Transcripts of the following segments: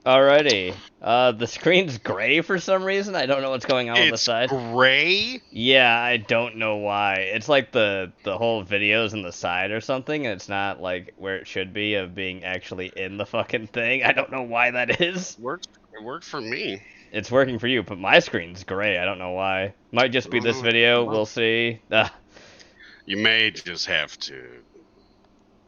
Alrighty. The screen's gray for some reason. I don't know what's going on the It's side. gray? Yeah, I don't know why. It's like the whole video's in the side or something, and it's not like where it should be of being actually in the fucking thing. I don't know why that is. It worked for me. It's working for you, but my screen's gray. I don't know why. Might just I be don't this know what that's video. about. We'll see. You may just have to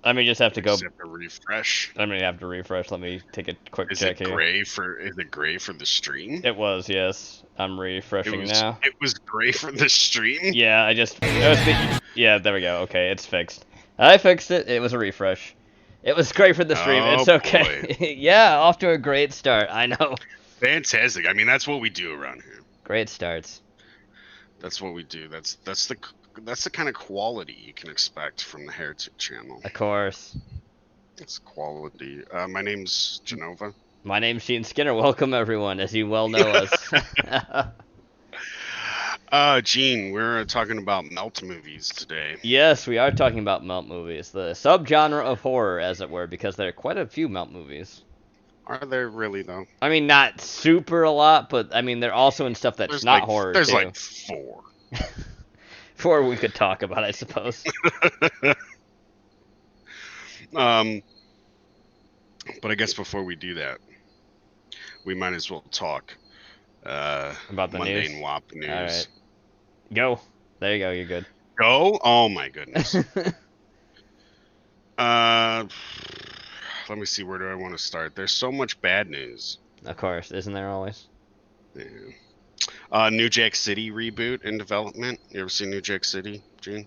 Let me just have to go. refresh. I'm gonna have to refresh. Let me take a quick Is check it here. gray for the stream? It was, yes. I'm refreshing now. It was gray for the stream? Yeah, yeah, there we go. Okay, it's fixed. I fixed it. It was a refresh. It was great for the stream. Oh It's boy. okay. Yeah, off to a great start. I know. Fantastic. I mean, that's what we do around here. Great starts. That's what we do. That's the kind of quality you can expect from the Heretic channel. Of course. It's quality. My name's Jenova. My name's Sheen Skinner. Welcome, everyone, as you well know us. Gene, we're talking about melt movies today. Yes, we are talking about melt movies, the subgenre of horror, as it were, because there are quite a few melt movies. Are there really though? I mean, not super a lot, but I mean, they're also in stuff that's not horror, There's too. like four. Four we could talk about, I suppose. um, but I guess before we do that, we might as well talk About the news? mundane WAP news. All right. Go. There you go. You're good. Go? Oh my goodness. Let me see. Where do I want to start? There's so much bad news. Of course, isn't there always? Yeah. New Jack City reboot in development. You ever seen New Jack City, Gene?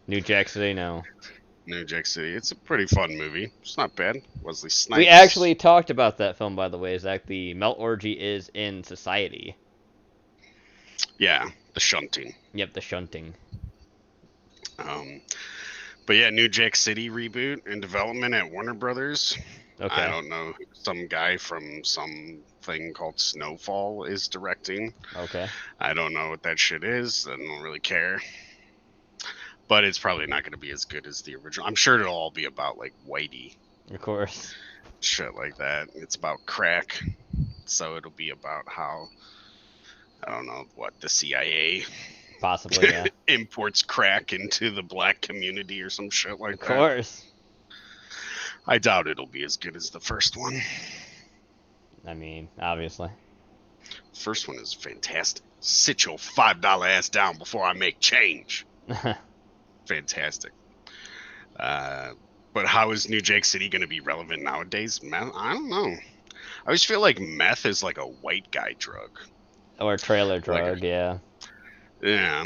New Jack City, no. New Jack City. It's a pretty fun movie. It's not bad. Wesley Snipes. We actually talked about that film, by the way. Zach. The melt orgy is in society. Yeah, the shunting. Yep, the shunting. But yeah, New Jack City reboot in development at Warner Brothers. Okay. I don't know. Some guy from some thing called Snowfall is directing. Okay. I don't know what that shit is. I don't really care. But it's probably not going to be as good as the original. I'm sure it'll all be about like Whitey. Of course. Shit like that. It's about crack. So it'll be about how, I don't know, what, the CIA Possibly, yeah. imports crack into the black community or some shit like that. Of course. I doubt it'll be as good as the first one. I mean, obviously. First one is fantastic. Sit your $5 ass down before I make change. Fantastic. But how is New Jack City going to be relevant nowadays? I don't know. I always feel like meth is like a white guy drug. Or trailer drug, yeah. Yeah.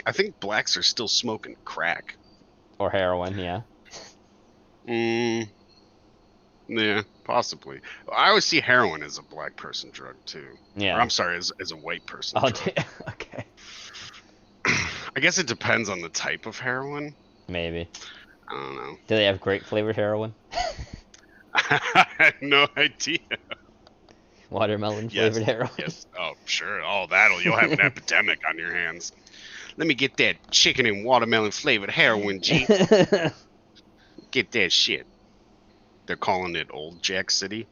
I think blacks are still smoking crack. Or heroin, yeah. Yeah, possibly. I always see heroin as a black person drug too. Yeah. Or, I'm sorry, as a white person drug. Okay. I guess it depends on the type of heroin. Maybe. I don't know. Do they have grape flavored heroin? I had no idea. Watermelon flavored heroin? Yes. Oh, sure. Oh, you'll have an epidemic on your hands. Let me get that chicken and watermelon flavored heroin, G. Get that shit. They're calling it Old Jack City.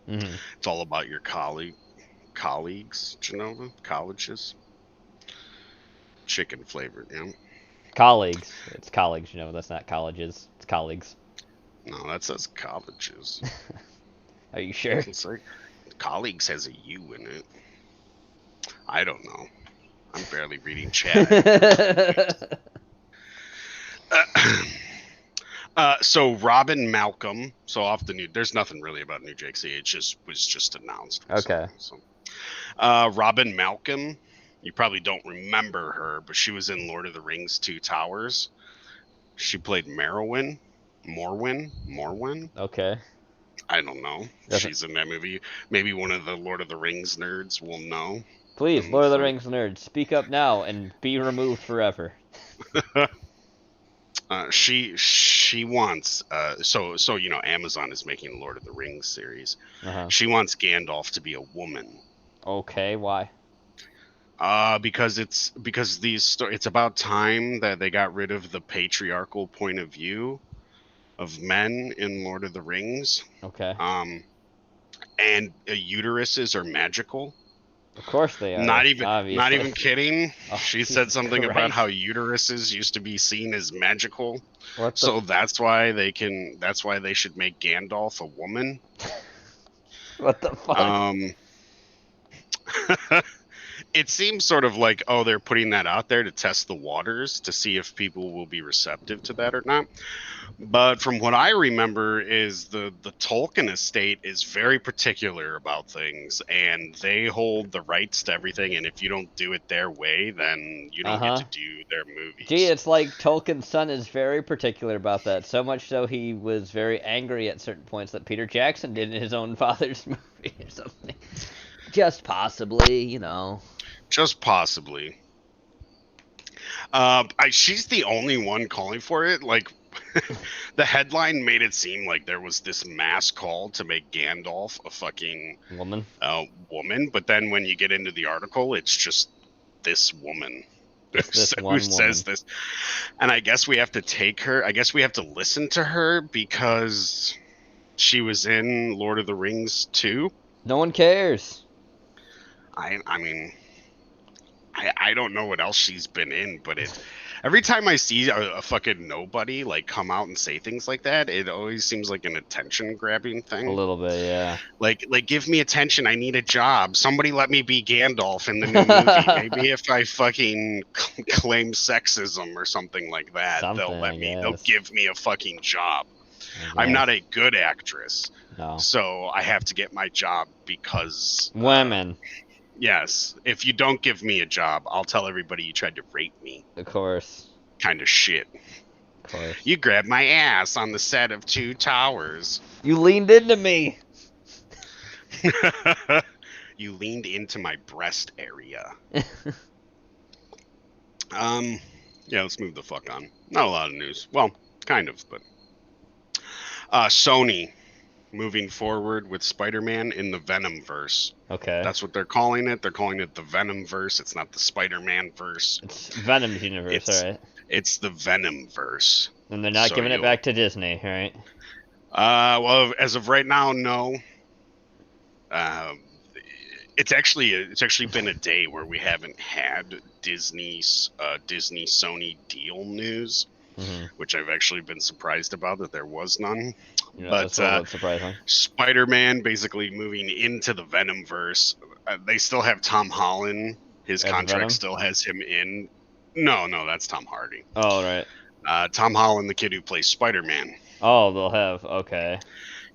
Mm-hmm. It's all about your colleagues, Jenova, colleges. Chicken flavored, yeah. Colleagues. It's colleagues, you know. That's not colleges. It's colleagues. No, that says colleges. Are you sure? It's like colleagues has a U in it. I don't know. I'm barely reading chat. So Robin Malcolm. So off the news. There's nothing really about New Jack City. It was just announced. Okay. So, Robin Malcolm. You probably don't remember her, but she was in Lord of the Rings: Two Towers. She played Morwyn. Okay. I don't know. She's in that movie. Maybe one of the Lord of the Rings nerds will know. Please, Lord of the Rings nerds, speak up now and be removed forever. She wants so you know Amazon is making Lord of the Rings series. Uh-huh. She wants Gandalf to be a woman. Okay, why? Because it's about time that they got rid of the patriarchal point of view of men in Lord of the Rings. Okay. and uteruses are magical. Of course they are, Not obviously. even kidding. Oh, She said Jesus something about how Christ. uteruses used to be seen as magical. What the... So that's why they should make Gandalf a woman. What the fuck? Um it seems sort of like, oh, they're putting that out there to test the waters to see if people will be receptive to that or not. But from what I remember is the Tolkien estate is very particular about things, and they hold the rights to everything, and if you don't do it their way, then you don't get Uh-huh. to do their Gee, movies. it's like Tolkien's son is very particular about that. So much so he was very angry at certain points that Peter Jackson did in his own father's movie or something. Just possibly, you know. Just possibly. She's the only one calling for it. Like, the headline made it seem like there was this mass call to make Gandalf a fucking Woman. woman, but then when you get into the article, it's just this woman Just this who one says woman. this. And I guess we have to take her. I guess we have to listen to her because she was in Lord of the Rings too. No one cares. I mean, I don't know what else she's been in, but every time I see a fucking nobody like come out and say things like that, it always seems like an attention grabbing A thing. little bit, yeah. Like give me attention. I need a job. Somebody let me be Gandalf in the new movie. Maybe if I fucking claim sexism or something like that, Something, I they'll guess. give me a fucking job. I I'm guess. not a good actress, No. so I have to get my job because Women, yes, if you don't give me a job, I'll tell everybody you tried to rape me. of course. Kind of shit. Of course. You grabbed my ass on the set of Two Towers. You leaned into me. You leaned into my breast area. Yeah, let's move the fuck on. Not a lot of news. Well, kind of, but Sony moving forward with Spider-Man in the Venom verse. Okay. That's what they're calling it. They're calling it the Venom verse. It's not the Spider-Man verse. It's Venom's universe, It's alright. it's the Venom verse. And they're not So giving it you'll back to Disney, right? well, as of right now, no. Um, it's actually been a day where we haven't had Disney Sony deal news, Mm-hmm. which I've actually been surprised about that there was none. Yeah, But that's a little bit surprising. Spider-Man basically moving into the Venom verse. They still have Tom Holland. His As contract Venom? still has him in. No, that's Tom Hardy. Oh, right. Tom Holland, the kid who plays Spider-Man. Oh, they'll have. Okay.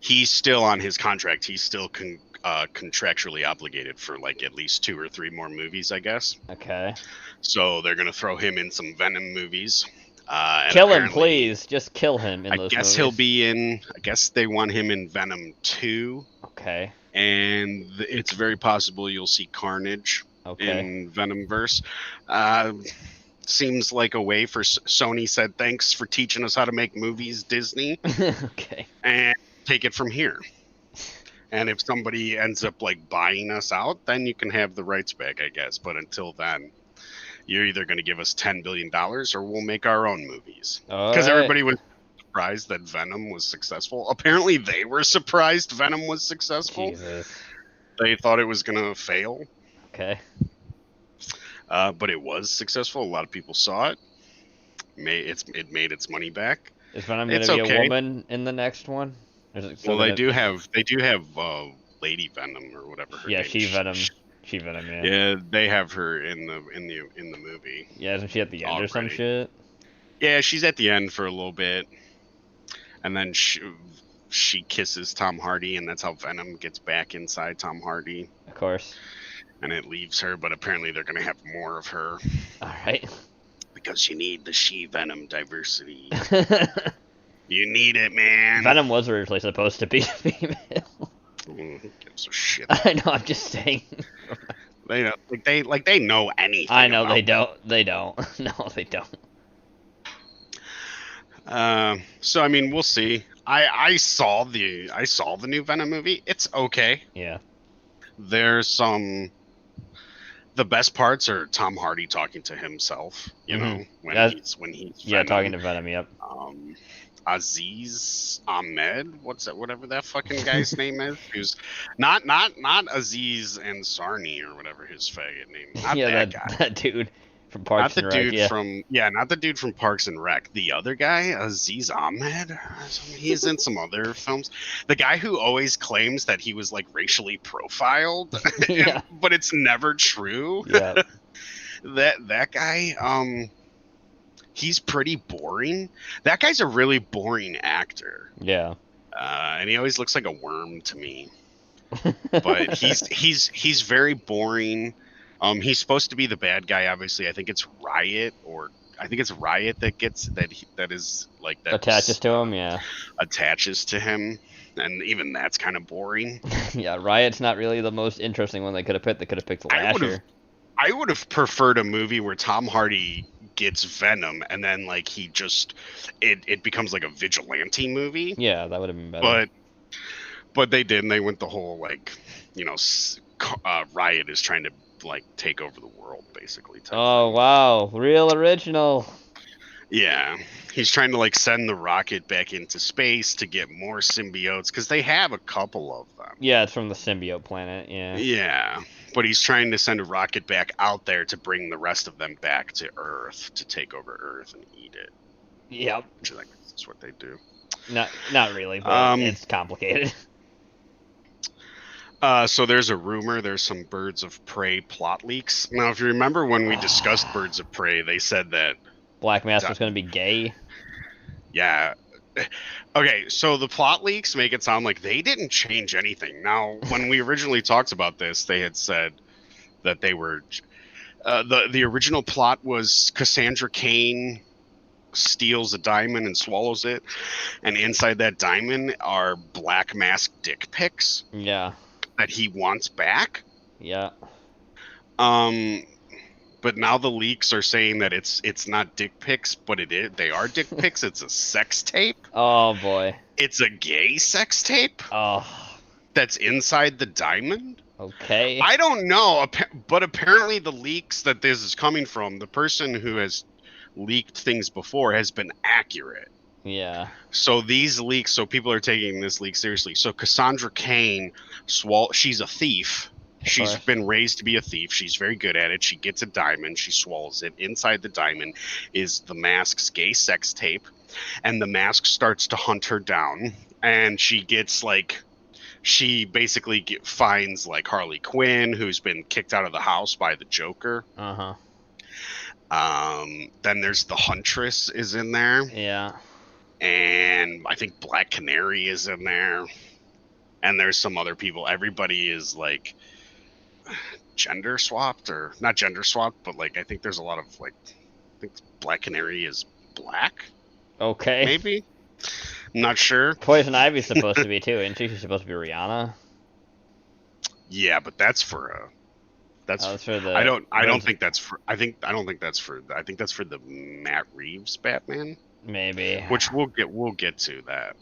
He's still on his contract. He's still contractually obligated for like at least 2 or 3 more movies, I guess. Okay. So they're gonna throw him in some Venom movies. And Kill him, apparently, please. Just kill him in I those guess he'll movies. be in. I guess they want him in Venom 2, Okay. and it's very possible you'll see Carnage Okay. in Venomverse. Seems like a way for Sony said thanks for teaching us how to make movies, Disney, Okay. and take it from here. And if somebody ends up like buying us out, then you can have the rights back, I guess. But until then, you're either going to give us $10 billion or we'll make our own movies. All Because right. everybody was surprised that Venom was successful. Apparently, they were surprised Venom was successful. Jesus. They thought it was going to fail, Okay. but it was successful. A lot of people saw it. It made its money back. Is Venom gonna It's be a okay. woman in the next one? Or is it still Well, gonna... they do have Lady Venom or whatever her Yeah, name. she Venom. She Venom. Yeah. Yeah, they have her in the movie. Yeah, isn't she at the end or some Already. shit? Yeah, she's at the end for a little bit, and then she kisses Tom Hardy, and that's how Venom gets back inside Tom Hardy, Of course. and it leaves her. But apparently, they're gonna have more of her All right. because you need the she-Venom diversity. You need it, man. Venom was originally supposed to be female. Who gives a shit? I know. I'm just saying. They know, they know anything. I know about they don't. They don't. No, they don't. So I mean, we'll see. I saw the new Venom movie. It's okay. Yeah. There's some The best parts are Tom Hardy talking to himself. You Mm-hmm. know, when he's Yeah, talking Venom. to Venom. Yep. Um, Aziz Ahmed, whatever that fucking guy's name is, who's not Aziz Ansari or whatever his faggot name. Not Yeah, that that guy. that dude from Not Parks the and Rec. dude Yeah. from not the dude from Parks and Rec. The other guy, Aziz Ahmed. He's in some other films. The guy who always claims that he was like racially profiled, Yeah. but it's never true. Yeah. That guy, he's pretty boring. That guy's a really boring actor, Yeah. and he always looks like a worm to me. But he's very boring. He's supposed to be the bad guy. Obviously, I think it's Riot, or I think it's Riot that gets that is like that Attaches to him. Yeah. attaches to him, and even that's kind of boring. Yeah. Riot's not really the most interesting one they could have picked. They could have picked I would have Lasher. I would have preferred a movie where Tom Hardy gets Venom, and then like he just it becomes like a vigilante movie. Yeah, that would have been better. But they didn't. They went the whole like, you know, Riot is trying to like take over the world basically type Oh thing. wow, real original. Yeah, he's trying to like send the rocket back into space to get more symbiotes because they have a couple of them. Yeah, it's from the symbiote planet. Yeah. Yeah, but he's trying to send a rocket back out there to bring the rest of them back to Earth to take over Earth and eat it. Yep. Which I think that's what they do. Not really, but it's complicated. So there's a rumor there's some Birds of Prey plot leaks. Now, if you remember when we discussed Birds of Prey, they said that Black Mask was going to be gay. yeah. Okay, so the plot leaks make it sound like they didn't change anything. Now, when we originally talked about this, they had said that they were the original plot was Cassandra Cain steals a diamond and swallows it, and inside that diamond are Black Mask dick pics Yeah. that he wants back. Yeah. But now the leaks are saying that it's not dick pics, but it is. They are dick pics. It's a sex tape. Oh boy. It's a gay sex tape Oh. that's inside the diamond. Okay. I don't know, but apparently the leaks that this is coming from, the person who has leaked things before has been accurate. Yeah. So these leaks, so people are taking this leak seriously. So Cassandra Cain, she's a thief. She's been raised to be a thief. She's very good at it. She gets a diamond. She swallows it. Inside the diamond is the Mask's gay sex tape. And the Mask starts to hunt her down. And she gets like, she basically finds like Harley Quinn, who's been kicked out of the house by the Joker. Uh-huh. Then there's the Huntress is in there. Yeah. And I think Black Canary is in there. And there's some other people. Everybody is like gender swapped, or not gender swapped, but like I think there's a lot of like, I think Black Canary is black. Okay. Maybe. I'm not sure. Poison Ivy's supposed to be too, isn't she? She's supposed to be Rihanna. Yeah, but that's for that's for the. I don't think that's for I think that's for the Matt Reeves Batman. Maybe. Which we'll get to that.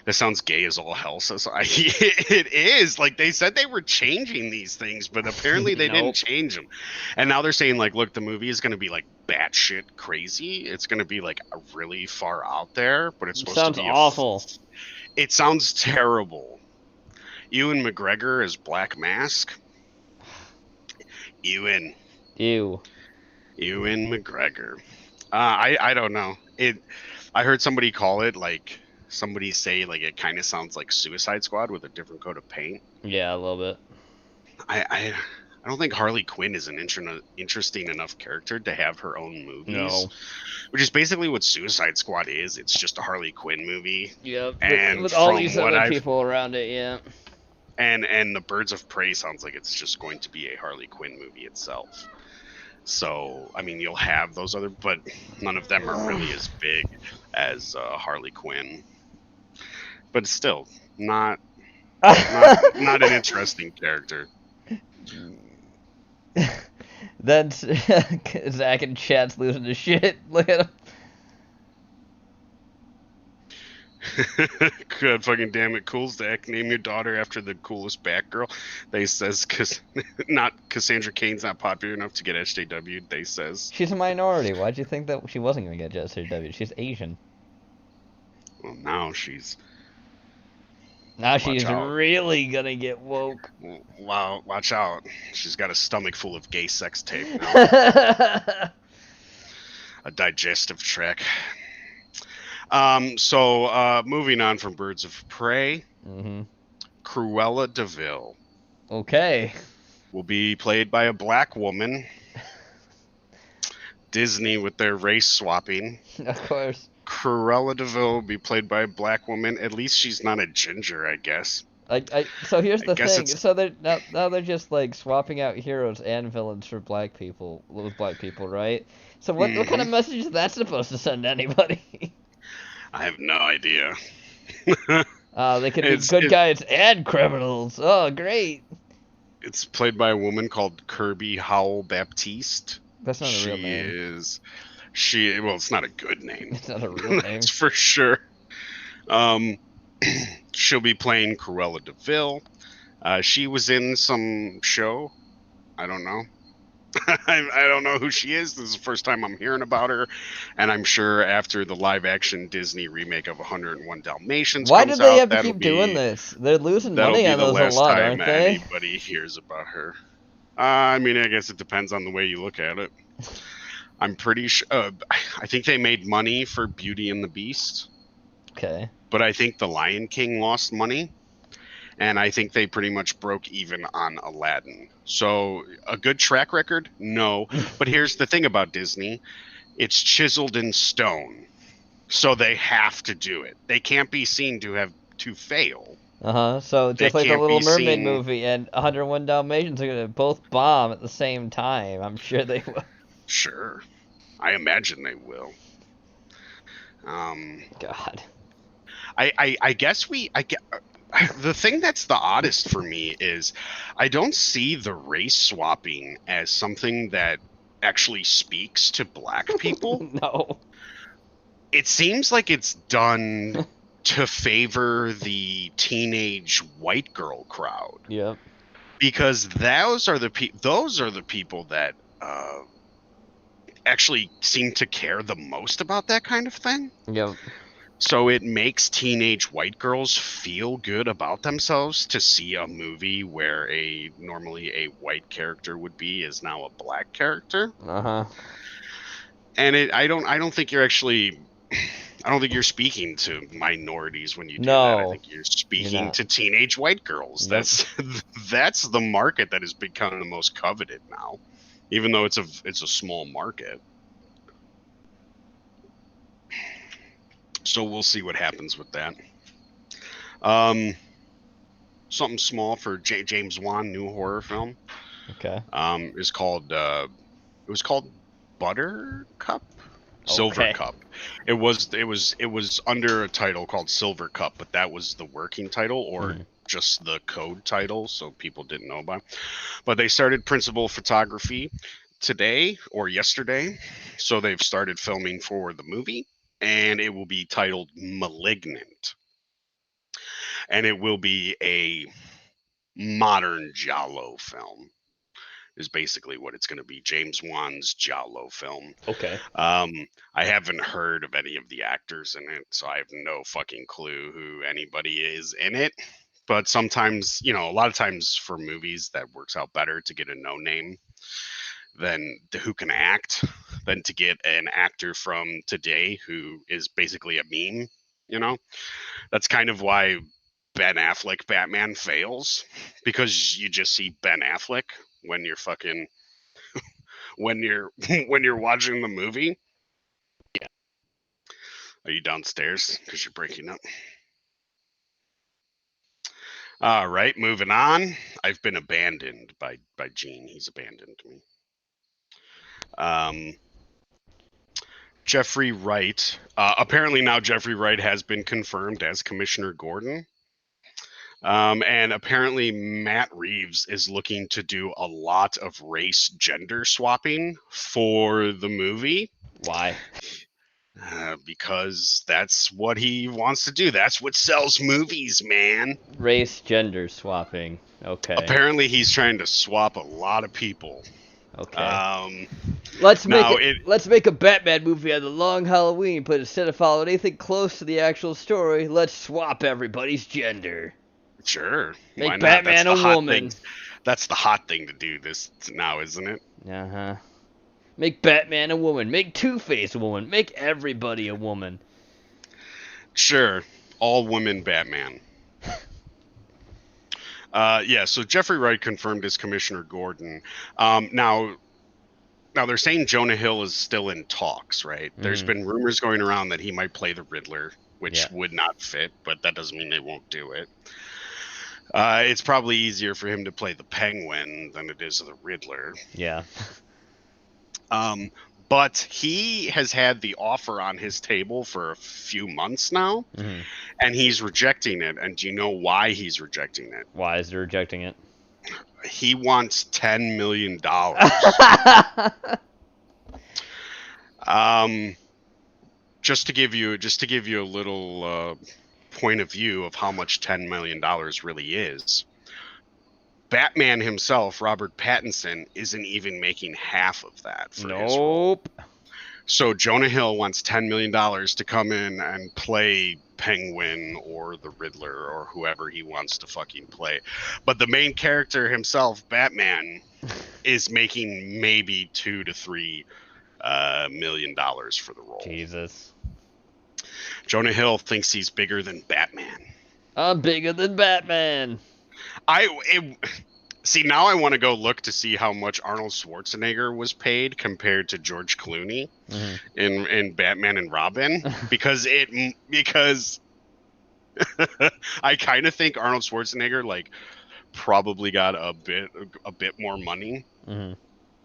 That sounds gay as all hell. So it is. Like they said they were changing these things, but apparently they didn't change them. And now they're saying like, look, the movie is going to be like batshit crazy. It's going to be like really far out there, but it's supposed to be awful. It sounds terrible. Ewan McGregor as Black Mask. Ewan McGregor. I don't know. I heard somebody call it like. Somebody say like it kind of sounds like Suicide Squad with a different coat of paint. Yeah, a little bit. I don't think Harley Quinn is an interesting enough character to have her own movies. No. Which is basically what Suicide Squad is. It's just a Harley Quinn movie. Yeah, and with all these other people around it, yeah. And the Birds of Prey sounds like it's just going to be a Harley Quinn movie itself. So, I mean, you'll have those other, but none of them are really as big as Harley Quinn. But still, not an interesting character. That's Zach and Chad's losing his shit. Look at God fucking damn it, cool Zach. Name your daughter after the coolest Batgirl. They says because not Cassandra Cain's not popular enough to get SJW. They says. She's a minority. Why'd you think that she wasn't gonna get JSW? She's Asian. Well, now she's. Now Watch she's out. really gonna get woke. Wow, watch out. She's got a stomach full of gay sex tape now. A digestive tract. So moving on from Birds of Prey, Mm-hmm. Cruella de Vil Okay. will be played by a black woman. Disney with their race swapping. Of course. Cruella de Vil will be played by a black woman. At least she's not a ginger, I guess. So here's I the guess thing. it's So they're now they're just like swapping out heroes and villains for black people with black people, right? So what kind of message is that supposed to send to anybody? I have no idea. They could be it's good it, guys and criminals. Oh, great. it's played by a woman called Kirby Howell Baptiste. That's not a real She name. is well, it's not a good name. It's not a real That's name. for sure. Um she'll be playing Cruella de Vil. She was in some show. I don't know. I don't know who she is. This is the first time I'm hearing about her, and I'm sure after the live-action Disney remake of 101 Dalmatians Why do comes they out, have to keep doing this? They're losing that'll money be on the those a last lot, time aren't they? anybody hears about her. I mean, I guess it depends on the way you look at it. I'm pretty sure. I think they made money for Beauty and the Beast, Okay. but I think The Lion King lost money. And I think they pretty much broke even on Aladdin. So a good track record? No. But here's the thing about Disney. It's chiseled in stone. So they have to do it. They can't be seen to fail. Uh-huh. So They just like the can't Little be Mermaid seen. movie and 101 Dalmatians are gonna both bomb at the same time. I'm sure they will. Sure. I imagine they will. Um God. I guess I get the thing that's the oddest for me is I don't see the race swapping as something that actually speaks to black people. No. It seems like it's done to favor the teenage white girl crowd Yep. because those are the people that actually seem to care the most about that kind of thing. Yep. So it makes teenage white girls feel good about themselves to see a movie where a normally a white character would be is now a black character. Uh-huh. And I don't think you're actually I don't think you're speaking to minorities when you do that. I No. think you're You're speaking not. to teenage white girls. Yep. That's the market that has become the most coveted now, even though it's a small market. So we'll see what happens with that. Um, something small for James Wan new horror film. Okay. Is called it was called Buttercup. Silver Okay. Cup. It was under a title called Silver Cup, but that was the working title or just the code title, so people didn't know about. But they started principal photography today or yesterday, so they've started filming for the movie, and it will be titled Malignant, and it will be a modern Giallo film. Is basically what it's going to be. James Wan's Giallo film. Okay. I haven't heard of any of the actors in it, so I have no fucking clue who anybody is in it. But sometimes, a lot of times for movies, that works out better to get a no name than who can act than to get an actor from today who is basically a meme. You know, that's kind of why Ben Affleck Batman fails because you just see Ben Affleck when you're fucking when you're when you're watching the movie. Are you downstairs? Because you're breaking up. All right, moving on. I've been abandoned by Gene. He's abandoned me. Um, Jeffrey Wright. Apparently now Jeffrey Wright has been confirmed as Commissioner Gordon. And apparently Matt Reeves is looking to do a lot of race gender swapping for the movie. Why? Because that's what he wants to do. That's what sells movies, man. Race gender swapping. Okay. Apparently, he's trying to swap a lot of people. Okay. Um, Let's make now it. it Let's make a Batman movie on the long Halloween, but instead of following anything close to the actual story, let's swap everybody's gender. sure, why Make not? That's Batman the a hot thing. woman. That's the hot thing to do this now, isn't it? Uh huh. Make Batman a woman. Make Two-Face a woman. Make everybody a woman. Sure, all women Batman. Yeah, so Jeffrey Wright confirmed as Commissioner Gordon. Now they're saying Jonah Hill is still in talks, right? There's Mhm. been rumors going around that he might play the Riddler, Yeah. which would not fit, but that doesn't mean they won't do it. It's probably easier for him to play the Penguin than it is the Riddler. Yeah. Um, but he has had the offer on his table for a few months now, Mhm. and he's rejecting it. And do you know why he's rejecting it? Why is he rejecting it? He wants $10 million. Um, just to give you a little point of view of how much $10 million really is. Batman himself, Robert Pattinson, isn't even making half of that for his role. Nope. So Jonah Hill wants $10 million to come in and play Penguin or the Riddler or whoever he wants to fucking play. But the main character himself, Batman, is making maybe $2 to $3 million for the role. Jesus. Jonah Hill thinks he's bigger than Batman. I'm bigger than Batman. See, now I want to go look to see how much Arnold Schwarzenegger was paid compared to George Clooney in Batman and Robin, because I kind of think Arnold Schwarzenegger like probably got a bit more money,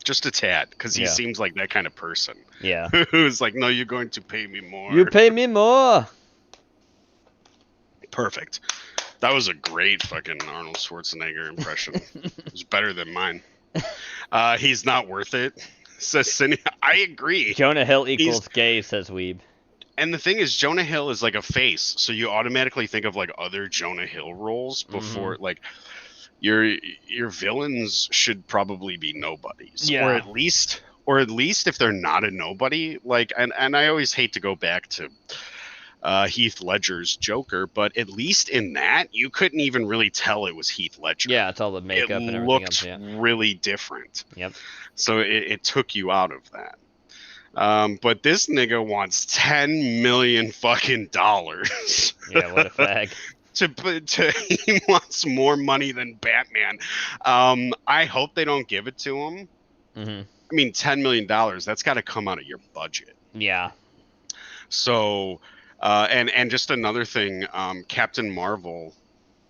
just a tad, because he seems like that kind of person. Yeah. Who's like, no, you're going to pay me more. You pay me more. Perfect. That was a great fucking Arnold Schwarzenegger impression. It was better than mine. He's not worth it. Says Cindy. I agree. Jonah Hill equals gay, says Weeb. And the thing is, Jonah Hill is like a face, so you automatically think of like other Jonah Hill roles before like your villains should probably be nobodies, or at least if they're not a nobody. Like, and I always hate to go back to Heath Ledger's Joker, but at least in that you couldn't even really tell it was Heath Ledger. Yeah, it's all the makeup and everything looked else, really different. Yep. So it took you out of that. But this nigga wants $10 million fucking dollars. Yeah, what a fag. He wants more money than Batman. I hope they don't give it to him. I mean, $10 million, that's got to come out of your budget. Yeah. So, and just another thing, Captain Marvel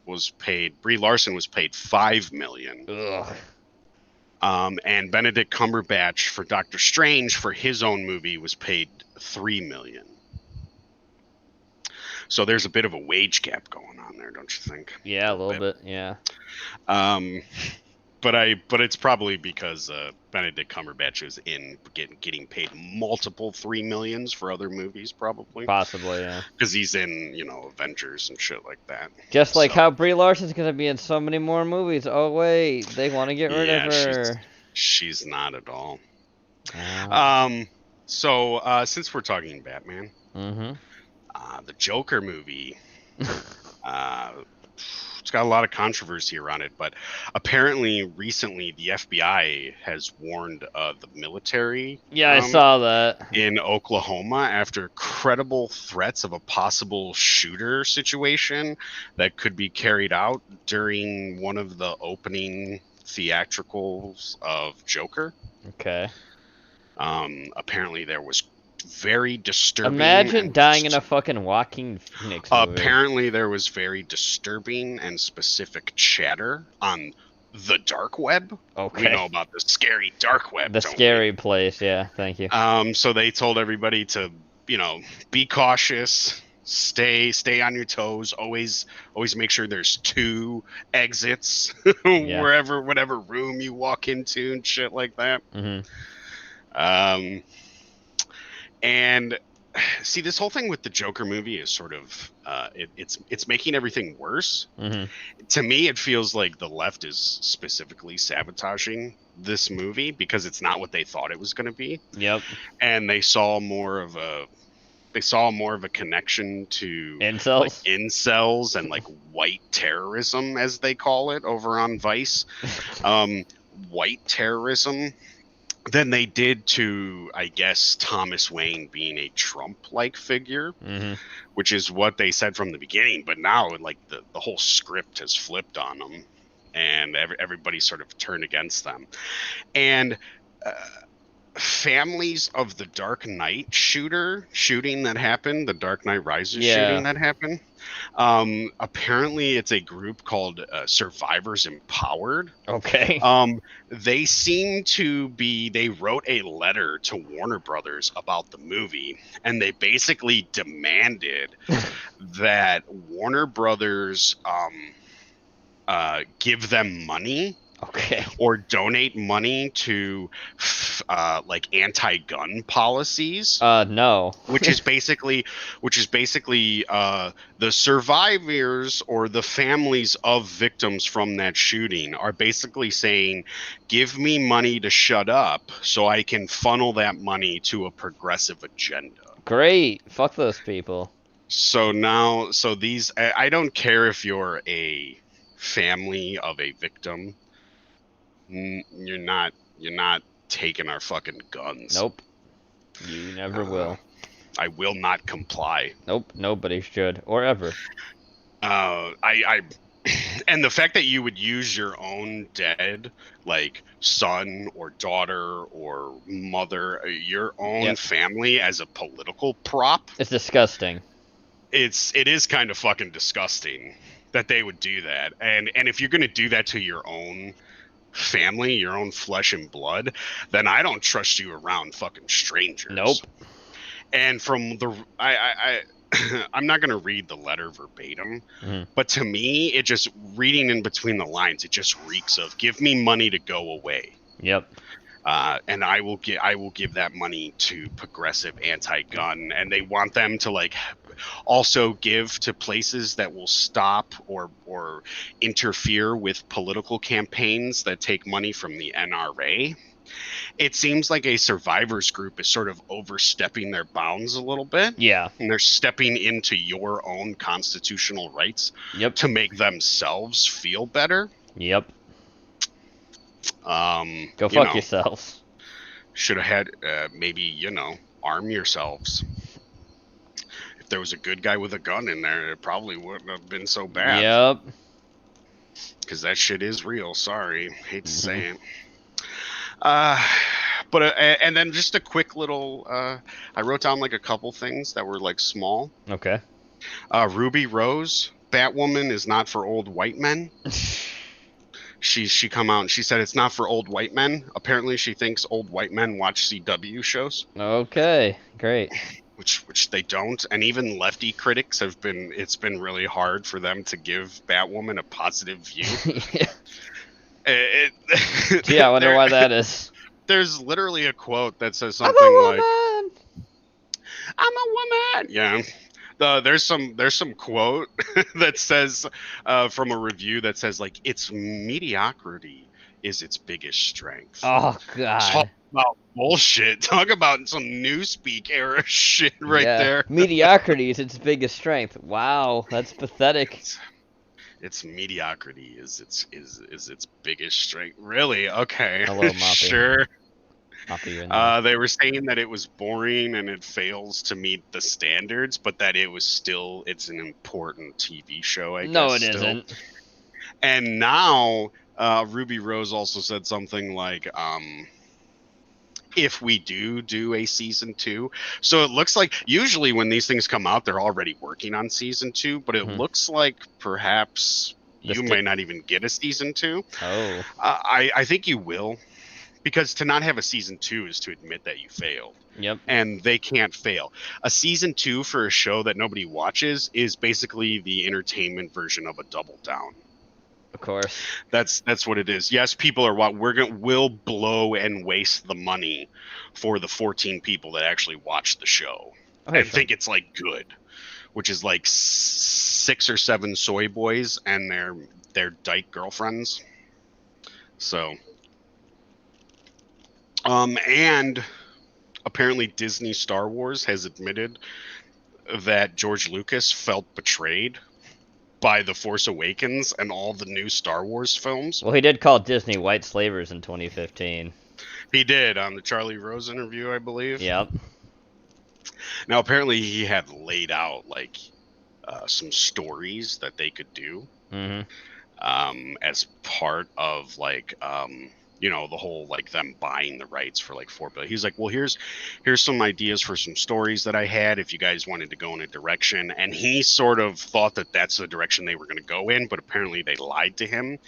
was paid, Brie Larson was paid $5 million. Ugh. And Benedict Cumberbatch for Doctor Strange for his own movie was paid $3 million. So there's a bit of a wage gap going on there, don't you think? Yeah, a little bit. Yeah. But it's probably because Benedict Cumberbatch is getting paid multiple $3 millions for other movies, probably. Possibly, yeah. Because he's in, Avengers and shit like that. Just like how Brie Larson's gonna be in so many more movies. Oh wait, they want to get rid of her. She's not at all. Oh. So since we're talking Batman, the Joker movie, it's got a lot of controversy around it, but apparently recently the FBI has warned the military. Yeah, I saw that. In Oklahoma after credible threats of a possible shooter situation that could be carried out during one of the opening theatricals of Joker. Okay. Apparently there was very disturbing. Imagine dying in a fucking Joaquin Phoenix movie. Apparently there was very disturbing and specific chatter on the dark web. Okay. We know about the scary dark web. The scary place, yeah. Thank you. So they told everybody to, be cautious, stay on your toes, always make sure there's 2 exits whatever room you walk into and shit like that. And see, this whole thing with the Joker movie is sort of it's making everything worse. Hmm. To me, it feels like the left is specifically sabotaging this movie because it's not what they thought it was going to be, Yep. and they saw more of a connection to like Incels. incels and like white terrorism, as they call it over on Vice, um, white terrorism, than they did to, I guess, Thomas Wayne being a Trump-like figure, Hmm. which is what they said from the beginning. But now, like the whole script has flipped on them, and everybody sort of turned against them. And uh, families of the Dark Knight shooting that happened, the Dark Knight Rises Yeah. shooting that happened. Apparently, it's a group called Survivors Empowered. Okay. They seem to be. They wrote a letter to Warner Brothers about the movie, and they basically demanded that Warner Brothers give them money Okay. or donate money to like anti-gun policies, No. which is basically the survivors or the families of victims from that shooting are basically saying, give me money to shut up so I can funnel that money to a progressive agenda. Great. Fuck those people. So now, so these, I don't care if you're a family of a victim. You're not taking our fucking guns. Nope. You never Uh, will. I will not comply. Nope. Nobody should or ever. I and the fact that you would use your own dead, like son or daughter or mother, your own Yep. family as a political prop, It's disgusting. it is kind of fucking disgusting that they would do that. And if you're gonna do that to your own family, your own flesh and blood, then I don't trust you around fucking strangers. Nope. And from the I'm not going to read the letter verbatim, Hmm. but to me, it just reading in between the lines, it just reeks of give me money to go away. Yep. And I will give that money to progressive anti-gun, and they want them to like also give to places that will stop or interfere with political campaigns that take money from the NRA. It seems like a survivors group is sort of overstepping their bounds a little bit, Yeah. and they're stepping into your own constitutional rights Yep. to make themselves feel better. Yep. Um, Go you fuck know, yourselves. should have had maybe, arm yourselves. If there was a good guy with a gun in there, it probably wouldn't have been so bad, Yep. because that shit is real. Sorry, hate to Hmm. say it. Uh, but and then just a quick little. I wrote down like a couple things that were like small. Okay. Ruby Rose, Batwoman is not for old white men. She come out and she said it's not for old white men. Apparently, she thinks old white men watch CW shows, Okay. Great. which they don't. And even lefty critics it's been really hard for them to give Batwoman a positive view. Yeah. It, Gee, I wonder there, why that is. there's literally a quote that says I'm something a like, woman. "I'm a woman." Yeah. There's some quote that says from a review that says like its mediocrity is its biggest strength. Oh Talk God. about bullshit. Talk about some newspeak era shit right Yeah. there. Mediocrity is its biggest strength. Wow, that's pathetic. Its mediocrity is its biggest strength. Really? Okay. Hello, Moppy. Sure. Moppy, you're in there. They were saying that it was boring and it fails to meet the standards, but that it's an important TV show, I No, guess, it still. isn't. And now, Ruby Rose also said something like, if we do a season 2. So it looks like usually when these things come out, they're already working on season 2, but it Mhm. looks like perhaps The you may not even get a season 2. Oh. I think you will, because to not have a season 2 is to admit that you failed. Yep. And they can't fail. A season 2 for a show that nobody watches is basically the entertainment version of a Double Down. Of course. That's what it is. Yes, people are what we'll blow and waste the money for the 14 people that actually watch the show. and think it's like good, which is like 6 or 7 soy boys and their dyke girlfriends. So, and apparently Disney Star Wars has admitted that George Lucas felt betrayed by The Force Awakens and all the new Star Wars films. Well, he did call Disney white slavers in 2015. He did on the Charlie Rose interview, I believe. Yep. Now, apparently, he had laid out like some stories that they could do as part of like the whole like them buying the rights for like $4 billion. He's like, well, here's some ideas for some stories that I had if you guys wanted to go in a direction. And he sort of thought that that's the direction they were going to go in, but apparently they lied to him,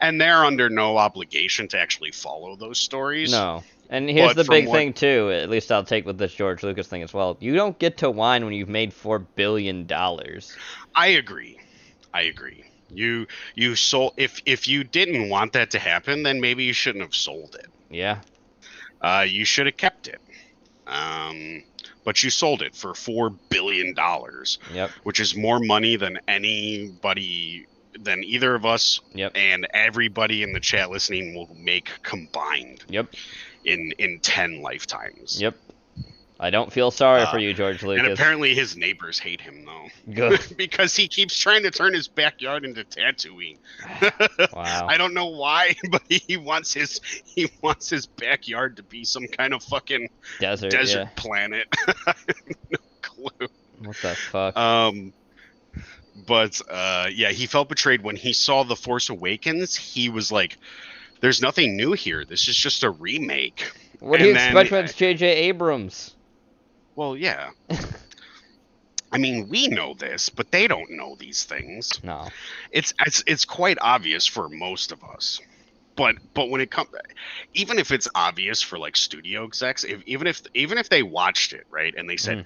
and they're under no obligation to actually follow those stories. No. And here's the big thing too, at least I'll take with this George Lucas thing as well. You don't get to whine when you've made $4 billion. I agree. You sold, if you didn't want that to happen, then maybe you shouldn't have sold it. Yeah. You should have kept it. But you sold it for $4 billion. Yep. Which is more money than either of us and everybody in the chat listening will make combined. Yep. In 10 lifetimes. Yep. I don't feel sorry for you, George Lucas. And apparently his neighbors hate him, though. Good. Because he keeps trying to turn his backyard into Tatooine. Wow. I don't know why, but he wants his backyard to be some kind of fucking desert planet. No clue. What the fuck? But he felt betrayed when he saw The Force Awakens. He was like, there's nothing new here. This is just a remake. What do you expect from J.J. Abrams? Well, yeah. I mean, we know this, but they don't know these things. No. It's quite obvious for most of us. But when it comes, even if it's obvious for like studio execs, even if they watched it, right, and they said,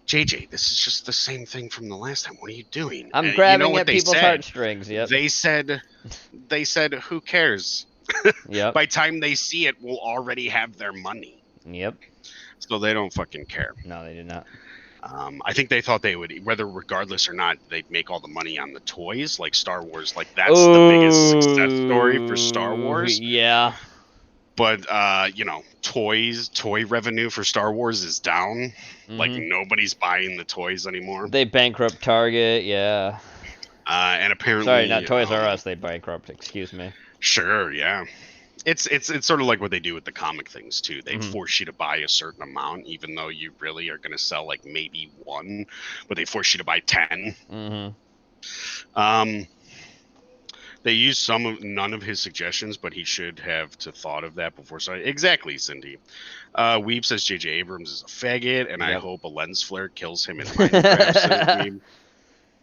JJ, this is just the same thing from the last time. What are you doing? I'm grabbing at people's heartstrings. Yep. They said, who cares? Yep. By the time they see it, we'll already have their money. Yep. So they don't fucking care. No, they did not. I think they thought they would, whether regardless or not, they'd make all the money on the toys, like Star Wars. Like that's the biggest success story for Star Wars. Yeah. But toy revenue for Star Wars is down. Like nobody's buying the toys anymore. They bankrupt Target. Yeah. And apparently, sorry, not Toys R Us. They bankrupt. Excuse me. Sure. Yeah. It's sort of like what they do with the comic things too. They force you to buy a certain amount, even though you really are going to sell like maybe 1, but they force you to buy 10. They used none of his suggestions, but he should have thought of that before. So exactly, Cindy. Weeb says J.J. Abrams is a faggot, and I hope a lens flare kills him in Minecraft. Says Weeb.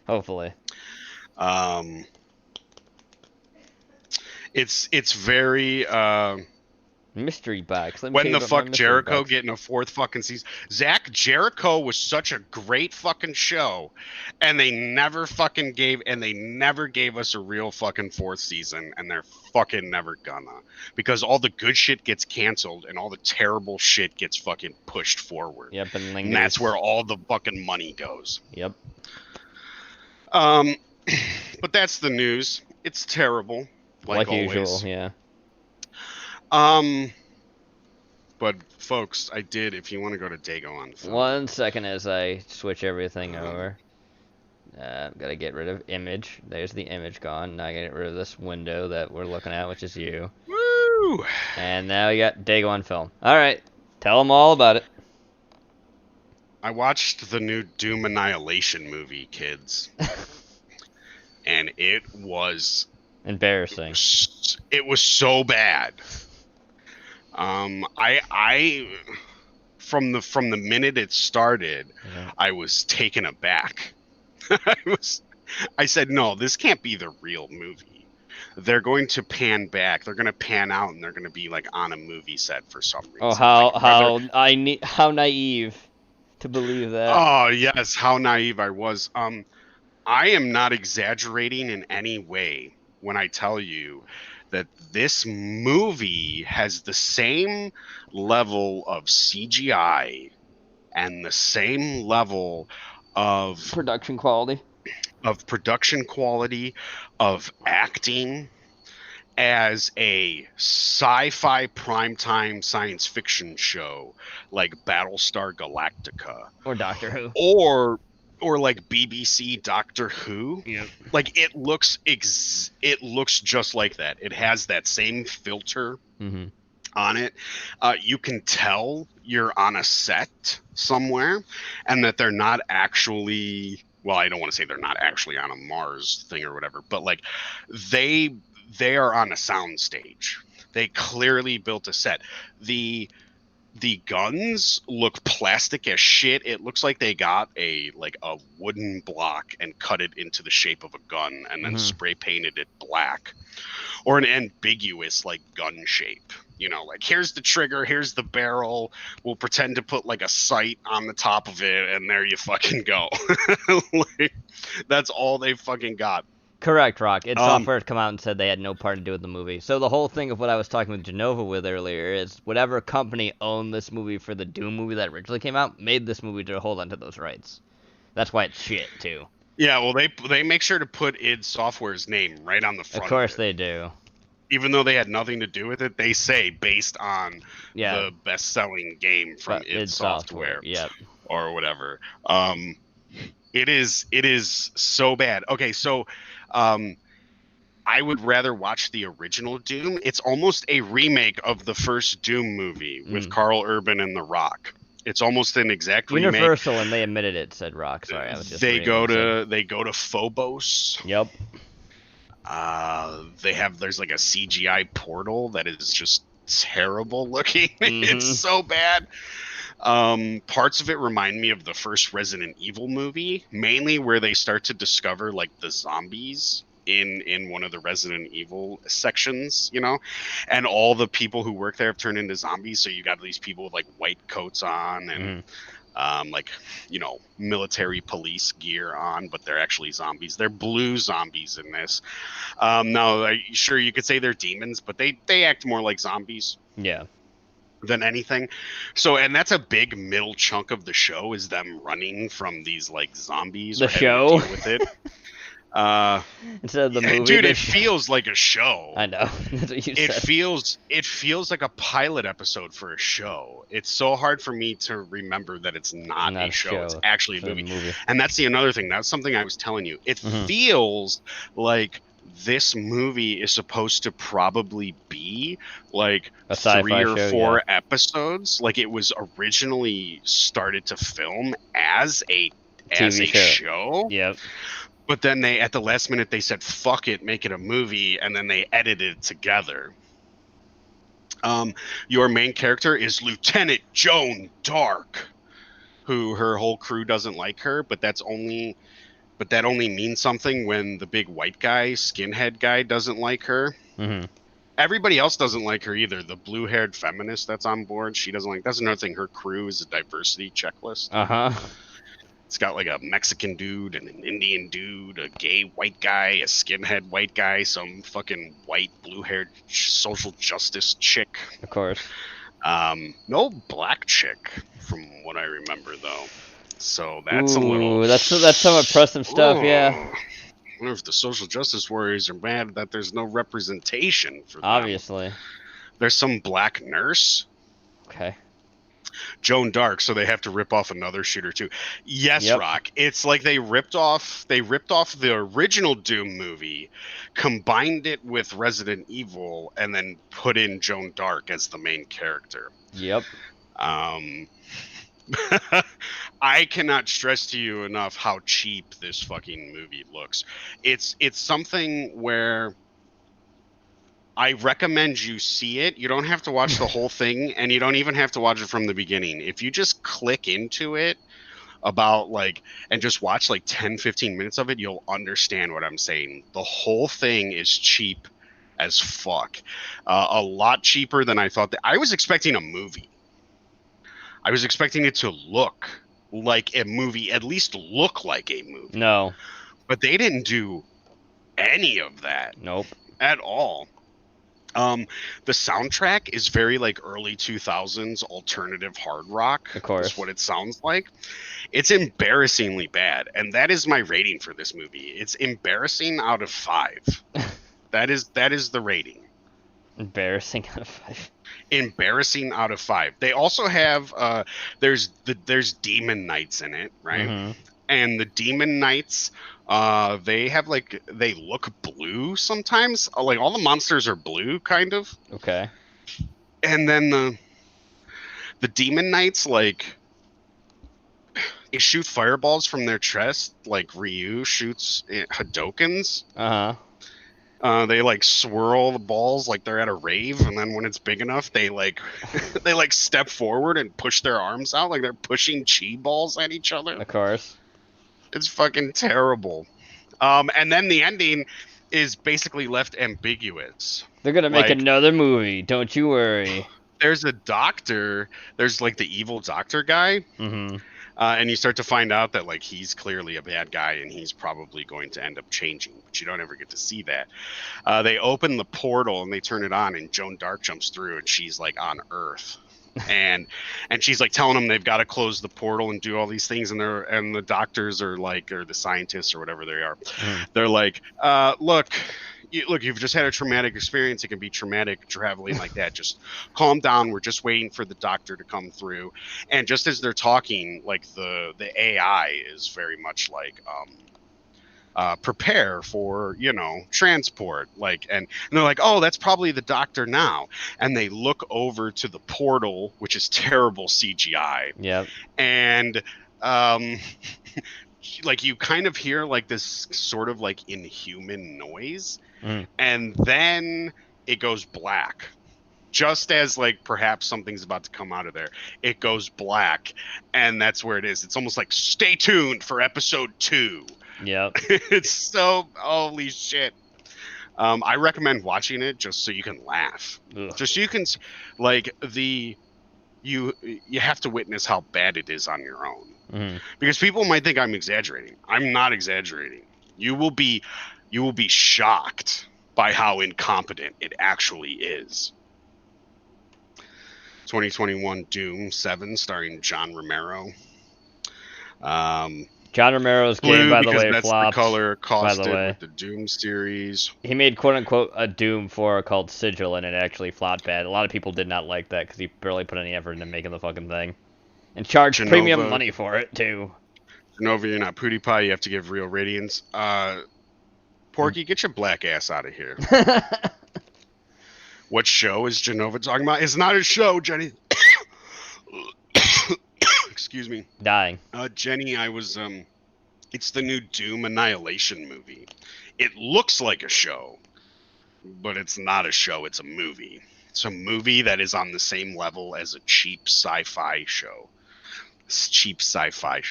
Hopefully. It's very mystery box. When the fuck Jericho getting a 4th fucking season? Zach, Jericho was such a great fucking show, and they never gave us a real fucking 4th season, and they're fucking never gonna, because all the good shit gets canceled and all the terrible shit gets fucking pushed forward. Yep, and that's where all the fucking money goes. Yep. But that's the news. It's terrible. Like usual, yeah. But folks, I did. If you want to go to Dago on film. 1 second as I switch everything over. Gotta get rid of image. There's the image gone. Now I gotta get rid of this window that we're looking at, which is you. Woo! And now we got Dago on film. All right, tell them all about it. I watched the new Doom Annihilation movie, kids, and it was embarrassing. It was so bad. I from the minute it started, I was taken aback. I said, no, this can't be the real movie. They're going to pan back. They're going to pan out, and they're going to be like on a movie set for some reason. Oh, how naive to believe that. Oh yes, how naive I was. I am not exaggerating in any way when I tell you that this movie has the same level of CGI and the same level of Production quality. production quality, of acting, as a sci-fi primetime science fiction show like Battlestar Galactica Or Doctor Who. or like BBC Doctor Who. Yep. Like it looks just like that. It has that same filter Mm-hmm. on it. You can tell you're on a set somewhere and that they're not actually, well, I don't want to say they're not actually on a Mars thing or whatever, but like they they are on a sound stage. They clearly built a set. The guns look plastic as shit. It looks like they got a wooden block and cut it into the shape of a gun and then spray painted it black, or an ambiguous like gun shape. You know, like here's the trigger, here's the barrel. We'll pretend to put like a sight on the top of it, and there you fucking go. Like, that's all they fucking got. Correct, Rock. Id Software had come out and said they had no part to do with the movie. So the whole thing of what I was talking with Jenova with earlier is whatever company owned this movie for the Doom movie that originally came out made this movie to hold onto those rights. That's why it's shit too. Yeah, well, they make sure to put id Software's name right on the front. Of course of they do. Even though they had nothing to do with it, they say based on Yeah. the best-selling game from id Software, yep, or whatever. It is so bad. Okay, so I would rather watch the original Doom. It's almost a remake of the first Doom movie with Carl Urban and The Rock. It's almost an exact remake. Universal, and they admitted it, said Rock. Sorry, I was just they go to Phobos. Yep. There's like a CGI portal that is just terrible looking. It's so bad. Parts of it remind me of the first Resident Evil movie, mainly where they start to discover like the zombies in one of the Resident Evil sections, you know, and all the people who work there have turned into zombies. So you got these people with like white coats on and like, you know, military police gear on, but they're actually zombies. They're blue zombies in this. Now, sure, you could say they're demons, but they act more like zombies. Yeah. Than anything. So, and that's a big middle chunk of the show is them running from these like zombies. The show with it. Instead of the movie, dude, it feels like a show. I know. That's what you said. It feels like a pilot episode for a show. It's so hard for me to remember that it's not a show. It's actually a movie. And that's another thing. That's something I was telling you. It feels like this movie is supposed to probably be like a 3 or 4 episodes. Like it was originally started to film as a show. Yep. But then they, at the last minute, they said, fuck it, make it a movie, and then they edited it together. Your main character is Lieutenant Joan Dark, who her whole crew doesn't like her, but that only means something when the big white guy, skinhead guy, doesn't like her. Everybody else doesn't like her either. The blue-haired feminist that's on board, she doesn't like. That's another thing. Her crew is a diversity checklist. It's got like a Mexican dude and an Indian dude, a gay white guy, a skinhead white guy, some fucking white blue-haired social justice chick. Of course. No black chick, from what I remember, though. So that's a little. That's some impressive stuff, yeah. I wonder if the social justice warriors are mad that there's no representation for them. Obviously. There's some black nurse. Okay. Joan Dark, so they have to rip off another shooter too. Yes, Rock. It's like they ripped off the original Doom movie, combined it with Resident Evil, and then put in Joan Dark as the main character. Yep. I cannot stress to you enough how cheap this fucking movie looks. It's something where I recommend you see it. You don't have to watch the whole thing, and you don't even have to watch it from the beginning. If you just click into it and just watch like 10-15 minutes of it, you'll understand what I'm saying. The whole thing is cheap as fuck. A lot cheaper than I thought. I was expecting a movie. I was expecting it to look like a movie, at least look like a movie. No. But they didn't do any of that. Nope. At all. The soundtrack is very like early 2000s alternative hard rock. Of Is course. what it sounds like. It's embarrassingly bad, and that is my rating for this movie. It's embarrassing out of 5. That is the rating. Embarrassing out of 5. Embarrassing out of 5. They also have there's demon knights in it, right? Mm-hmm. And the demon knights, they have like they look blue sometimes. Like all the monsters are blue, kind of. Okay. And then the demon knights like they shoot fireballs from their chest, like Ryu shoots Hadokens. Uh-huh. They like swirl the balls like they're at a rave, and then when it's big enough, they like they like step forward and push their arms out like they're pushing chi balls at each other. Of course. It's fucking terrible. And then the ending is basically left ambiguous. They're gonna make Like another movie. Don't you worry. there's a doctor, there's like the evil doctor guy, Mm-hmm. and you start to find out that like he's clearly a bad guy and he's probably going to end up changing, but you don't ever get to see that. They open the portal and they turn it on, and Joan Dark jumps through, and she's like on Earth, and she's like telling them they've got to close the portal and do all these things, and the doctors are like, or the scientists or whatever they are, Mm-hmm. they're like, look, you've just had a traumatic experience. It can be traumatic traveling like that. Just calm down. We're just waiting for the doctor to come through. And just as they're talking, like the AI is very much like, prepare for transport, like, and they're like, oh, that's probably the doctor now, and they look over to the portal, which is terrible CGI, Yep. and um like you kind of hear like this sort of like inhuman noise, Mm. and then it goes black. Just as like perhaps something's about to come out of there, it goes black, and that's where it is. It's almost like stay tuned for episode 2. Yep. It's so holy shit. I recommend watching it just so you can laugh, Ugh. just so you can like you have to witness how bad it is on your own, Mm-hmm. because people might think I'm exaggerating. I'm not exaggerating. You will be shocked by how incompetent it actually is. 2021 Doom 7 starring John Romero. John Romero's game, Blue by the because way, that's the flopped. color By the costed way, with the Doom series. he made quote unquote a Doom 4 called Sigil, and it actually flopped bad. A lot of people did not like that because he barely put any effort into making the fucking thing, and charged premium Jenova, money for it too. Jenova, you're not PewDiePie. You have to give real ratings. Porky, get your black ass out of here. What show is Jenova talking about? It's not a show, Jenny. Excuse me. Dying. Jenny, it's the new Doom Annihilation movie. It looks like a show, but it's not a show, it's a movie. It's a movie that is on the same level as a cheap sci-fi show. It's cheap sci-fi.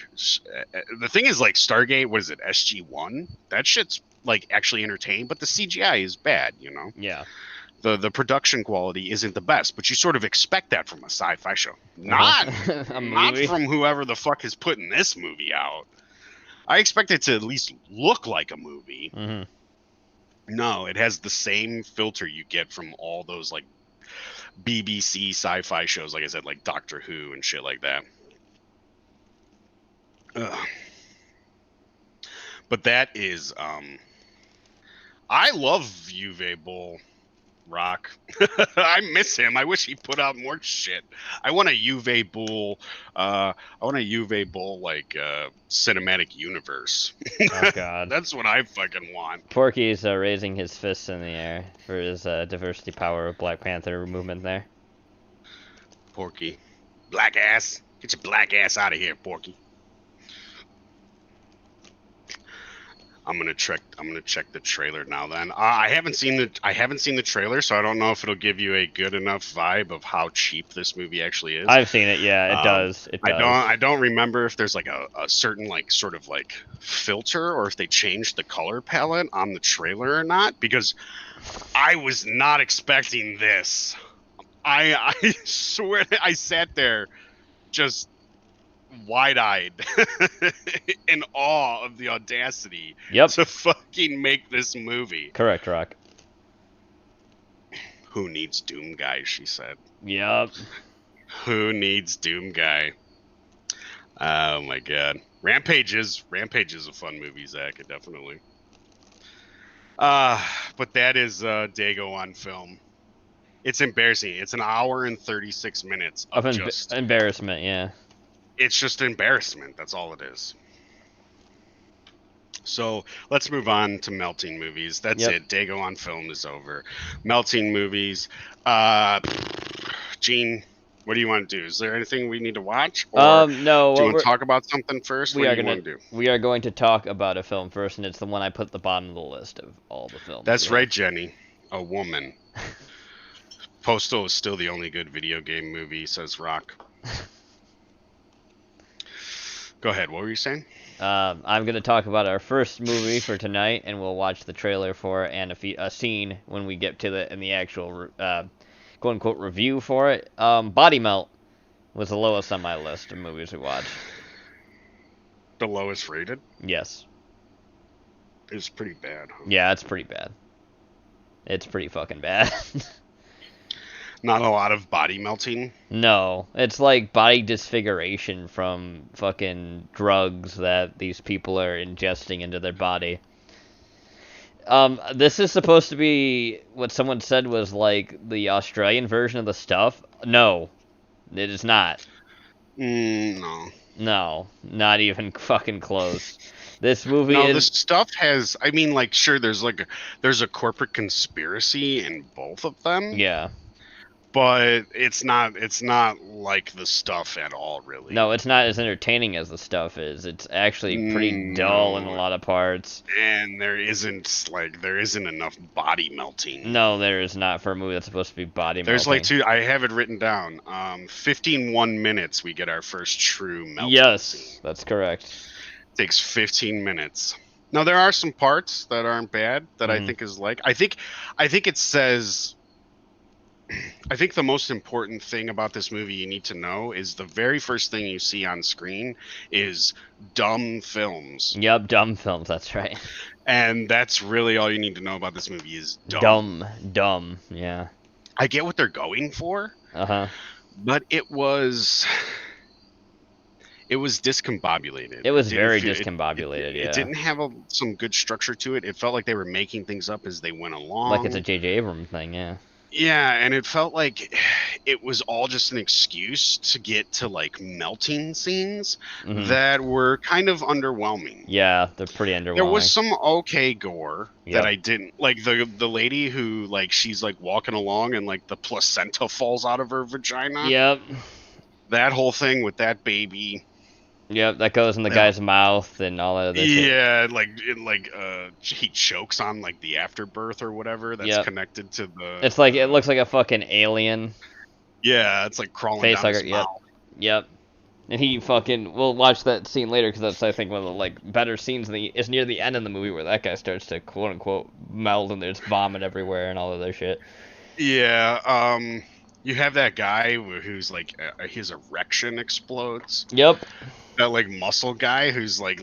The thing is, like, Stargate, what is it, SG-1? That shit's, like, actually entertaining, but the CGI is bad, Yeah. The production quality isn't the best, but you sort of expect that from a sci-fi show. Not A not movie. from whoever the fuck is putting this movie out. I expect it to at least look like a movie. Mm-hmm. No, it has the same filter you get from all those like BBC sci-fi shows, like I said, like Doctor Who and shit like that. Ugh. But that is I love Uwe Boll Rock. I miss him. I wish he put out more shit. I want a Uwe Boll like cinematic universe. Oh god. That's what I fucking want. Porky's raising his fists in the air for his diversity power of Black Panther movement there. Porky. Black ass. Get your black ass out of here, Porky. I'm gonna check the trailer now. Then I haven't seen the trailer, so I don't know if it'll give you a good enough vibe of how cheap this movie actually is. I've seen it. Yeah, it does. It does. I don't remember if there's like a certain like sort of like filter, or if they changed the color palette on the trailer or not, because I was not expecting this. I swear I sat there just wide-eyed in awe of the audacity Yep. to fucking make this movie. Correct, Rock. Who needs Doom Guy, she said. Yep. Who needs Doom Guy? Oh my god. Rampage is a fun movie, Zach, definitely. But that is Dago on film. It's embarrassing. It's an hour and 36 minutes of just embarrassment, yeah. It's just embarrassment. That's all it is. So let's move on to melting movies. That's it. Dago on film is over. Melting movies. Gene, what do you want to do? Is there anything we need to watch? Or no. Do you want to talk about something first? We are going to talk about a film first, and it's the one I put at the bottom of the list of all the films. That's right, Jenny. A woman. Postal is still the only good video game movie, says Rock. Go ahead. What were you saying? I'm going to talk about our first movie for tonight, and we'll watch the trailer for it and a scene when we get to the actual quote-unquote review for it. Body Melt was the lowest on my list of movies we watched. The lowest rated? Yes. It's pretty bad, huh? Yeah, it's pretty bad. It's pretty fucking bad. Not a lot of body melting? No. It's like body disfiguration from fucking drugs that these people are ingesting into their body. This is supposed to be what someone said was like the Australian version of The Stuff. No. It is not. No. No. Not even fucking close. This movie No, this stuff has, I mean, like, sure, there's a corporate conspiracy in both of them. Yeah. But it's not like The Stuff at all, really. No, it's not as entertaining as The Stuff is. It's actually pretty dull in a lot of parts. And there isn't enough body melting. No, there is not for a movie that's supposed to be body There's melting. I have it written down. 15 minutes we get our first true melting. Yes, scene. That's correct. It takes 15 minutes. Now there are some parts that aren't bad that I think is I think it says. I think the most important thing about this movie you need to know is the very first thing you see on screen is dumb films. Yep, dumb films, that's right. And that's really all you need to know about this movie is dumb. Dumb, yeah. I get what they're going for. Uh-huh. But it was discombobulated. It was very discombobulated, yeah. It didn't have some good structure to it. It felt like they were making things up as they went along. Like it's a J.J. Abrams thing, yeah. Yeah, and it felt like it was all just an excuse to get to like melting scenes that were kind of underwhelming. Yeah, they're pretty underwhelming. There was some okay gore that I didn't like. The lady who like she's like walking along and like the placenta falls out of her vagina. Yep. That whole thing with that baby. Yep, that goes in the guy's mouth and all that other shit. Yeah, he chokes on like the afterbirth or whatever that's connected to the. It's like it looks like a fucking alien. Yeah, it's like crawling down his mouth. Yep. And he fucking. We'll watch that scene later because that's I think one of the like better scenes. It's near the end of the movie where that guy starts to quote unquote melt and there's vomit everywhere and all of that shit. Yeah. You have that guy who's like his erection explodes. Yep. That like muscle guy who's like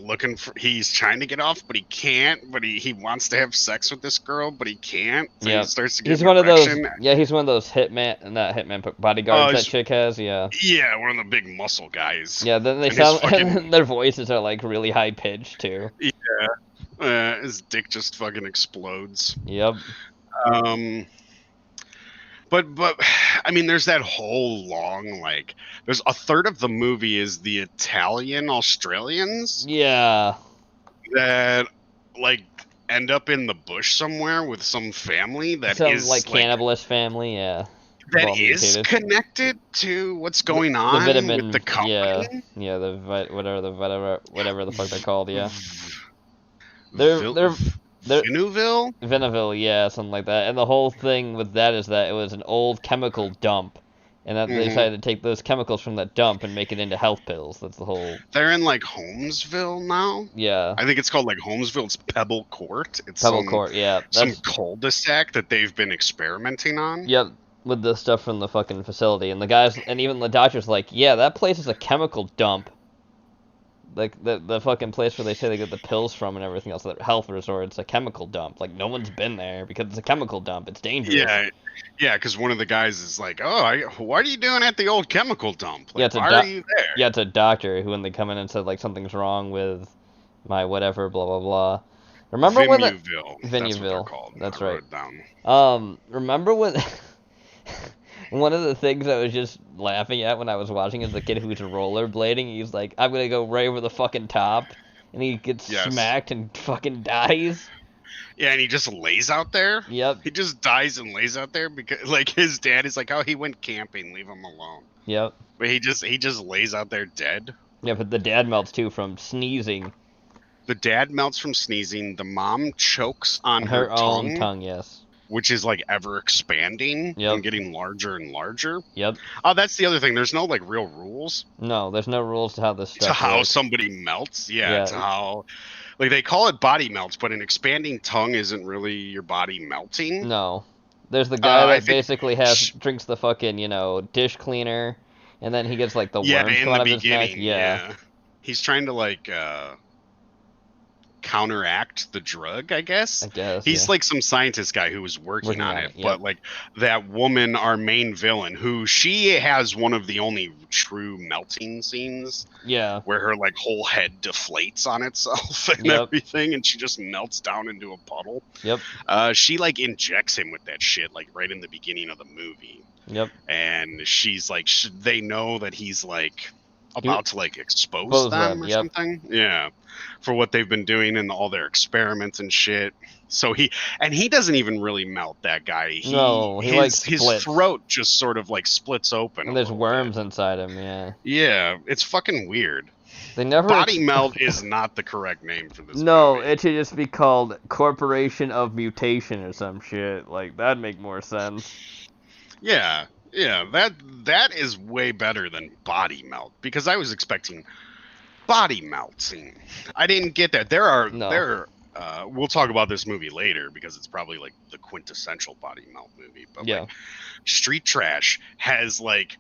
he's trying to get off but he can't, but he wants to have sex with this girl but he can't, so he starts to get he's one erection. Of those he's one of those hitman bodyguards that chick has. One of the big muscle guys. Then they sound and their voices are like really high pitched too. His dick just fucking explodes. Yep. But I mean, there's that whole long there's a third of the movie is the Italian Australians. Yeah. That end up in the bush somewhere with some family that is like cannibalist family. Yeah. That is connected to what's going on with the company. Yeah. Whatever the fuck they're called. Yeah. They're Vinaville, yeah, something like that. And the whole thing with that is that it was an old chemical dump, and that they decided to take those chemicals from that dump and make it into health pills. That's the whole. They're in Holmesville now. Yeah, I think it's called Holmesville. It's Pebble Court. It's Court. Yeah, some cul-de-sac that they've been experimenting on. Yep, with the stuff from the fucking facility, and the guys, and even the doctor's like, yeah, that place is a chemical dump. Like the fucking place where they say they get the pills from and everything else, that health resort, it's a chemical dump. Like no one's been there because it's a chemical dump. It's dangerous. Yeah, yeah, because one of the guys is like, "Oh, what are you doing at the old chemical dump? Yeah, Like, why are you there?" yeah, it's a doctor who when they come in and said like something's wrong with my whatever, blah blah blah. Remember when the Vimuville, that's what they're Venuville? called. That's I right. wrote it down. Remember when one of the things I was just laughing at when I was watching is the kid who's rollerblading. He's like, I'm gonna go right over the fucking top, and he gets Yes. smacked and fucking dies. Yeah, and he just lays out there. Yep, He just dies and lays out there because, like, his dad is like, "Oh, he went camping. Leave him alone." yep, But he just lays out there dead. yeah. But the dad melts too from sneezing The dad melts from sneezing. The mom chokes on on her her own tongue, tongue. Yes. which is like ever expanding Yep. and getting larger and larger. Yep. Oh, that's the other thing. There's no like real rules No, there's no rules to how this to stuff how works. somebody melts. Yeah, to Yeah. how like they call it body melts, but an expanding tongue isn't really your body melting. No. There's the guy I that think, basically drinks the fucking, dish cleaner, and then he gets like the yeah, worms in come out the of his neck. beginning, Yeah. yeah, he's trying to like counteract the drug, I guess. I guess, yeah. He's like some scientist guy who was working on it, yep. but like that woman, our main villain, who she has one of the only true melting scenes Yeah. where her like whole head deflates on itself and Yep. everything, and she just melts down into a puddle. Yep. She like injects him with that shit like right in the beginning of the movie. Yep. And she's like, they know that he's like about to like expose Expose them them, or yep. something. Yeah, for what they've been doing and all their experiments and shit. So he doesn't even really melt, that guy. No, he like His splits. throat just sort of like splits open And a there's little worms bit. inside him, yeah. Yeah, it's fucking weird. They never Body melt is not the correct name for this No, movie. it should just be called Corporation of Mutation or some shit. Like that'd make more sense. Yeah, that is way better than body melt, because I was expecting body melting. I didn't get that. We'll talk about this movie later because it's probably like the quintessential body melt movie. But Yeah. like, Street Trash has like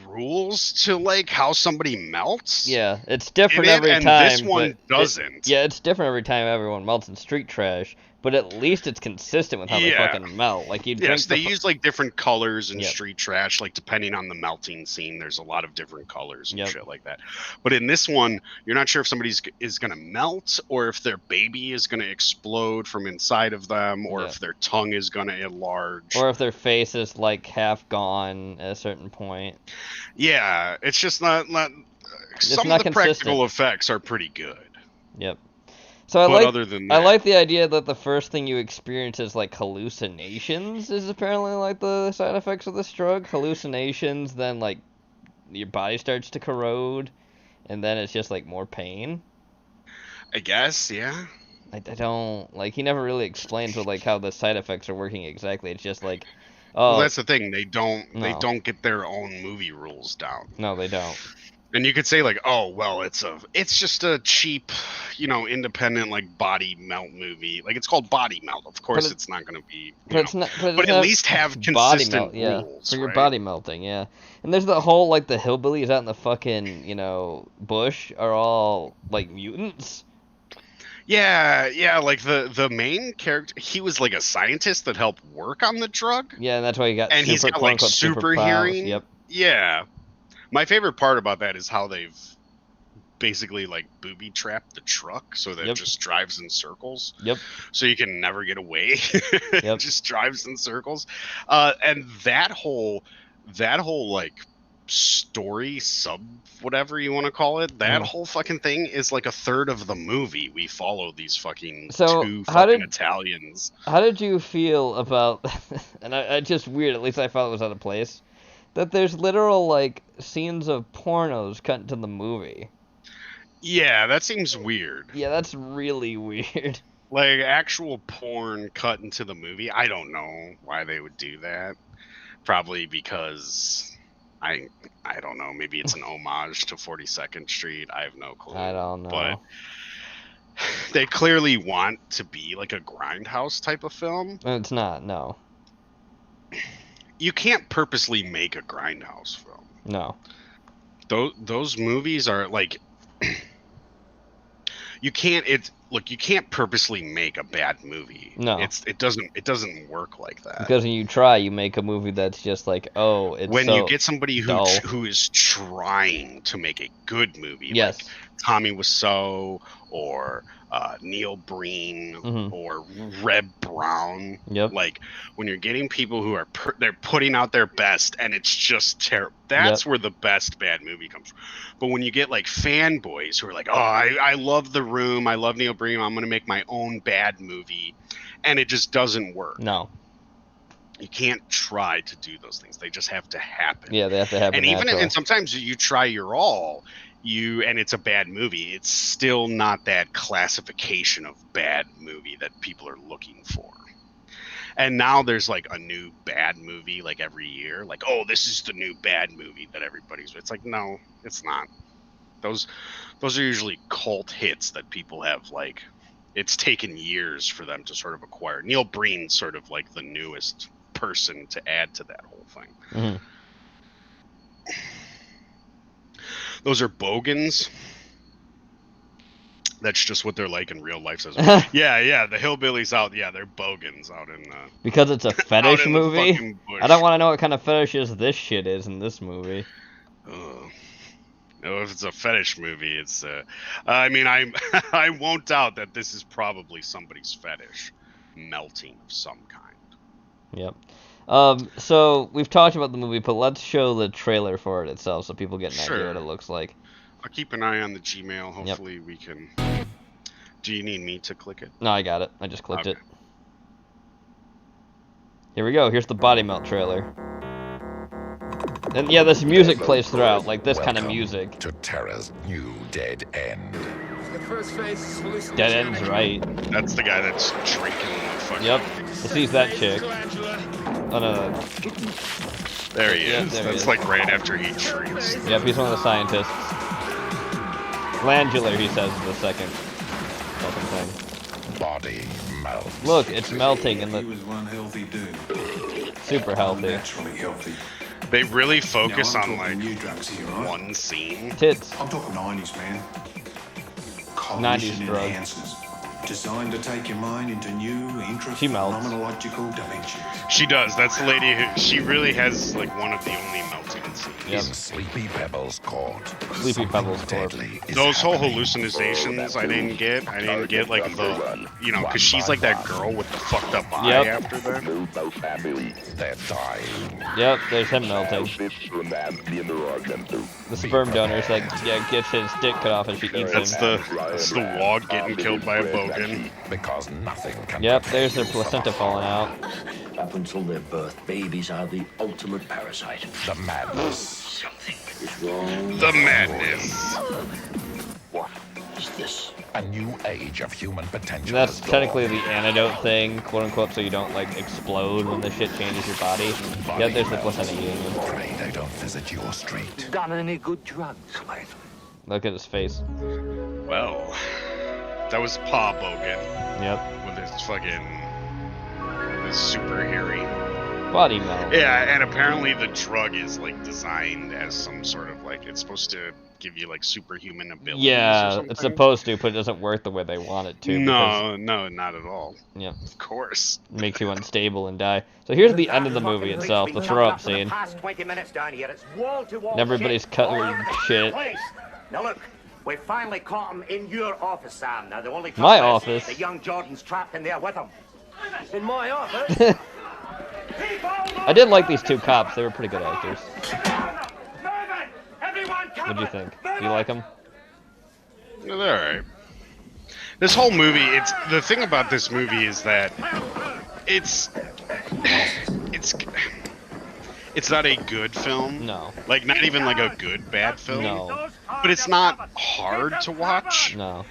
rules to like how somebody melts. Yeah, it's different in it, every and time. this one doesn't. Yeah, it's different every time everyone melts in Street Trash, but at least it's consistent with how they Yeah. fucking melt. Like you Yes, drink they use like different colors in Yep. Street Trash, like depending on the melting scene. There's a lot of different colors and Yep. shit like that. But in this one, you're not sure if somebody's is gonna melt or if their baby is gonna explode from inside of them, or Yeah. if their tongue is gonna enlarge, or if their face is like half gone at a certain point. Yeah, it's just not. Some not of the consistent. practical effects are pretty good. Yep. So But other than that, I like the idea that the first thing you experience is like hallucinations is apparently like the side effects of this drug. Hallucinations, then like your body starts to corrode, and then it's just like more pain. I guess, yeah. I don't like he never really explains what like how the side effects are working exactly. It's just like, Well, oh that's the thing. They don't No. get their own movie rules down. no, they don't. And you could say like, oh well, it's just a cheap, independent like body melt movie. Like it's called Body Melt. Of course, it's not going to be. But but at least have body consistent melt, yeah, rules for your right? body melting, yeah. And there's the whole like the hillbillies out in the fucking bush are all like mutants. Yeah. Like the main character, he was like a scientist that helped work on the drug. Yeah, and that's why he got And he's got like super hearing. Yep. Yeah. My favorite part about that is how they've basically like booby trapped the truck so that it just drives in circles. Yep. So you can never get away. It Yep. just drives in circles. And that whole like story sub whatever you want to call it, that whole fucking thing is like a third of the movie. We follow these fucking two fucking Italians. How did you feel about and I just weird, at least I felt it was out of place, that there's literal like scenes of pornos cut into the movie? Yeah, that seems weird. Yeah, that's really weird. Like actual porn cut into the movie. I don't know why they would do that. Probably because I don't know. Maybe it's an homage to 42nd Street. I have no clue. I don't know. But they clearly want to be like a grindhouse type of film. It's not. No. You can't purposely make a grindhouse film. No. those movies are like you can't you can't purposely make a bad movie. No. It doesn't work like that. Because when you try, you make a movie that's just like, oh, it's when so you get somebody dull. who is trying to make a good movie, Yes. like Tommy Wiseau or Neil Breen Mhm. or Reb Brown. Yep. Like when you're getting people who are they're putting out their best and it's just terrible. That's where the best bad movie comes from. But when you get like fanboys who are like, oh, I love The Room, I love Neil Breen, I'm gonna make my own bad movie, and it just doesn't work. No. You can't try to do those things. They just have to happen. Yeah, they have to happen. And sometimes you try your all, and it's a bad movie. It's still not that classification of bad movie that people are looking for. And now there's like a new bad movie like every year. Like, oh, this is the new bad movie that everybody's. It's like, no, it's not. Those are usually cult hits that people have like. It's taken years for them to sort of acquire. Neil Breen's sort of like the newest person to add to that whole thing. Mm-hmm. Those are bogans. That's just what they're like in real life. Yeah, the hillbillies out. Yeah, they're bogans out in. Because it's a fetish movie. I don't want to know what kind of fetishes this shit is in this movie. No, if it's a fetish movie, it's. I mean, I won't doubt that this is probably somebody's fetish, melting of some kind. Yep. So we've talked about the movie, but let's show the trailer for it itself so people get an idea what it looks like. I'll keep an eye on the Gmail. Hopefully we can. Do you need me to click it? No, I got it. I just clicked it. Here we go. Here's the Body Melt trailer. And yeah, this music plays throughout, like this kind of music. To Terra's new dead end. Dead end's right. That's the guy that's drinking. Yep. He sees that chick. Oh no. There he is. That's like right after he shrieks. Yep, he's one of the scientists. Glandular, he says, is the second thing. Body melt. Look, it's melting in the. He was one healthy dude. Super healthy. Naturally healthy. They really focus on like new drugs here, right? one scene. Tits. I'm talking 90s, man. 90s drugs. Enhancers. Designed to take your mind into new, phenomenological dimensions. She does. That's the lady who. She really has like one of the only melting scenes. Yep. In Sleepy Pebbles Court. Sleepy Pebbles Court. Those whole hallucinations I didn't get like the, because she's like that girl with the fucked up eye after that. They're dying. Yep, there's him melting. The sperm donor's like, gets his dick cut off and she eats That's him. That's the wog getting killed by a bogan. Because nothing can. Yep, there's their placenta falling out. Up until their birth, babies are the ultimate parasite. The madness. Something is wrong. The madness. What is this? A new age of human potential. That's technically the antidote thing, quote unquote, so you don't like explode when the shit changes your body. Yep, there's the placenta union. Afraid I don't visit your street. Got any good drugs, lately? Look at his face. Well, that was Pa Bogan. Yep. With his fucking super hairy body melt. Yeah, and apparently the drug is like designed as some sort of like, it's supposed to give you like superhuman abilities. Yeah, it's supposed to, but it doesn't work the way they want it to. No, not at all. Yeah. Of course. It makes you unstable and die. So here's the end of the movie itself, the throw up scene. And everybody's cutting shit. Now look, we finally caught him in your office, Sam. Now the only my office. The young Jordan's trapped in there with him. In my office? I did like these two cops. They were pretty good actors. What do you think? Do you like them? Yeah, they're alright. This whole movie, the thing about this movie is that it's not a good film. No. Like, not even like a good bad film. No. But it's not hard to watch. No.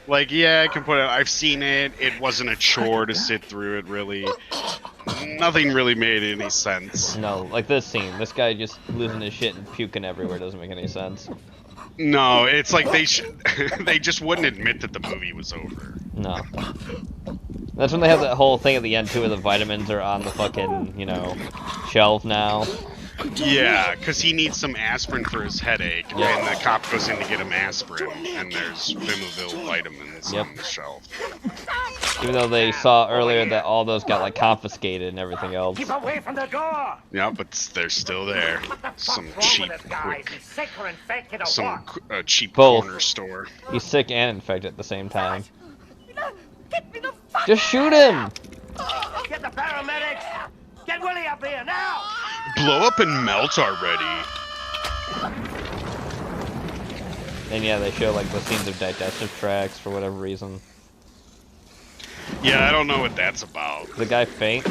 Like, yeah, I can put it. I've seen it. It wasn't a chore to sit through it, really. Nothing really made any sense. No, like this scene. This guy just losing his shit and puking everywhere doesn't make any sense. No, it's like they just wouldn't admit that the movie was over. No. That's when they have that whole thing at the end, too, where the vitamins are on the fucking, shelf now. Yeah, because he needs some aspirin for his headache, and the cop goes in to get him aspirin, and there's Vimaville vitamins on the shelf. Even though they saw earlier that all those got like confiscated and everything else. Keep away from the door! Yeah, but they're still there. Some cheap, cheap Both. corner store. He's sick and infected at the same time. Just shoot him! Get the paramedics! Get Willie up here now! Blow up and melt already. And yeah, they show like the scenes of digestive tracts for whatever reason. Yeah, I don't know what that's about. The guy faint?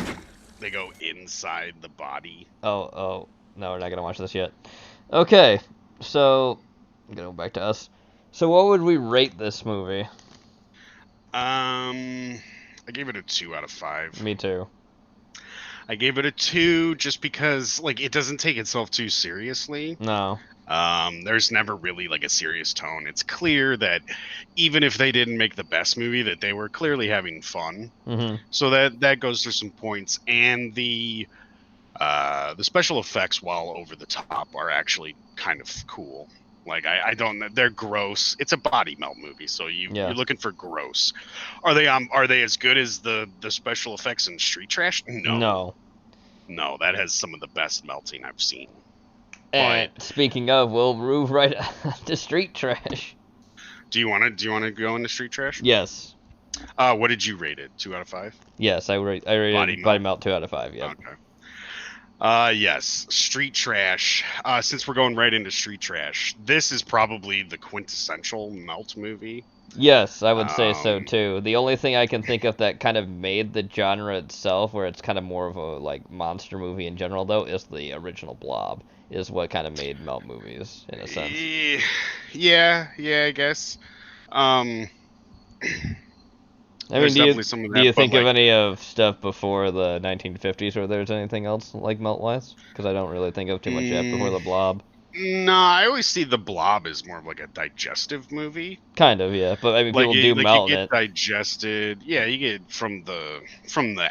They go inside the body. Oh, no, we're not gonna watch this yet. Okay, so go back to us. So what would we rate this movie? I gave it a 2 out of 5. Me too. I gave it a 2 just because, like, it doesn't take itself too seriously. No. There's never really, like, a serious tone. It's clear that even if they didn't make the best movie, that they were clearly having fun. Mm-hmm. So that goes through some points. And the special effects, while over the top, are actually kind of cool. Like, I don't, they're gross. It's a body melt movie, so you're looking for gross. Are they as good as the special effects in Street Trash? No, that has some of the best melting I've seen. And speaking of, we'll move right to Street Trash. Do you want to go into Street Trash? Yes. What did you rate it? 2 out of 5? Yes, I rated Body Melt 2 out of 5. Yeah. Okay. Yes, Street Trash. Since we're going right into Street Trash, this is probably the quintessential melt movie. Yes, I would say so too. The only thing I can think of that kind of made the genre itself, where it's kind of more of a like monster movie in general, though, is the original Blob. Is what kind of made melt movies in a sense. Yeah, I guess. I mean, do you think of any of stuff before the 1950s, or there's anything else like melt-wise? Because I don't really think of too much yet before the Blob. No, I always see the Blob as more of like a digestive movie. Kind of, yeah. But I mean, people do melt you it. Get digested. Yeah, you get from the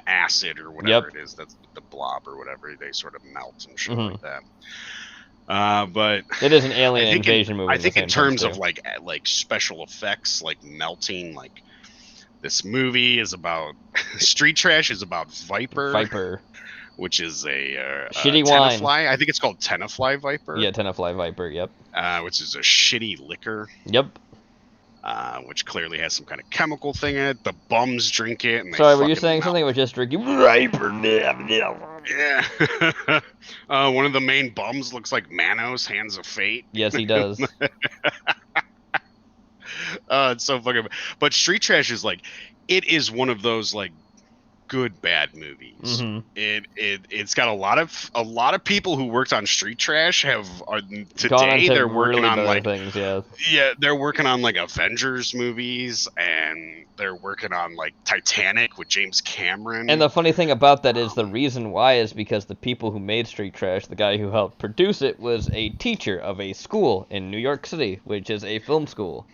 acid or whatever it is. That's the Blob or whatever. They sort of melt and shit like that. But it is an alien invasion movie. I think in terms of like special effects, like melting, like this movie is about Street Trash is about Viper, which is a shitty wine. I think it's called Tenafly Viper. Yeah, Tenafly Viper. Yep. Which is a shitty liquor. Yep. Which clearly has some kind of chemical thing in it. The bums drink it. And Sorry, were you saying something was just drinking Viper? Yeah. One of the main bums looks like Manos, Hands of Fate. Yes, he does. It's so fucking. But Street Trash is like, it is one of those like good bad movies. Mm-hmm. It's got a lot of people who worked on Street Trash they're working on like things. They're working on like Avengers movies, and they're working on like Titanic with James Cameron. And the funny thing about that is the reason why is because the people who made Street Trash, the guy who helped produce it, was a teacher of a school in New York City, which is a film school.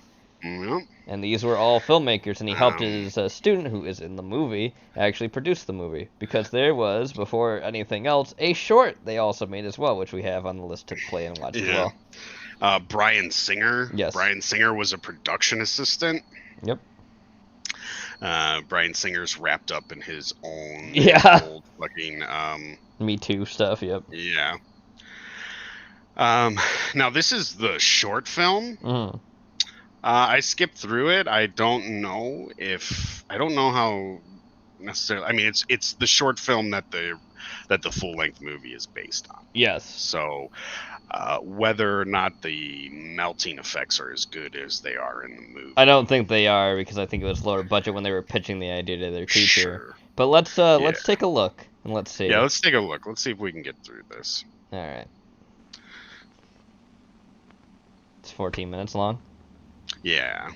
Yep. And these were all filmmakers, and he helped his student, who is in the movie, actually produce the movie. Because there was, before anything else, a short they also made as well, which we have on the list to play and watch as well. Bryan Singer. Yes. Bryan Singer was a production assistant. Yep. Bryan Singer's wrapped up in his own old fucking Me Too stuff, yep. Yeah. Now this is the short film. Mm. I skipped through it. I don't know how necessarily. I mean, it's the short film that the full length movie is based on. Yes. So, whether or not the melting effects are as good as they are in the movie, I don't think they are, because I think it was lower budget when they were pitching the idea to their teacher. Sure. But let's take a look and let's see. Yeah, let's take a look. Let's see if we can get through this. All right. It's 14 minutes long. Yeah.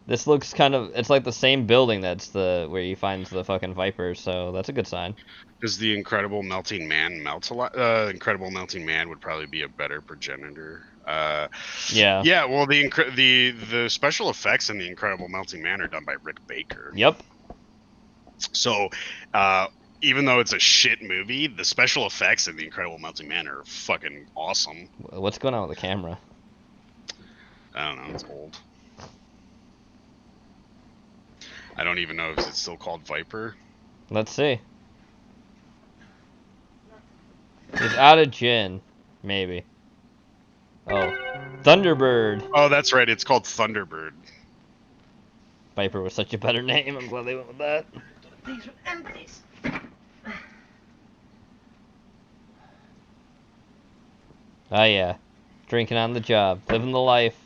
This looks it's like the same building where he finds the fucking Viper, so that's a good sign. Does the Incredible Melting Man melt a lot? Incredible Melting Man would probably be a better progenitor. Yeah. Yeah, well, the special effects in the Incredible Melting Man are done by Rick Baker. Yep. So, even though it's a shit movie, the special effects in The Incredible Melting Man are fucking awesome. What's going on with the camera? I don't know, it's old. I don't even know if it's still called Viper. Let's see. It's out of gin, maybe. Oh, Thunderbird. Oh, that's right, it's called Thunderbird. Viper was such a better name. I'm glad they went with that. These are empties. Oh yeah, drinking on the job, living the life.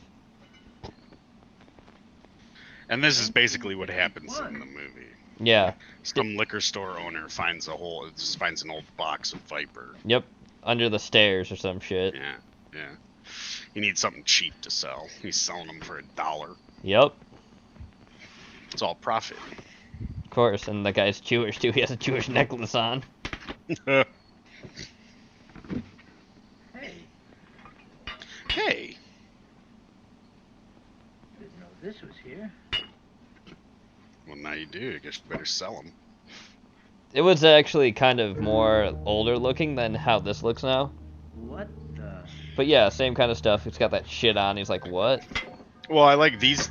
And this is basically what happens in the movie. Yeah. Some liquor store owner finds finds an old box of Viper. Yep. Under the stairs or some shit. Yeah, yeah. He needs something cheap to sell. He's selling them for $1. Yep. It's all profit. Of course, and the guy's Jewish too. He has a Jewish necklace on. Hey. Didn't know this was here. Well, now you do. I guess you better sell them. It was actually kind of more older looking than how this looks now. What the? But yeah, same kind of stuff. He's got that shit on. He's like, what? Well, I like these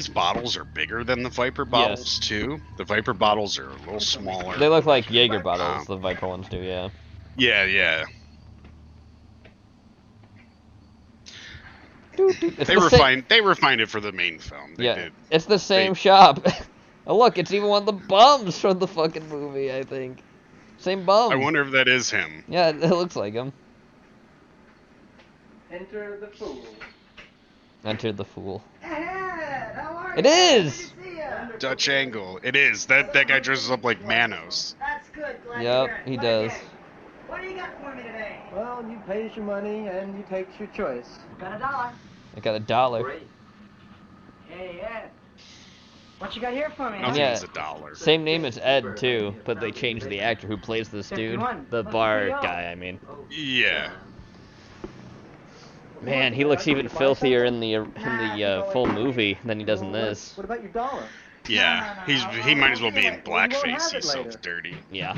bottles are bigger than the Viper bottles too. The Viper bottles are a little smaller. They look like Jaeger bottles. The Viper ones do, yeah. Yeah, yeah. They refined it for the main film. They did. It's the same shop. Oh look, it's even one of the bums from the fucking movie, I think. Same bum. I wonder if that is him. Yeah, it looks like him. Enter the fool. Enter the fool. Ed, how are It is! Dutch angle. It is. That guy dresses up like Manos. That's good. Glad Yep, he does. What do you got for me today? Well, you pays your money and you takes your choice. Got $1. I got $1. Great. Hey, Ed. What you got here for me? Nothing's Yeah. $1. Same name as Ed, too, but they changed the actor who plays this dude. The bar guy, I mean. Yeah. Man, he looks even filthier in the full movie than he does in this. What about your $1? Yeah. He might as well be in blackface. He's so dirty. Yeah.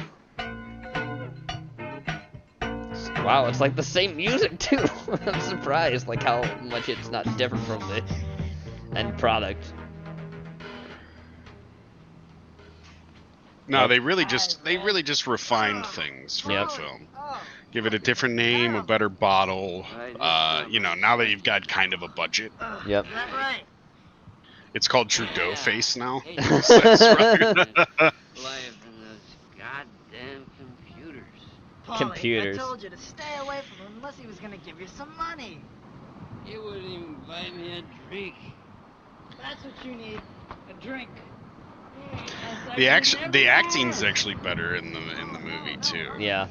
Wow, it's like the same music, too. I'm surprised, like, how much it's not different from the end product. No, they really just refined things for the film. Give it a different name, a better bottle. You know, now that you've got kind of a budget. Yep. It's called Trudeau Face now. Life in those goddamn computers. Computers. I told you to stay away from him unless he was gonna give you some money. You wouldn't even buy me a drink. That's what you need, a drink. The acting's actually better in the movie too. Yeah.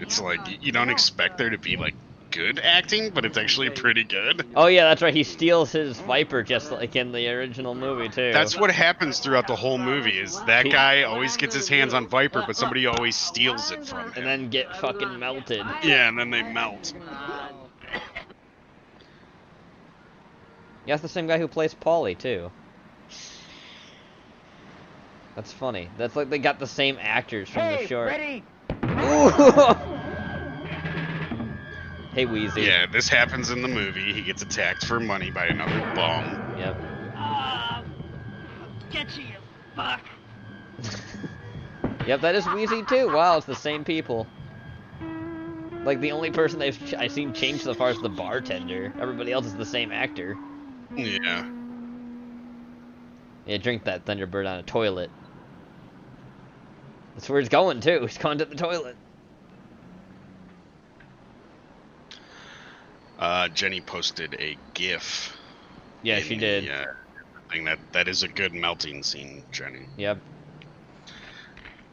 It's like you don't expect there to be like good acting, but it's actually pretty good. Oh yeah, that's right. He steals his Viper just like in the original movie too. That's what happens throughout the whole movie. Is that guy always gets his hands on Viper, but somebody always steals it from him. And then get fucking melted. Yeah, and then they melt. Yeah, that's the same guy who plays Paulie too. That's funny. That's like they got the same actors from the short. Ready? Hey, Wheezy. Yeah, this happens in the movie. He gets attacked for money by another bum. Yep. Get you, you fuck. Yep, that is Wheezy too. Wow, it's the same people. Like the only person I've seen change so far is the bartender. Everybody else is the same actor. Yeah. Yeah, drink that Thunderbird on a toilet. That's where he's going too. He's going to the toilet. Jenny posted a GIF. Yeah, she did. Yeah, thing that is a good melting scene, Jenny. Yep.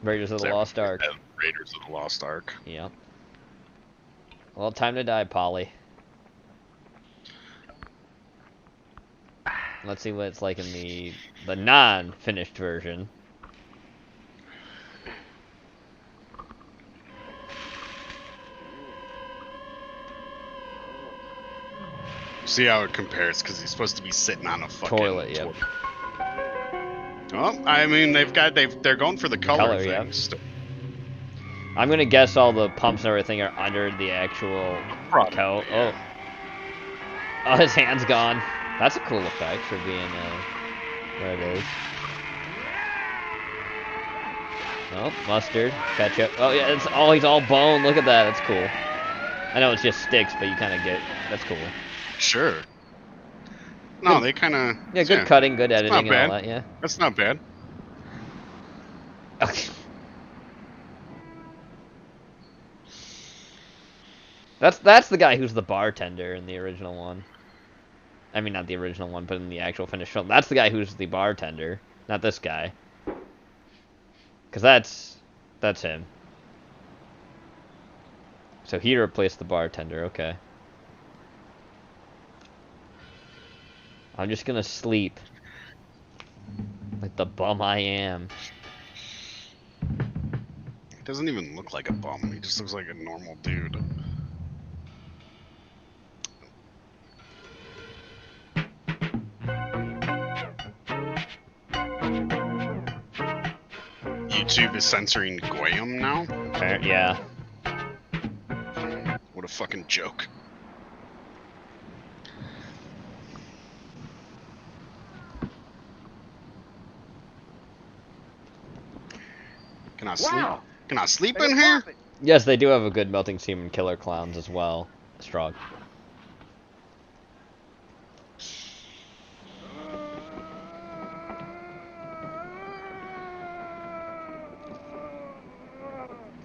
Raiders of the Lost Ark. Raiders of the Lost Ark. Yep. Well, time to die, Polly. Let's see what it's like in the non-finished version. See how it compares, because he's supposed to be sitting on a fucking Toilet, yep. Well, I mean, they're going for the color thing. Yep. I'm gonna guess all the pumps and everything are under the actual coat. Yeah. Oh, his hand's gone. That's a cool effect for being where it is. Oh, mustard, ketchup. Oh yeah, he's all bone. Look at that. That's cool. I know it's just sticks, but you kind of get. That's cool. Sure. No, Good, they kind of. Yeah, good cutting, good editing, and all bad. that. Yeah. That's not bad. Okay. That's the guy who's the bartender in the original one. I mean, not the original one, but in the actual finished film. That's the guy who's the bartender, not this guy. Because that's him. So he replaced the bartender, okay. I'm just gonna sleep. Like the bum I am. He doesn't even look like a bum. He just looks like a normal dude. YouTube is censoring Goyim now? Yeah. What a fucking joke. Can I sleep? Wow. Can I sleep in here? Yes, they do have a good melting semen killer clowns as well. Strong.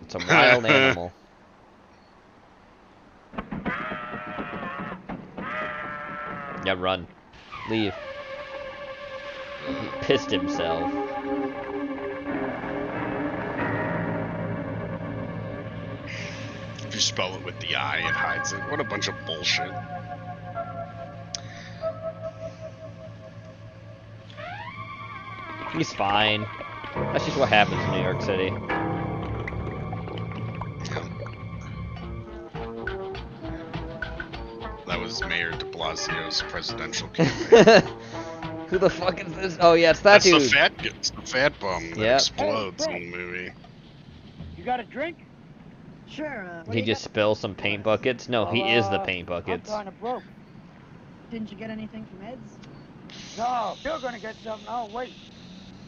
It's a wild animal. Yeah, run. Leave. He pissed himself. If you spell it with the I, it hides it. What a bunch of bullshit. He's fine. That's just what happens in New York City. That was Mayor de Blasio's presidential campaign. Who the fuck is this? Oh yeah, it's that dude. It's the fat bum that explodes in the movie. You got a drink? Sure. He just spills some paint buckets? No, he is the paint buckets. I'm kind of broke. Didn't you get anything from Ed's? No, you're gonna get something. I'll wait.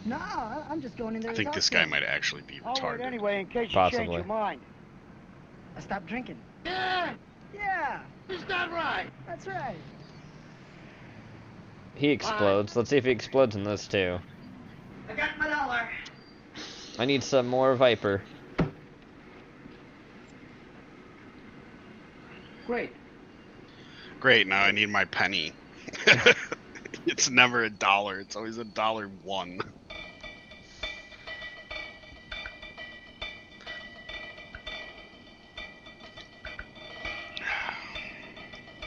No, I'm just going in there I to think talk this to guy him. might actually be I'll wait retarded. anyway in case you Possibly. change your mind. I stopped drinking. Yeah, Yeah, is that right? that's right. He explodes. Let's see if he explodes in this too. I got my dollar. I need some more Viper. Great. Great, now I need my penny. It's never $1. It's always $1.01.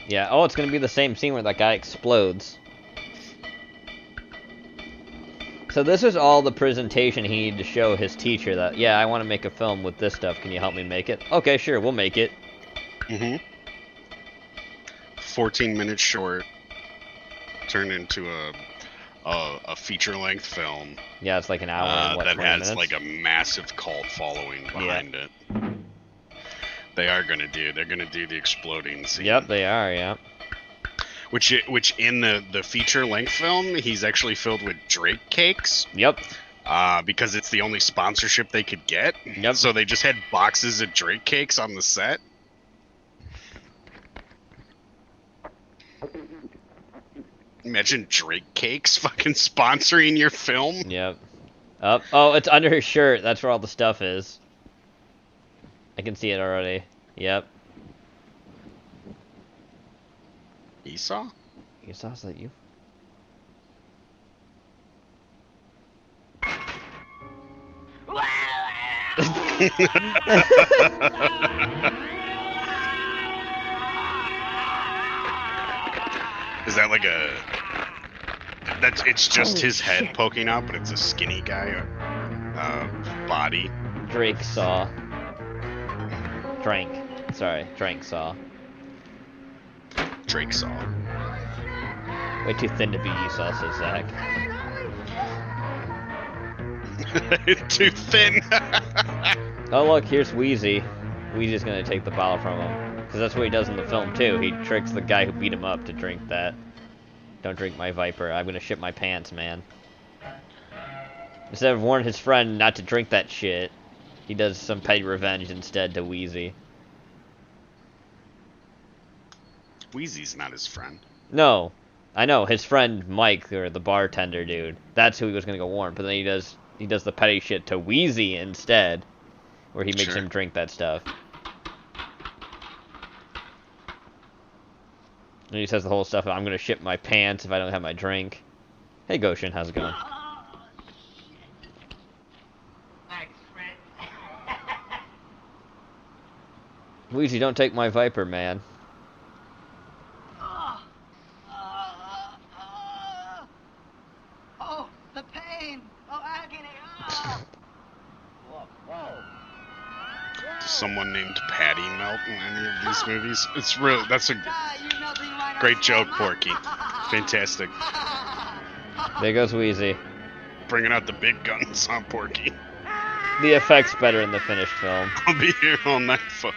Yeah, oh, it's gonna be the same scene where that guy explodes. So this is all the presentation he needed to show his teacher that, yeah, I want to make a film with this stuff. Can you help me make it? Okay, sure, we'll make it. 14 minutes short. Turned into a feature-length film. Yeah, it's like an hour and what, that 20 has minutes? like a massive cult following behind it. They're gonna do the exploding scene. Yep, they are, yeah. Which in the feature-length film, he's actually filled with Drake cakes. Yep. Because it's the only sponsorship they could get. Yep. So they just had boxes of Drake cakes on the set. Imagine Drake cakes fucking sponsoring your film. Yep. Oh, it's under his shirt. That's where all the stuff is. I can see it already. Yep. Esau? Esau, is that you? Is that like a... It's just his head poking out, but it's a skinny guy body. Drake saw. Drank. Sorry, Drank saw. Drake saw. Way too thin to be Esau, says Zach. Too thin. Oh look, here's Wheezy. Wheezy's gonna take the bottle from him. Because that's what he does in the film too. He tricks the guy who beat him up to drink that. Don't drink my Viper. I'm gonna shit my pants, man. Instead of warning his friend not to drink that shit, he does some petty revenge instead to Wheezy. Wheezy's not his friend. No. I know, his friend Mike, or the bartender dude. That's who he was gonna go warn, but then he does the petty shit to Wheezy instead. Where he makes him drink that stuff. And he says the whole stuff, I'm gonna shit my pants if I don't have my drink. Hey Goshen, how's it going? Luigi, don't take my Viper, man. Oh, the pain! Oh, agony! Oh. Does someone named Patty melt in any of these movies? It's real. That's a great joke, Porky. Fantastic. There goes Wheezy. Bringing out the big guns on Porky. The effect's better in the finished film. I'll be here all night, folks.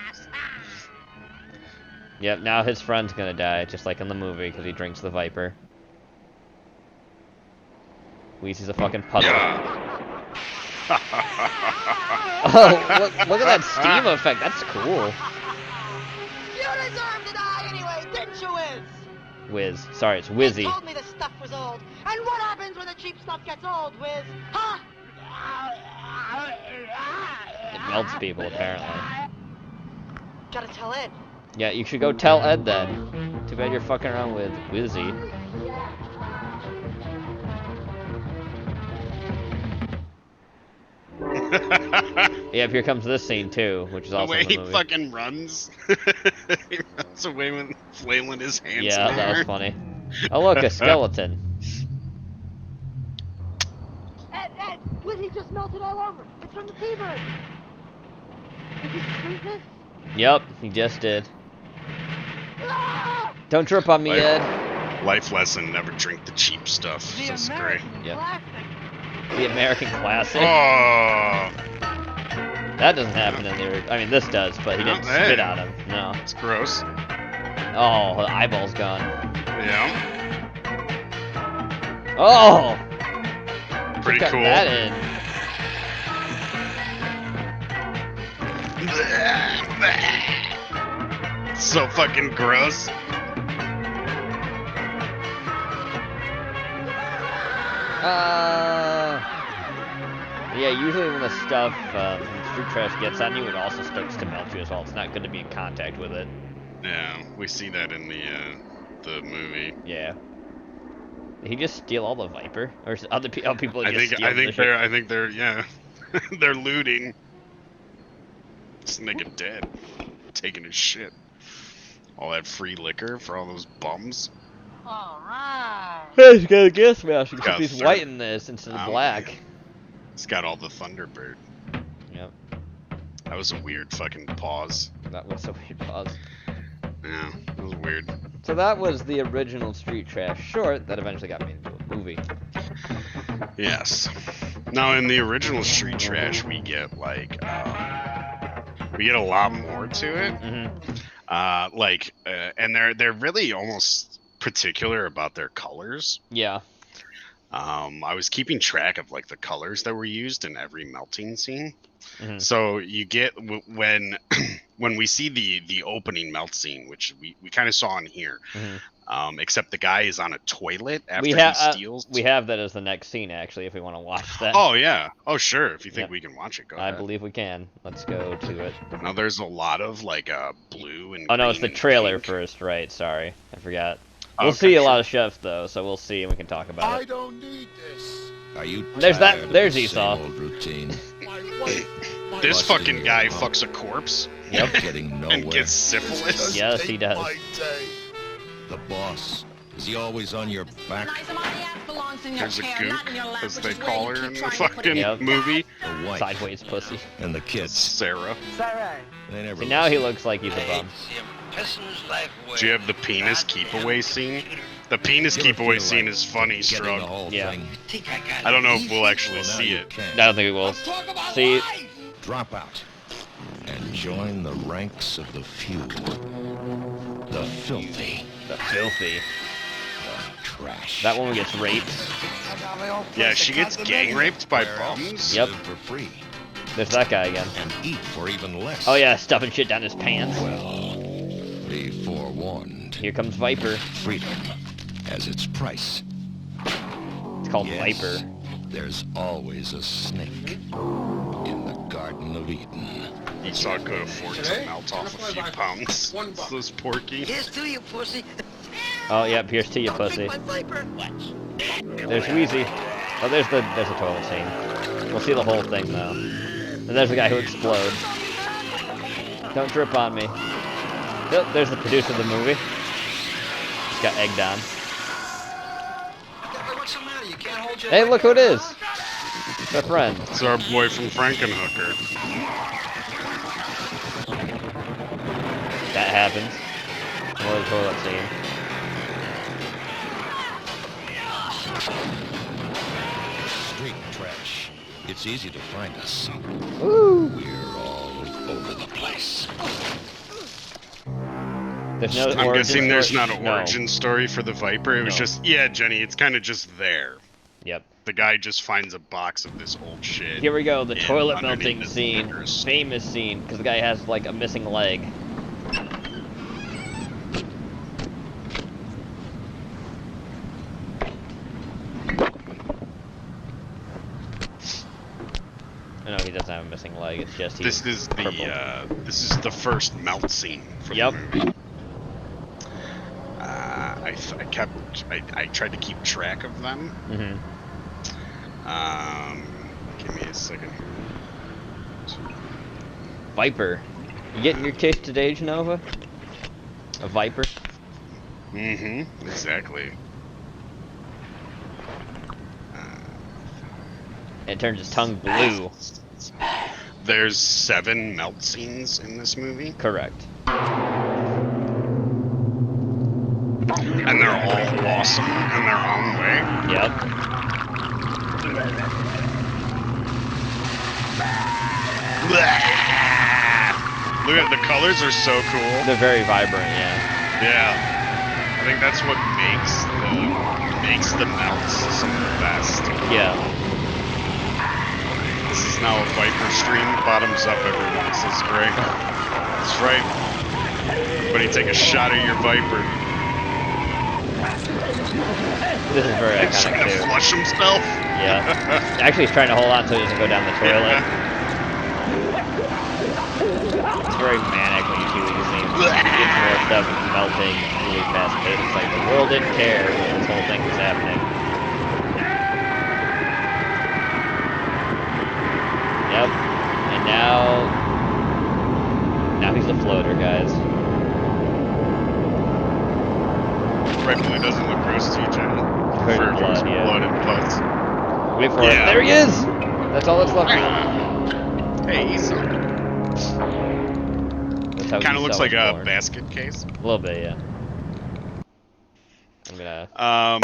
Yep, now his friend's gonna die, just like in the movie, because he drinks the Viper. Wheezy's a fucking puddle. Oh, look at that steam effect. That's cool. You deserve to die anyway, didn't you, Wiz? Wiz. Sorry, it's Wizzy. You told me the stuff was old. And what happens when the cheap stuff gets old, Wiz? Huh? It melts people, apparently. Gotta tell Ed. Yeah, you should go tell Ed then. Too bad you're fucking around with Wizzy. Yep, here comes this scene too, which is also the way in the he movie. fucking runs. He runs away with flailing his hands. Yeah, in the that was air. funny. Oh look, a skeleton. Ed, Wizzy just melted all over. It's from the T-bird. Did you drink this? Yep, he just did. Don't trip on me, Ed. Life lesson: never drink the cheap stuff. That's great. Yep. The American classic. Oh, That doesn't happen in the original. I mean, this does, but he didn't spit on him. No. it's gross. Oh, the eyeball's gone. Yeah, Oh! pretty Got cool. that in. So fucking gross. Yeah, usually when the stuff from street trash gets on you, it also starts to melt you as well. It's not good to be in contact with it. Yeah, we see that in the movie. Yeah. Did he just steal all the Viper? Or is other people I just think steal the they're yeah, they're looting. Just make it dead, taking his shit. All that free liquor for all those bums. Alright. Hey, he's got a gas mask, except Got he's third. white in this instead of black. It's got all the Thunderbird. Yep. That was a weird fucking pause. That was a weird pause. Yeah, it was weird. So that was the original Street Trash short that eventually got made into a movie. Yes. Now in the original Street Trash, we get like we get a lot more to it. And they're really almost particular about their colors. Yeah. I was keeping track of like the colors that were used in every melting scene. So you get when when we see the opening melt scene, which we kind of saw in here, except the guy is on a toilet after he steals. We have that as the next scene actually, if we want to watch that. Oh yeah, oh sure. If you think we can watch it, go ahead. I believe we can. Let's go to it. Now there's a lot of like blue and. Oh no, it's the green and trailer pink. first, right? Sorry, I forgot. We'll see a lot of chefs though, so we'll see and we can talk about it. don't need this. Are you There's tired that. of There's the Esau. same old routine? This Busting fucking your guy mouth. fucks a corpse Yep. Getting nowhere. and gets syphilis. Yes, he does. The boss. Is he always on your back? There's a gook, as they call her in the fucking Yep. movie. The wife Sideways pussy. and the kids. Sarah. They never See, now he listen. looks like he's a bum. Do you have the penis keep away scene? The penis You ever keep away feel scene like is funny, getting the Strug. whole Yeah. thing? I don't know if we'll actually Well, now see you it. can. I don't think we will. See, Drop out. join the ranks of the few. The filthy. The filthy. The trash. That woman gets raped. Yeah, she gets gang raped by bums. Yep. Live for free. There's that guy again. And eat for even less. Oh yeah, stuffing shit down his pants. Well, be forewarned. Here comes Viper. Freedom has its price. It's called Yes, Viper. There's always a snake in the Garden of Eden. You saw it could afford to melt off a few pounds. Those Porky. Here's to you, pussy. Oh yeah, here's to you, pussy. There's Wheezy. Oh, there's the toilet scene. We'll see the whole thing though. And there's the guy who explodes. Don't drip on me. Yep, there's the producer of the movie. He's got egged on. Hey, look who it is! It's our friend. It's our boy from Frankenhooker. That happens. More of the toilet scene. Street trash. It's easy to find us. Woo! We're all over the place. There's no I'm origin guessing there's story. not an No. origin story for the Viper. It was No. just, yeah, Jenny, it's kind of just there. Yep. The guy just finds a box of this old shit. Here we go, the and toilet underneath melting his scene. fingers. Famous scene, because the guy has like a missing leg. No, he doesn't have a missing leg. It's just he's This is purple. this is the first melt scene from Yep. the movie. I tried to keep track of them. Mm-hmm. Give me a second here. Viper. You getting your case today, Jenova? A Viper? Mm-hmm. Exactly. It turns his tongue blue. There's 7 melt scenes in this movie, Correct. and they're all awesome in their own way. Yep. Look at the colors are so cool. They're very vibrant, yeah. Yeah, I think that's what makes the melts some of the best. Yeah. This is now a Viper stream. Bottoms up, everyone. This is great. That's right. Everybody take a shot at your Viper. This is very He's trying iconic to too. flush himself. Yeah. Actually, he's trying to hold on so he doesn't go down the toilet. It's very manic when you see these scenes. It gets more stuff melting really fast paced. It's like the world didn't care when this whole thing was happening. Yep. And now he's a floater, guys. Rightfully doesn't look gross to you, Jenny. Covered in blood, yeah. Blood and pus. Wait for Yeah. it. There he is! That's all that's left of him. Hey, he's That's how kind of looks Esau like was a born. basket case. A little bit, yeah. I'm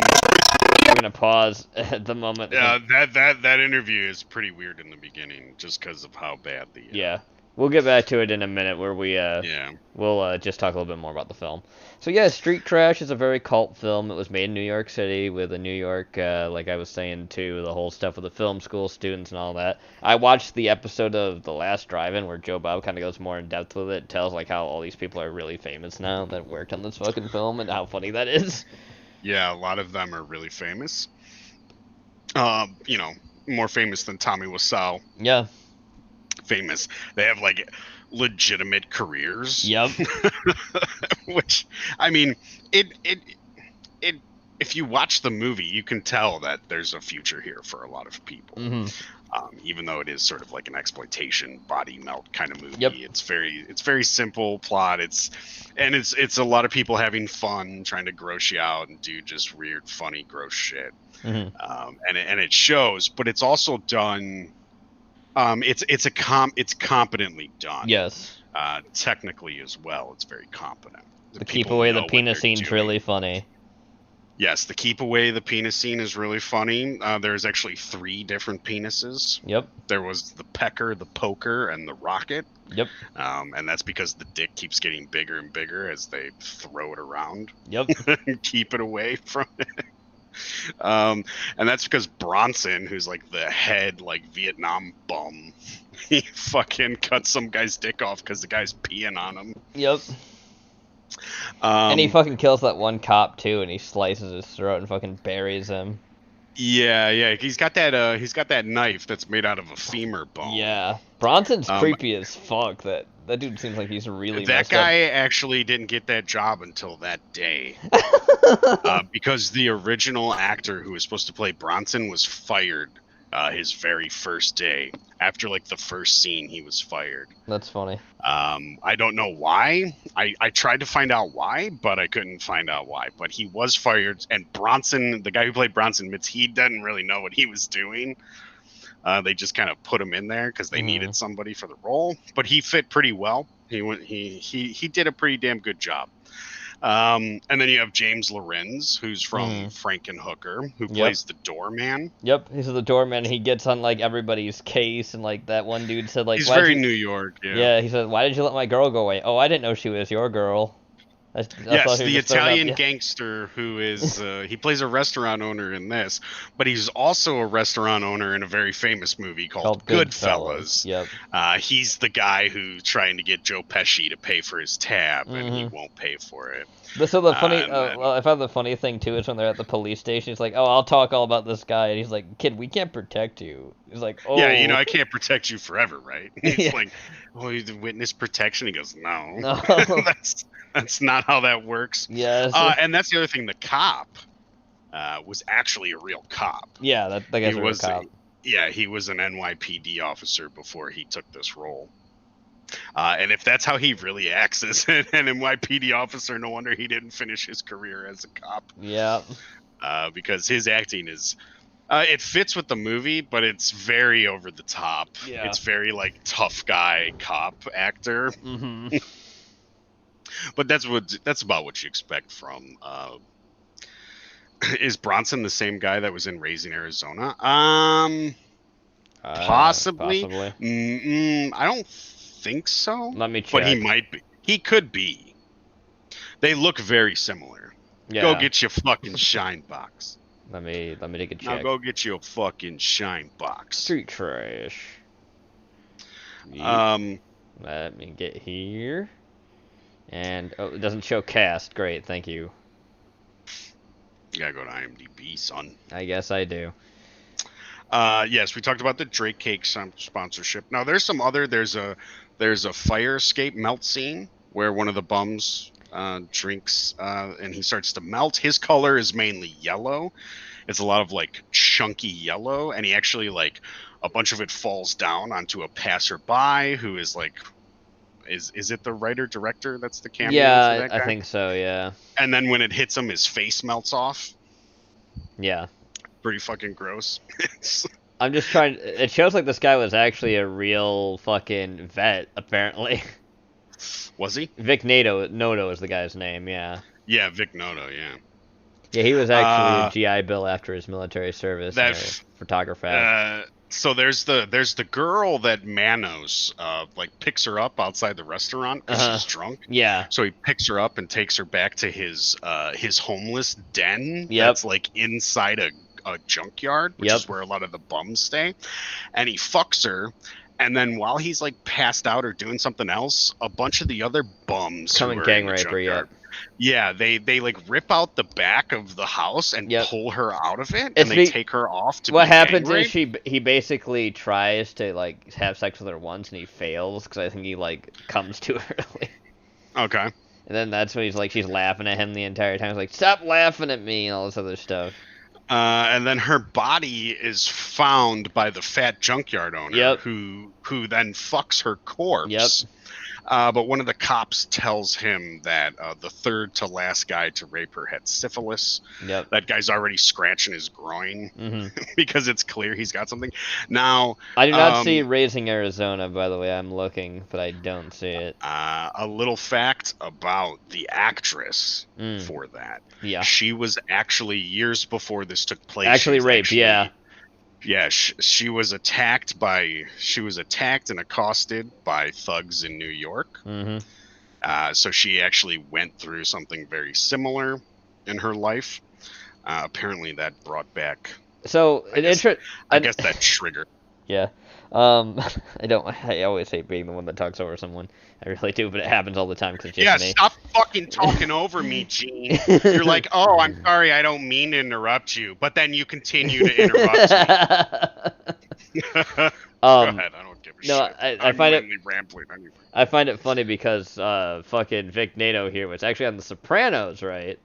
gonna pause at the moment. Yeah, that interview is pretty weird in the beginning, just because of how bad the. Yeah, we'll get back to it in a minute, where we'll just talk a little bit more about the film. So yeah, Street Trash is a very cult film. It was made in New York City with a New York, like I was saying too, the whole stuff with the film school students and all that. I watched the episode of The Last Drive-In where Joe Bob kind of goes more in depth with it, tells like how all these people are really famous now that worked on this fucking film and how funny that is. Yeah, a lot of them are really famous. More famous than Tommy Wiseau. Yeah. Famous. They have like legitimate careers. Yep. Which, I mean, it if you watch the movie, you can tell that there's a future here for a lot of people. Mm-hmm. Even though it is sort of like an exploitation body melt kind of movie. Yep. It's very simple plot. It's a lot of people having fun, trying to gross you out and do just weird, funny, gross shit. Mm-hmm. And it shows, but it's also done. It's competently done. Yes. Technically as well, it's very competent. To keep away the penis scene's really funny. Yes, the keep away the penis scene is really funny. There's actually 3 different penises. Yep. There was the pecker, the poker, and the rocket. Yep. And that's because the dick keeps getting bigger and bigger as they throw it around. Yep. And keep it away from it. And that's because Bronson, who's like the head like Vietnam bum, he fucking cuts some guy's dick off because the guy's peeing on him. Yep. And he fucking kills that one cop too, and he slices his throat and fucking buries him. Yeah, he's got that knife that's made out of a femur bone. Yeah, Bronson's creepy as fuck. That dude seems like he's really that guy actually didn't get that job until that day, because the original actor who was supposed to play Bronson was fired his very first day. After like the first scene, he was fired. That's funny. I don't know why. I tried to find out why, but I couldn't find out why. But he was fired, and Bronson, the guy who played Bronson, admits he didn't really know what he was doing. They just kind of put him in there because they needed somebody for the role, but he fit pretty well. He did a pretty damn good job. And then you have James Lorenz, who's from Frankenhooker, who plays the doorman. Yep, he's the doorman. He gets on like everybody's case, and like that one dude said, like, he's very New York. Yeah, he said, "Why did you let my girl go away?" "Oh, I didn't know she was your girl." Yes, the Italian gangster who is he plays a restaurant owner in this, but he's also a restaurant owner in a very famous movie called Goodfellas. Yep. He's the guy who's trying to get Joe Pesci to pay for his tab, and he won't pay for it. So the funny, I found the funny thing too is when they're at the police station, he's like, "Oh, I'll talk all about this guy," and he's like, "Kid, we can't protect you." He's like, "Oh, yeah, I can't protect you forever, right?" He's like, "Oh, he's witness protection." He goes, "No. That's not how that works." Yes. And that's the other thing. The cop was actually a real cop. Yeah, that guy's a real cop. Yeah, he was an NYPD officer before he took this role. And if that's how he really acts as an NYPD officer, no wonder he didn't finish his career as a cop. Yeah. Because his acting is... it fits with the movie, but it's very over the top. Yeah. It's very, like, tough guy cop actor. Mm-hmm. But that's about what you expect from... is Bronson the same guy that was in Raising Arizona? Possibly. I don't think so. Let me check. But he might be. He could be. They look very similar. Yeah. Go get your fucking shine box. Let me take a check. Now go get your fucking shine box. Street trash. Let me get here. And it doesn't show cast. Great, thank you. You gotta go to IMDb, son. I guess I do. Yes, we talked about the Drake Cake sponsorship. Now there's some other. There's a fire escape melt scene where one of the bums drinks and he starts to melt. His color is mainly yellow. It's a lot of like chunky yellow, and he actually like a bunch of it falls down onto a passerby who is like, is it the writer director that's the cameo? Yeah, for that guy? I think so. Yeah. And then when it hits him, his face melts off. Yeah. Pretty fucking gross. I'm just trying. It shows like this guy was actually a real fucking vet, apparently. Was he? Vic Noto is the guy's name. Yeah. Yeah, Vic Noto. Yeah. Yeah, he was actually a GI Bill after his military service. That photographer. So there's the girl that Manos like picks her up outside the restaurant because she's drunk. Yeah. So he picks her up and takes her back to his homeless den. Yep. That's like inside a junkyard, which is where a lot of the bums stay. And he fucks her. And then while he's like passed out or doing something else, a bunch of the other bums come and gang rape her. Yeah, they like rip out the back of the house and pull her out of it, and they take her off to. What happens is he basically tries to like have sex with her once, and he fails because I think he like comes too early. Okay. And then that's when she's laughing at him the entire time. He's like, "Stop laughing at me," and all this other stuff. And then her body is found by the fat junkyard owner, who then fucks her corpse. But one of the cops tells him that the third to last guy to rape her had syphilis. Yep. That guy's already scratching his groin Mm-hmm. because it's clear he's got something. Now, I do not see Raising Arizona, by the way. I'm looking, but I don't see it. A little fact about the actress for that. Yeah. She was actually, years before this took place. Actually raped, yeah. Yeah, she was attacked and accosted by thugs in New York. Mm-hmm. So she actually went through something very similar in her life. Apparently that brought back. So I guess that triggered. Yeah. I always hate being the one that talks over someone. I really do, but it happens all the time because it's just me. Stop fucking talking over me, Gene. You're like, oh, I'm sorry, I don't mean to interrupt you, but then you continue to interrupt me. Go ahead, I don't give a shit. I find it rambling anyway. I find it funny because fucking Vic Nato here was actually on The Sopranos, right?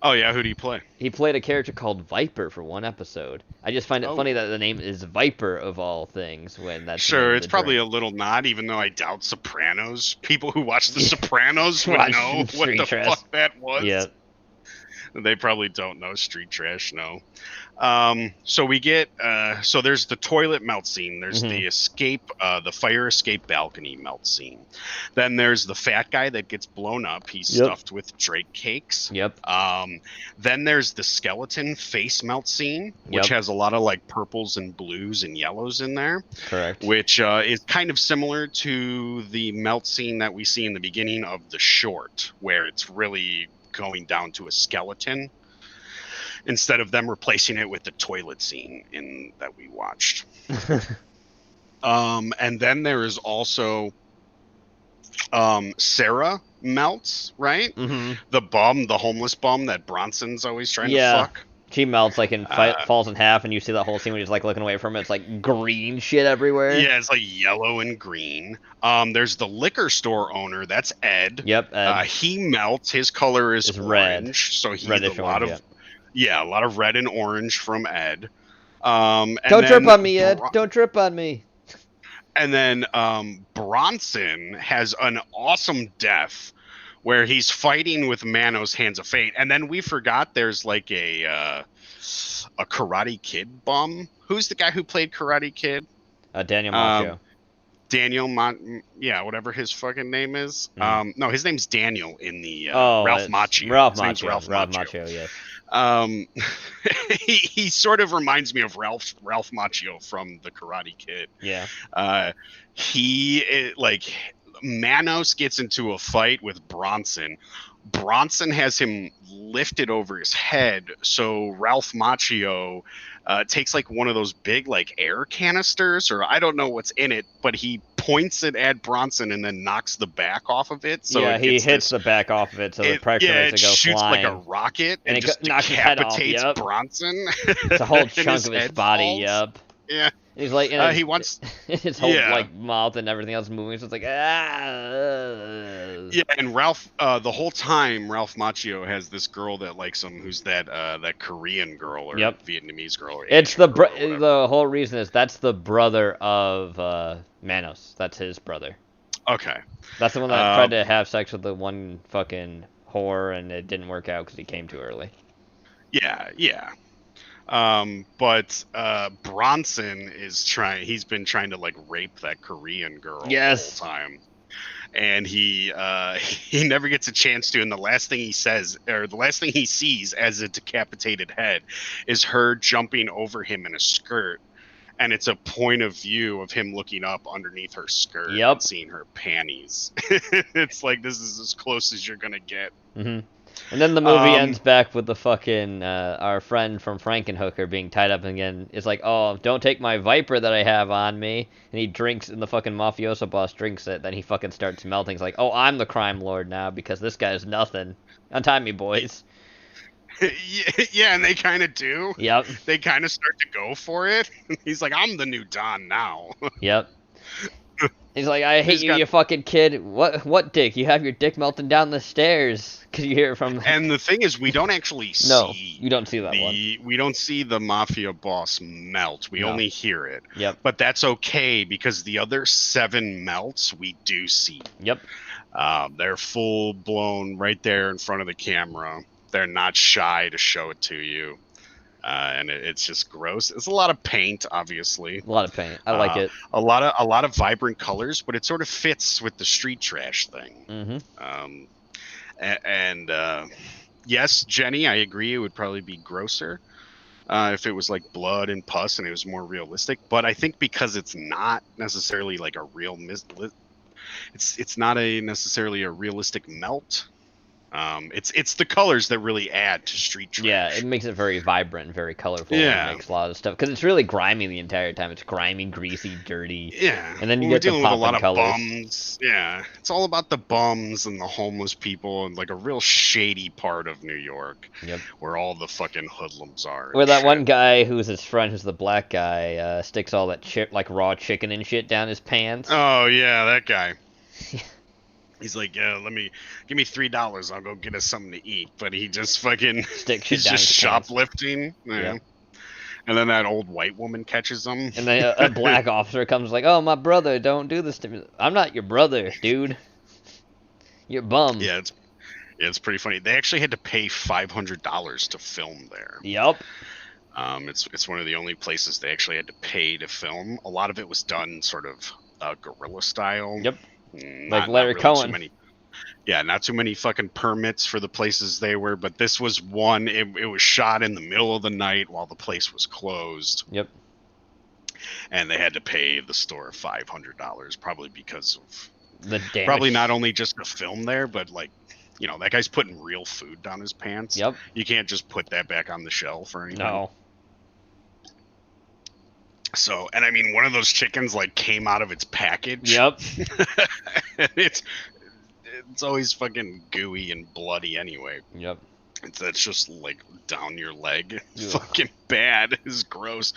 Oh yeah, who do you play? He played a character called Viper for one episode. I just find it funny that the name is Viper of all things when that's sure. It's probably a little nod, even though I doubt Sopranos. People who watch The Sopranos would know what the fuck that was. Yeah. They probably don't know Street Trash. No. So we get so there's the toilet melt scene. There's the escape, the fire escape balcony melt scene. Then there's the fat guy that gets blown up. He's stuffed with Drake cakes. Yep. Then there's the skeleton face melt scene, which has a lot of like purples and blues and yellows in there. Correct. Which is kind of similar to the melt scene that we see in the beginning of The Short, where it's really going down to a skeleton instead of them replacing it with the toilet scene that we watched. And then there is also Sarah melts, right? Mm-hmm. The homeless bum that Bronson's always trying to fuck. She melts like and falls in half, and you see that whole scene when he's like looking away from it. It's like green shit everywhere. Yeah, it's like yellow and green. There's the liquor store owner. That's Ed. Yep. Ed. He melts. His color is orange, red. So he's reddish a lot orange, a lot of red and orange from Ed. And don't trip on me, Ed. Don't trip on me. And then Bronson has an awesome death where he's fighting with Manos Hands of Fate, and then we forgot there's like a Karate Kid bum. Who's the guy who played Karate Kid? Daniel Macho. Whatever his fucking name is. No, his name's Daniel in the Ralph Macchio. Ralph Macchio, yes. He sort of reminds me of Ralph Macchio from the Karate Kid. Yeah. Manos gets into a fight with Bronson. Bronson has him lifted over his head, so Ralph Macchio takes like one of those big like air canisters, or I don't know what's in it, but he points it at Bronson and then knocks the back off of it. So he hits the back off of it, so the pressure makes it go shoots flying. like a rocket and it just knocks decapitates Bronson. It's a whole chunk of his body. Falls. Yeah. He's like, he wants his whole like mouth and everything else moving. So it's like, Yeah, and Ralph, the whole time, Ralph Macchio has this girl that likes him, who's that Korean girl or Vietnamese girl. Or it's the whole reason is that's the brother of Manos. That's his brother. Okay. That's the one that tried to have sex with the one fucking whore, and it didn't work out because he came too early. Yeah. But Bronson he's been trying to like rape that Korean girl the whole time. And he never gets a chance to, and the last thing he sees as a decapitated head is her jumping over him in a skirt. And it's a point of view of him looking up underneath her skirt and seeing her panties. It's like, this is as close as you're gonna get. Mm-hmm. And then the movie ends back with the fucking our friend from Frankenhooker being tied up again. It's like, oh, don't take my Viper that I have on me. And he drinks, and the fucking mafioso boss drinks it. Then he fucking starts melting. He's like, oh, I'm the crime lord now because this guy's nothing. Untie me, boys. Yeah, and they kind of do. Yep. They kind of start to go for it. He's like, I'm the new Don now. Yep. He's like, I hate you, you fucking kid. What dick? You have your dick melting down the stairs. Cause you hear it from. And the thing is, we don't actually see. No, you don't see that one. We don't see the mafia boss melt. We only hear it. Yep. But that's okay because the other 7 melts we do see. Yep. They're full blown right there in front of the camera. They're not shy to show it to you. And it's just gross. It's a lot of paint, obviously. A lot of paint. I like it. A lot of vibrant colors, but it sort of fits with the street trash thing. Mm-hmm. And yes, Jenny, I agree. It would probably be grosser if it was like blood and pus and it was more realistic. But I think because it's not necessarily like a real it's not necessarily a realistic melt. It's the colors that really add to street trash. Yeah, it makes it very vibrant and very colorful. Yeah, it makes a lot of stuff because it's really grimy the entire time. It's grimy, greasy, dirty. Yeah, and then you we're get dealing the with a lot of colors. bums. Yeah, it's all about the bums and the homeless people and like a real shady part of New York. Yep. Where all the fucking hoodlums are. Where that one guy who's his friend, who's the black guy, sticks all that like raw chicken and shit down his pants. Oh yeah, that guy. He's like, yeah, give me $3. I'll go get us something to eat. But he just fucking, he's just shoplifting. Yeah. And then that old white woman catches him. And then a black officer comes like, oh, my brother, don't do this to me. I'm not your brother, dude. You're bum. Yeah, it's pretty funny. They actually had to pay $500 to film there. Yep. It's one of the only places they actually had to pay to film. A lot of it was done sort of guerrilla style. Yep. Like Larry Cohen. Not too many fucking permits for the places they were, but this was one. It was shot in the middle of the night while the place was closed. Yep. And they had to pay the store $500, probably because of the damage. Probably not only just to film there, but like, you know, that guy's putting real food down his pants. Yep. You can't just put that back on the shelf or anything. No. So, and I mean, one of those chickens like came out of its package. Yep. it's always fucking gooey and bloody anyway. Yep. That's just like down your leg. It's fucking bad. It's gross.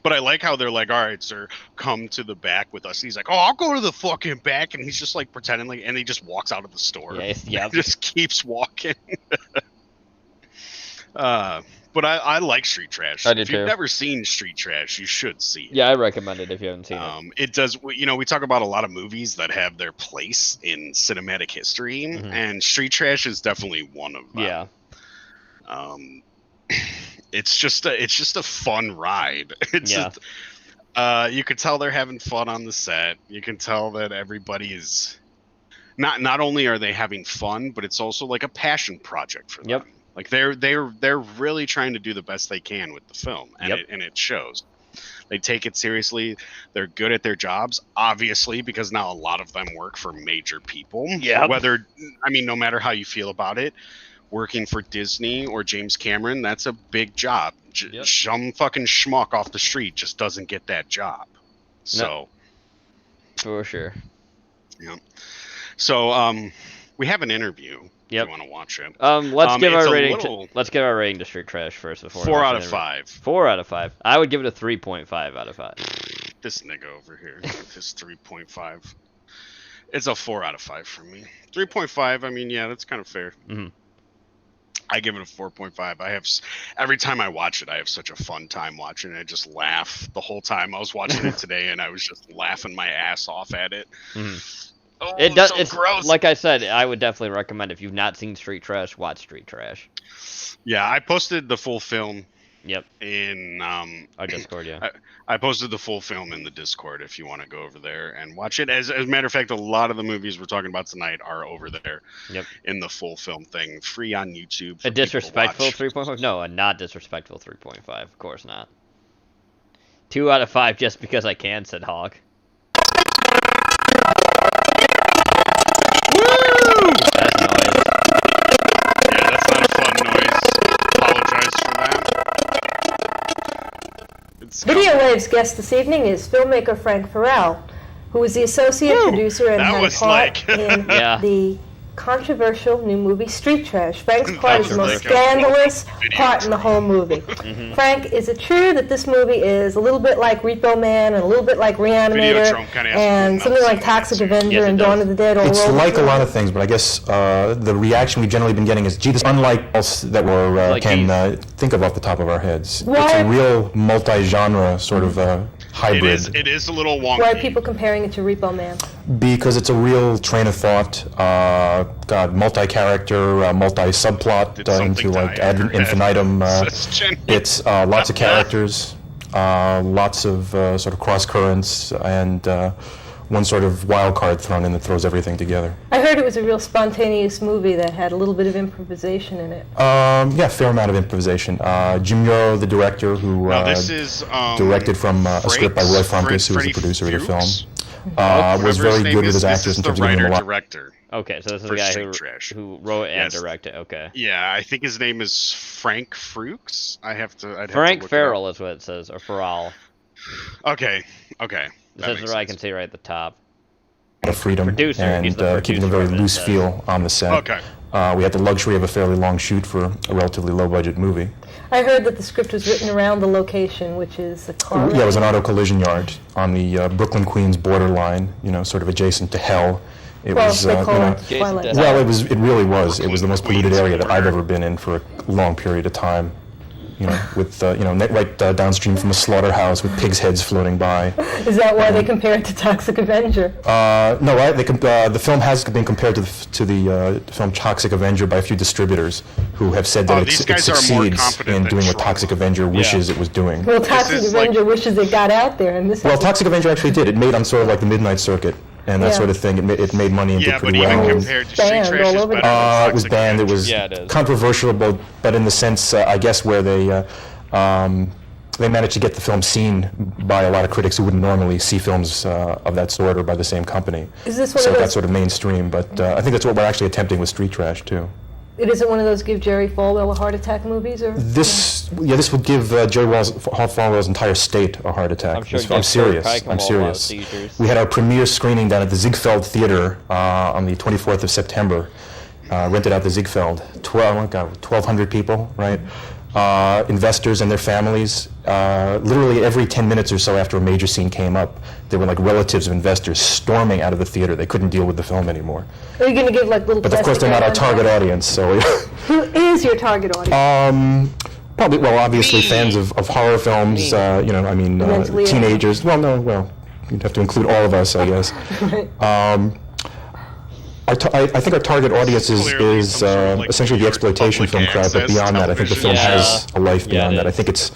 But I like how they're like, all right, sir, come to the back with us. And he's like, oh, I'll go to the fucking back. And he's just like pretending like, and he just walks out of the store. Yeah. Just keeps walking. But I like street trash. I do if you've too. never seen street trash, you should see it. Yeah, I recommend it if you haven't seen it. It does, you know, we talk about a lot of movies that have their place in cinematic history, and street trash is definitely one of them. Yeah. It's just a fun ride. Just, you could tell they're having fun on the set. You can tell that everybody is not only are they having fun, but it's also like a passion project for them. Yep. Like they're really trying to do the best they can with the film, and it shows. They take it seriously. They're good at their jobs, obviously, because now a lot of them work for major people. Yeah. No matter how you feel about it, working for Disney or James Cameron, that's a big job. Some fucking schmuck off the street just doesn't get that job. So, for sure. Yeah. So, we have an interview. Yep. If you want to watch it. Let's give our rating. Let's give our rating to Street Trash first before. 4 out of 5. 4 out of 5. I would give it a 3.5 out of 5. This nigga over here, his 3.5. It's a 4 out of 5 for me. 3.5. I mean, yeah, that's kind of fair. Mm-hmm. I give it a 4.5. Every time I watch it, I have such a fun time watching it. I just laugh the whole time. I was watching it today, and I was just laughing my ass off at it. Mm-hmm. Oh, it's gross. Like I said, I would definitely recommend if you've not seen Street Trash, watch Street Trash. Yeah, I posted the full film. Yep. In our Discord, yeah. I posted the full film in the Discord if you want to go over there and watch it. As a matter of fact, a lot of the movies we're talking about tonight are over there. Yep. In the full film thing, free on YouTube. A disrespectful 3.5? No, a not disrespectful 3.5. Of course not. 2 out of 5 just because I can, said Hawk. That's noise. Yeah, that's not a fun noise. Apologize for that. Video Wave's guest this evening is filmmaker Frank Farrell, who is the associate producer and had a part in the controversial new movie, Street Trash. Frank's part is the most Controversial. scandalous part in the whole movie. Frank, is it true that this movie is a little bit like Repo Man and a little bit like Reanimator Videodrome kinda has and something like Toxic Avenger Yes, it and does. Dawn of the Dead? All It's rolled like into a lot one? of things, but I guess the reaction we've generally been getting is, gee, this is unlike else that we Like can think of off the top of our heads. Why- It's a real multi-genre sort of hybrid. It is a little wonky. Why are people comparing it to Repo Man? Because it's a real train of thought, multi-character, multi-subplot Did something into like die ad in your head? infinitum. Says Jen. It's lots of characters, lots of sort of cross currents, and one sort of wild card thrown in that throws everything together. I heard it was a real spontaneous movie that had a little bit of improvisation in it. Yeah, fair amount of improvisation. Jim Euro, the director, who Now this is directed from a script by Roy Funkus, who was the producer of the film, was very good with his actors in terms of giving them a lot. Director. Okay, so this is For the guy Street Trash. who wrote and Yes. directed. Okay. Yeah, I think his name is Frank Fuchs. I'd have to Frank look it Farrell is what it says, or Farrell. up. Okay. This is what I can see right at the top. Of freedom Producer, and he's the keeping a producer very of it, loose it says. feel on the set. Okay. We had the luxury of a fairly long shoot for a relatively low-budget movie. I heard that the script was written around the location, which is a car. Yeah, it was an auto collision yard on the Brooklyn-Queens borderline, sort of adjacent to hell. It Well, was, they call it Jason Twilight Death. Zone. well, it really was. It was the most polluted Queens area that I've border. ever been in for a long period of time. With right downstream from a slaughterhouse with pigs' heads floating by. Is that why they compare it to Toxic Avenger? No, right? The film has been compared to the film Toxic Avenger by a few distributors who have said that these it guys are more succeeds competent in than doing what Trauma. Toxic Avenger wishes it was doing. Well, Toxic is Avenger wishes it got out there, and this Well, is Toxic Avenger actually did. It made on sort of like the midnight circuit and that Yeah. sort of thing. It made money and Yeah, did but pretty even well. compared to Street Banned Trash, all is over better the than It was Toxic banned. It Avenger. was Yeah, it is. controversial, but in the sense, I guess, where they managed to get the film seen by a lot of critics who wouldn't normally see films of that sort or by the same company. Is this one So of it got those? sort of mainstream, but I think that's what we're actually attempting with Street Trash, too. It isn't one of those give Jerry Falwell a heart attack movies, or This would give Jerry Falwell's entire state a heart attack. I'm sure I'm Jeff serious. Burke I'm probably will have serious. seizures. We had our premiere screening down at the Ziegfeld Theater on the 24th of September. Rented out the Ziegfeld. 1,200 people, right? Investors and their families. Literally every 10 minutes or so after a major scene came up, there were like relatives of investors storming out of the theater. They couldn't deal with the film anymore. are you going to give like little? But of course, they're not our target audience, so. Who is your target audience? Probably, well, obviously fans of horror films, Mentally ill. teenagers. You'd have to include all of us, I guess. I think our target audience is Clearly some sort of, like, essentially the weird exploitation film public crowd, but access beyond that, I think the film television. has a life Yeah, beyond it that. I is. think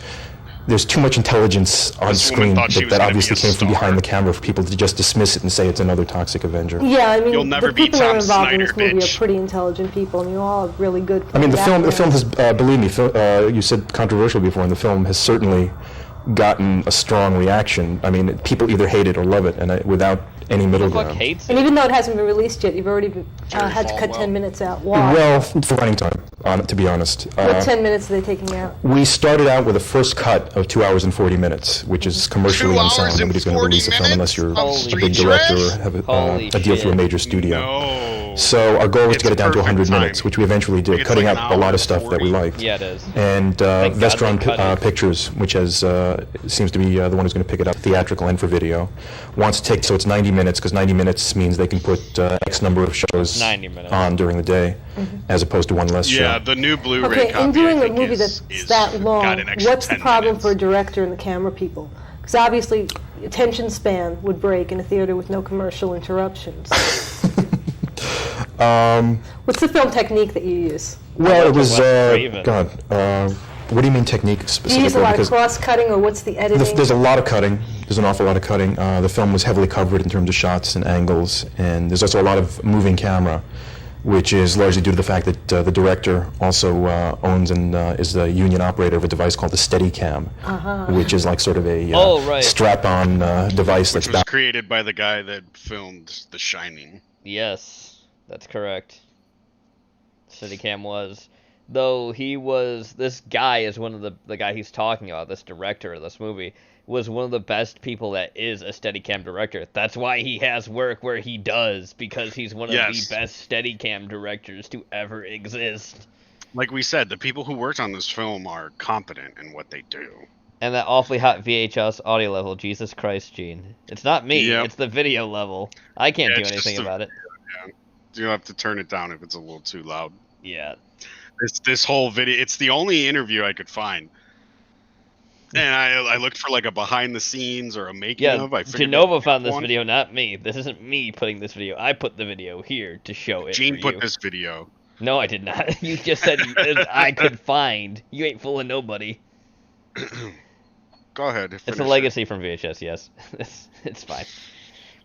there's too much intelligence on This woman screen thought she was that gonna obviously be a came from behind star. the camera for people to just dismiss it and say it's another Toxic Avenger. Yeah, I mean, You'll never the be people who are Tom involved in this Snyder, movie bitch. are pretty intelligent people, and you all have really good. I mean, the film backgrounds. has, believe me, you said controversial before, and the film has certainly gotten a strong reaction. I mean, people either hate it or love it, and without any middle Who the fuck ground. hates And it? even though it hasn't been released yet, you've already had to cut Falwell. 10 minutes out. Why? Well, for running time, to be honest. What 10 minutes are they taking out? We started out with a first cut of 2 hours and 40 minutes, which is commercially 2 hours unsound. and Nobody's going to 40 release a film unless you're minutes a of big Street director Trash? or have Holy a deal through a shit. major studio. No. So our goal was It's to get it down to perfect 100 time. minutes, which we eventually I did, think it's cutting like out an a lot hour of stuff that we 40. liked. Yeah, it is. And Thank God they Vestron cut it. Pictures, which has seems to be the one who's going to pick it up, theatrical and for video, wants to take, so it's 90 minutes, because 90 minutes means they can put X number of shows 90 minutes. on during the day, as opposed to one less Yeah, show. the new Blu-ray Okay, copy, in doing I a think, movie is that's that long, got an extra what's the 10 problem minutes. for a director and the camera people? Because obviously, attention span would break in a theater with no commercial interruptions. What's the film technique that you use? Well, it was, Wes Craven. what do you mean technique Do you specifically? use a lot of Because cross-cutting, or what's the editing? there's a lot of cutting. There's an awful lot of cutting. The film was heavily covered in terms of shots and angles, and there's also a lot of moving camera, which is largely due to the fact that the director also owns and is the union operator of a device called the Steadicam, which is like sort of a Oh, right. strap-on device Which that's was bound. created by the guy that filmed The Shining. Yes, that's correct. Steadicam was. though this guy is one of the guy he's talking about, this director of this movie, was one of the best people that is a Steadicam director. That's why he has work where he does, because he's one of the best Steadicam directors to ever exist. Like we said, the people who worked on this film are competent in what they do. And that awfully hot VHS audio level, Jesus Christ, Gene. It's not me, it's the video level. I can't do anything about it. Yeah. You'll have to turn it down if it's a little too loud. Yeah. This whole video, it's the only interview I could find. And I looked for like a behind the scenes or a making of. Jenova found this video, not me. This isn't me putting this video. I put the video here to show it. Gene put this video. No, I did not. You just said I could find. You ain't fooling nobody. Go ahead. It's a legacy from VHS, yes. It's fine.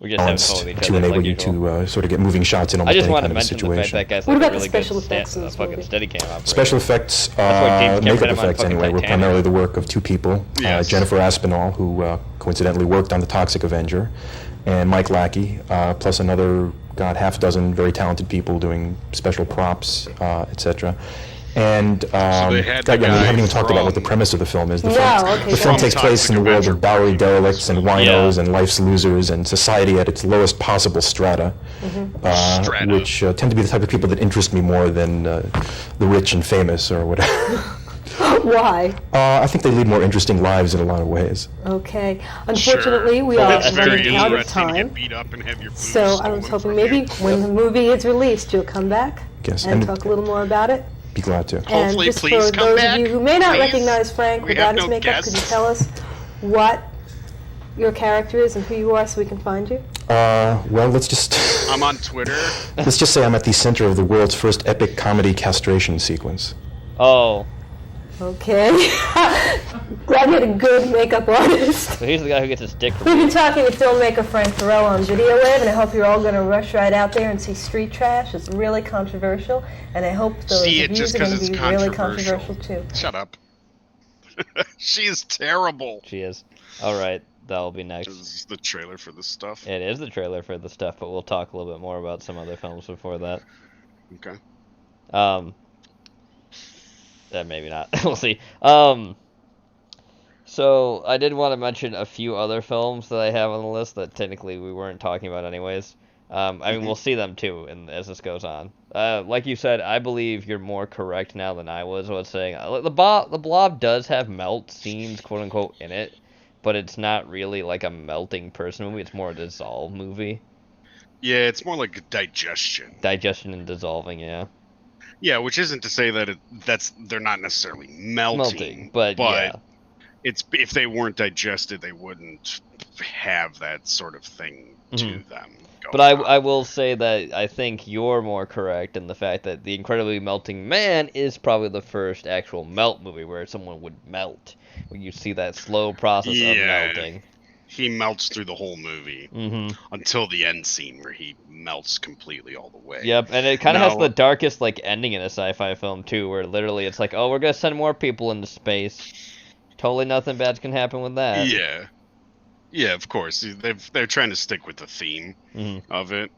We're just having fun with each to other. enable you to sort of get moving shots in almost any kind of a situation. I just wanted to mention the fact that guy's like a really good fucking Steadicam operator. Special effects, makeup effects anyway, were primarily the work of two people. Jennifer Aspinall, who coincidentally worked on The Toxic Avenger, and Mike Lackey, plus another, half dozen very talented people doing special props, etc. And we haven't even talked about what the premise of the film is. The film takes place in the world of Bowery derelicts and winos and life's losers and society at its lowest possible strata, which tend to be the type of people that interest me more than the rich and famous or whatever. Why? I think they lead more interesting lives in a lot of ways. Okay. Unfortunately, we are running out of time. So I was hoping maybe when the movie is released, you'll come back and talk a little more about it. Be glad to. And hopefully, just please for those of you who may not please. recognize Frank without his makeup, could you tell us what your character is and who you are so we can find you? Well, let's just... I'm on Twitter. Let's just say I'm at the center of the world's first epic comedy castration sequence. Oh. Okay. Glad you had a good makeup artist. So he's the guy who gets his dick We've been talking to filmmaker Frank Farrell on Video Wave, and I hope you're all going to rush right out there and see Street Trash. It's really controversial, and I hope those reviews are going to be really controversial too. Shut up. She's terrible. She is. All right, that'll be next. This is the trailer for this stuff. It is the trailer for the stuff, but we'll talk a little bit more about some other films before that. Okay. Maybe not. We'll see. So I did want to mention a few other films that I have on the list that technically we weren't talking about anyways. I mean, we'll see them too, as this goes on. Like you said, I believe you're more correct now than I was saying. The Blob does have melt scenes, quote unquote, in it, but it's not really like a melting person movie. It's more a dissolve movie. Yeah, it's more like a digestion. Digestion and dissolving, yeah. Yeah, which isn't to say that they're not necessarily melting, but yeah. It's if they weren't digested, they wouldn't have that sort of thing to them. But I will say that I think you're more correct in the fact that The Incredibly Melting Man is probably the first actual melt movie where someone would melt, when you see that slow process of melting. He melts through the whole movie until the end scene where he melts completely all the way. Yep, and it kind of has the darkest ending in a sci-fi film too, where literally it's like, oh, we're gonna send more people into space. Totally nothing bad can happen with that. Yeah, of course. They're trying to stick with the theme of it.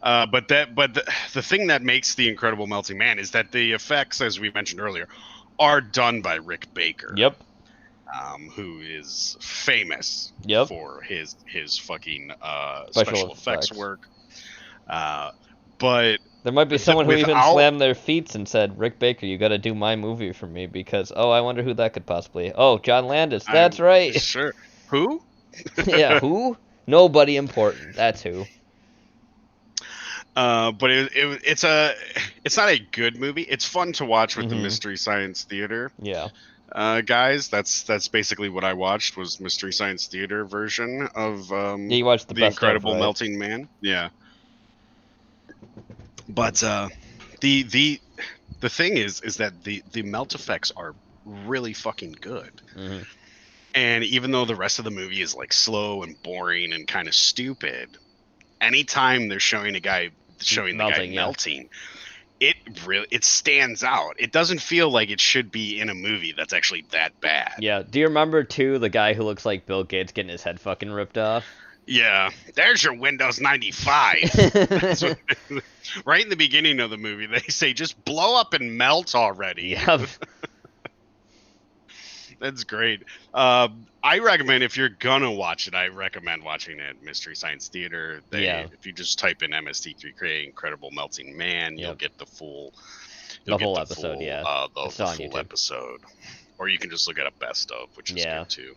But the thing that makes The Incredible Melting Man is that the effects, as we mentioned earlier, are done by Rick Baker. Yep. Who is famous for his fucking special effects work. But there might be someone who even slammed their feet and said, Rick Baker, you got to do my movie for me because, I wonder who that could possibly... Oh, John Landis, that's right. Sure. Who? Yeah, who? Nobody important. That's who. But it's not a good movie. It's fun to watch with the Mystery Science Theater. Yeah. Guys, that's basically what I watched was Mystery Science Theater version of you watched the Incredible Melting Man. Yeah. But the thing is that the melt effects are really fucking good. And even though the rest of the movie is slow and boring and kind of stupid, anytime they're showing the guy melting, it stands out. It doesn't feel like it should be in a movie that's actually that bad. Yeah. Do you remember too the guy who looks like Bill Gates getting his head fucking ripped off? Yeah, there's your Windows 95. That's what, right in the beginning of the movie, they say, just blow up and melt already. Yep. That's great. I recommend, if you're gonna watch it, I recommend watching it at Mystery Science Theater. If you just type in MST3 Create Incredible Melting Man, you'll get the full, the whole episode. the full episode. Or you can just look at a best of, which is good too.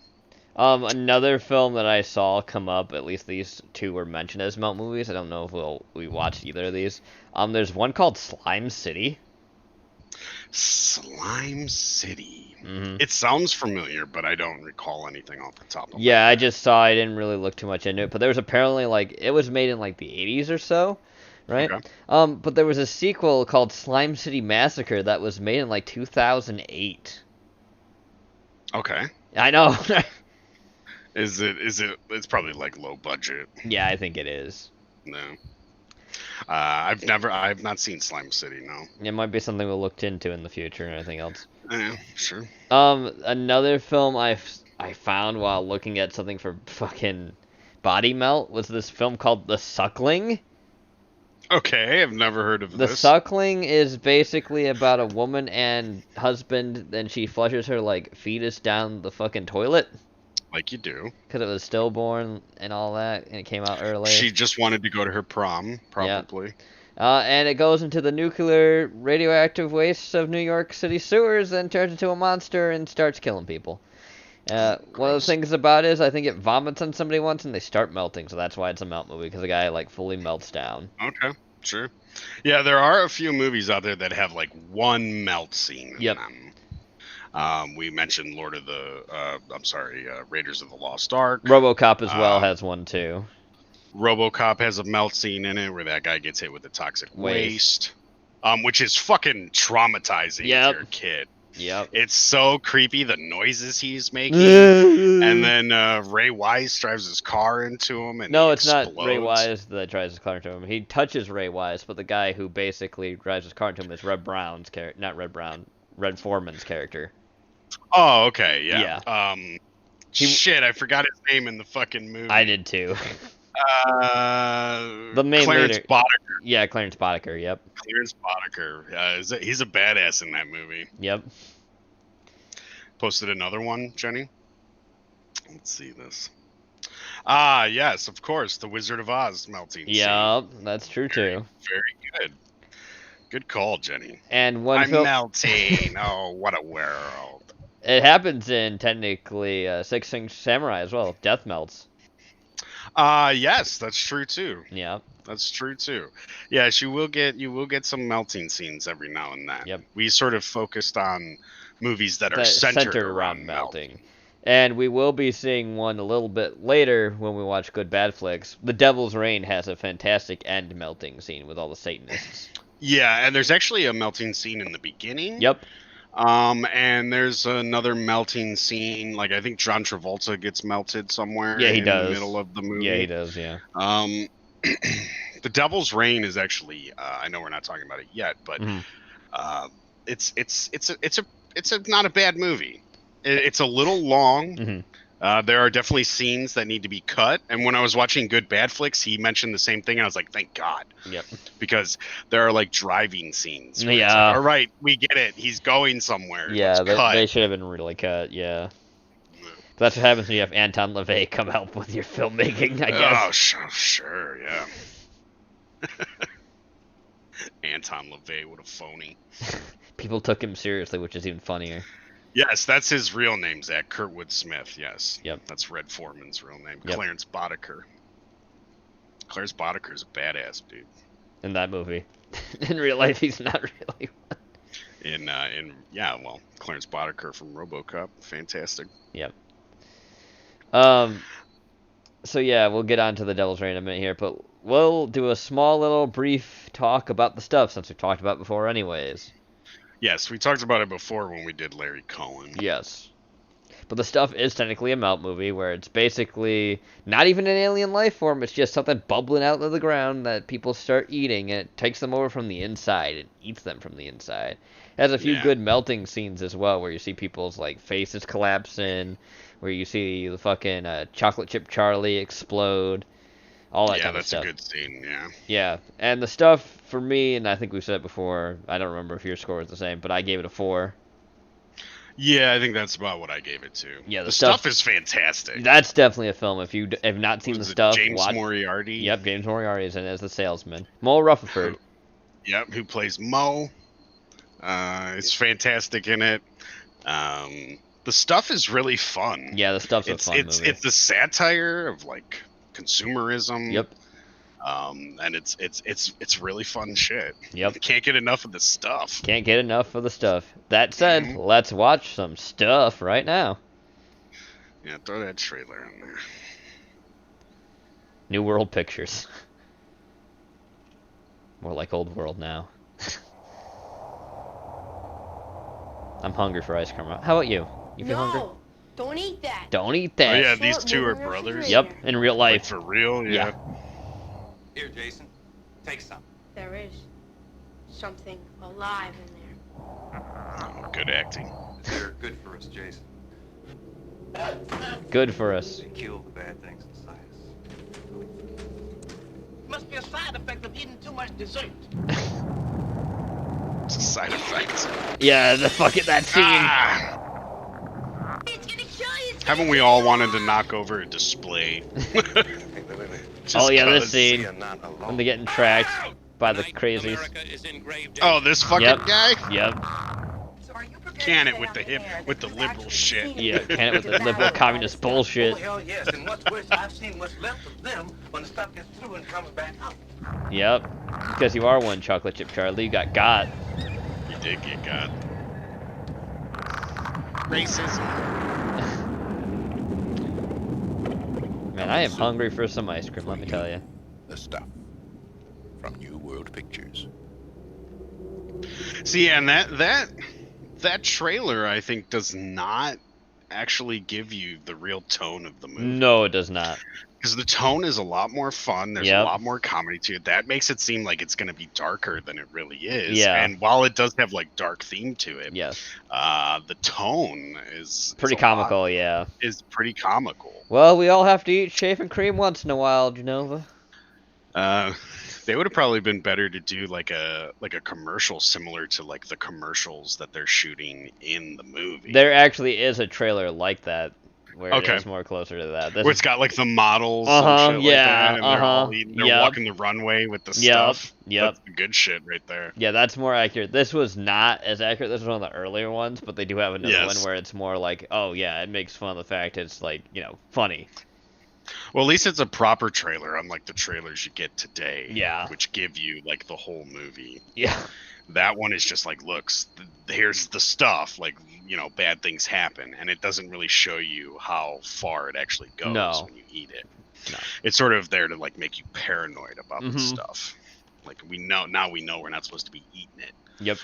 Another film that I saw come up, at least these two were mentioned as melt movies. I don't know if we watched either of these. There's one called Slime City. Slime City. Mm-hmm. It sounds familiar, but I don't recall anything off the top of my head. I just saw it. I didn't really look too much into it, but there was apparently, it was made in, the 80s or so, right? Okay. But there was a sequel called Slime City Massacre that was made in, 2008. Okay. I know. Is it? It's probably, low budget. Yeah, I think it is. No. I've not seen Slime City, no. It might be something we'll look into in the future and anything else. Yeah, sure. Another film I found while looking at something for fucking body melt was this film called The Suckling. Okay, I've never heard of this. The Suckling is basically about a woman and husband, and she flushes her, fetus down the fucking toilet. Like you do. Because it was stillborn and all that, and it came out early. She just wanted to go to her prom, probably. Yeah. And it goes into the nuclear radioactive wastes of New York City sewers and turns into a monster and starts killing people. One of the things about it is I think it vomits on somebody once and they start melting, so that's why it's a melt movie, because the guy, fully melts down. Okay, sure. Yeah, there are a few movies out there that have, one melt scene in them. We mentioned Raiders of the Lost Ark. RoboCop as well has one too. RoboCop has a melt scene in it where that guy gets hit with the toxic waste, which is fucking traumatizing if you're a kid. Yep. It's so creepy, the noises he's making. And then Ray Wise drives his car into him and it's not Ray Wise that drives his car into him. He touches Ray Wise, but the guy who basically drives his car into him is Red Foreman's character. Oh, okay, yeah. Shit, I forgot his name in the fucking movie. I did too. The main Clarence Boddicker. Yeah, Clarence Boddicker, yep. Clarence Boddicker. He's a badass in that movie. Yep. Posted another one, Jenny. Let's see this. Yes, of course, the Wizard of Oz melting scene. Yep, that's true too. Very good. Good call, Jenny. And I'm melting. Oh, what a world. It happens in, technically, Six String Samurai as well. Death melts. Yes, that's true too. Yeah. That's true too. Yes, you will get some melting scenes every now and then. Yep. We sort of focused on movies that are centered around melting. And we will be seeing one a little bit later when we watch Good Bad Flicks. The Devil's Reign has a fantastic end melting scene with all the Satanists. Yeah, and there's actually a melting scene in the beginning. Yep. And there's another melting scene. I think John Travolta gets melted somewhere. Yeah, he does. In the middle of the movie. Yeah, he does. Yeah. The Devil's Reign is actually. I know we're not talking about it yet, but it's not a bad movie. It's a little long. Mm-hmm. There are definitely scenes that need to be cut. And when I was watching Good Bad Flicks, he mentioned the same thing. And I was like, thank God. Yep. Because there are driving scenes. Yeah. All right, we get it. He's going somewhere. Yeah, they should have been really cut. Yeah. That's what happens when you have Anton LaVey come help with your filmmaking, I guess. Oh, sure, yeah. Anton LaVey, what a phony. People took him seriously, which is even funnier. Yes, that's his real name, Zach. Kurtwood Smith, yes. Yep. That's Red Foreman's real name. Yep. Clarence Boddicker. Clarence Boddicker's a badass dude. In that movie. In real life, he's not really one. Clarence Boddicker from RoboCop. Fantastic. Yep. So yeah, we'll get on to the Devil's Reign in a minute here, but we'll do a small little brief talk about the stuff since we've talked about it before anyways. Yes, we talked about it before when we did Larry Cohen. Yes. But the stuff is technically a melt movie where it's basically not even an alien life form, it's just something bubbling out of the ground that people start eating, and it takes them over from the inside and eats them from the inside. It has a few good melting scenes as well where you see people's faces collapsing, where you see the fucking chocolate chip Charlie explode, all that kind of stuff. Yeah, that's a good scene, yeah. Yeah, and the stuff for me, and I think we've said it before, I don't remember if your score was the same, but I gave it a 4. Yeah, I think that's about what I gave it to. Yeah, the stuff is fantastic. That's definitely a film. If you have not seen the stuff, James watch. Moriarty. Yep, James Moriarty is in it as the salesman. Mo Rutherford. Who plays Mo. It's fantastic in it. The stuff is really fun. Yeah, the stuff's a fun movie. It's the satire of like consumerism. Yep. And it's really fun shit. Yep. Can't get enough of the stuff. Can't get enough of the stuff. That said, let's watch some stuff right now. Yeah, throw that trailer in there. New World Pictures. More like Old World now. I'm hungry for ice cream. How about you? You feel hungry? No, don't eat that. Don't eat that. Oh yeah, these two are brothers. Yep, in real life. Like for real, yeah. Here, Jason. Take some. There is something alive in there. Oh, good acting. They're good for us, Jason. Good for us. They kill the bad things inside us. Must be a side effect of eating too much dessert. It's a side effect. Yeah, the fucking that scene. Haven't we all wanted to knock over a display? Oh yeah, this scene when they're getting tracked by the crazies. Oh, this fucking guy? Yep. Can it with the liberal shit. Yeah, can it with the liberal communist bullshit. Oh, hell yes, and what's worse, I've seen what's left of them when the stuff gets through and comes back out. Yep. Because you are one chocolate chip Charlie, you got. You did get got. Racism. Man, I am hungry for some ice cream, let me tell you. The stuff from New World Pictures. See, and that trailer, I think, does not actually give you the real tone of the movie. No, it does not. Because the tone is a lot more fun. There's a lot more comedy to it. That makes it seem like it's going to be darker than it really is. Yeah. And while it does have like dark theme to it, yes, the tone is pretty comical. Yeah, is pretty comical. Well, we all have to eat shaving cream once in a while, Jenova. They would have probably been better to do like a commercial similar to like the commercials that they're shooting in the movie. There actually is a trailer like that. Where it is more closer to that. Where it's got like the models and shit like that, and they're all they're walking the runway with the stuff. Yep. That's the good shit right there. Yeah, that's more accurate. This was not as accurate. This was one of the earlier ones, but they do have another one where it's more like, oh yeah, it makes fun of the fact it's like, funny. Well, at least it's a proper trailer, unlike the trailers you get today. Yeah. Which give you like the whole movie. Yeah. That one is just like, looks, here's the stuff, like, bad things happen, and it doesn't really show you how far it actually goes when you eat it. No. It's sort of there to like make you paranoid about the stuff. Like we know we're not supposed to be eating it. Yep.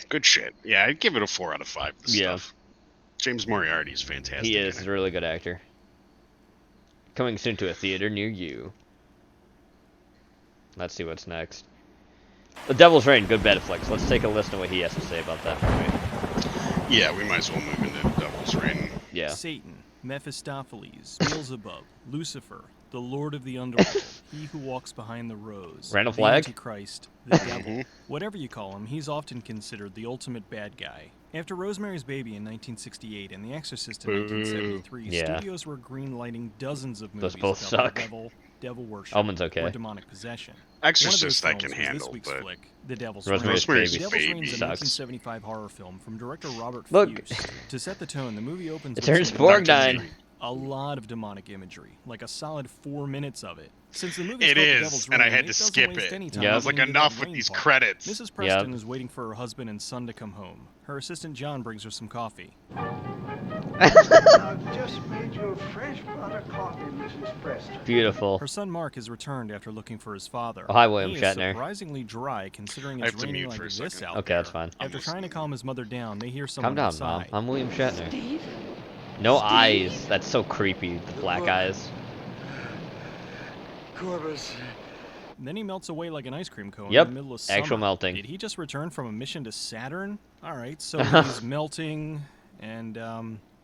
Good shit. Yeah, I'd give it a 4 out of 5. The stuff. James Moriarty is fantastic. He is a really good actor. Coming soon to a theater near you. Let's see what's next. The Devil's Reign, good Netflix. Let's take a listen to what he has to say about that movie. Yeah, we might as well move into The Devil's Reign. Yeah. Satan, Mephistopheles, Beelzebub, Lucifer, the Lord of the Underworld, he who walks behind the rose, Randall the Flagg? Antichrist, the devil. Whatever you call him, he's often considered the ultimate bad guy. After Rosemary's Baby in 1968 and The Exorcist in 1973, studios were greenlighting dozens of movies Those both about suck. the devil, devil worship, Omen's okay. or demonic possession. Exorcist One I of those can films was handle, this week's but flick, The Devil's Rosemary's Reign. Baby The Devil's Reign is a sucks. 1975 horror film from director Robert Look. Fuse. To set the tone, the movie opens It's with Ernst some Borgnine. a lot of demonic imagery, like a solid 4 minutes of it. Since the movie it The is, Devil's and Reign, I had it to doesn't skip waste it. any time I was like, getting to enough that with rain these part. credits. Mrs. Preston is waiting for her husband and son to come home. Her assistant John brings her some coffee. I've just made you a fresh pot of coffee, Mrs. Preston. Beautiful. Her son Mark has returned after looking for his father. Oh, hi, William he is Shatner. surprisingly dry considering I it's have to raining mute like for a this second. out Okay, there. that's fine. After trying to calm his mother down, they hear Calm someone down, Mom. sigh. I'm William Shatner. Steve? No eyes. That's so creepy. The black eyes. Corvus. Then he melts away like an ice cream cone Yep, in the middle of actual summer. melting. Did he just return from a mission to Saturn? All right, so he's melting, and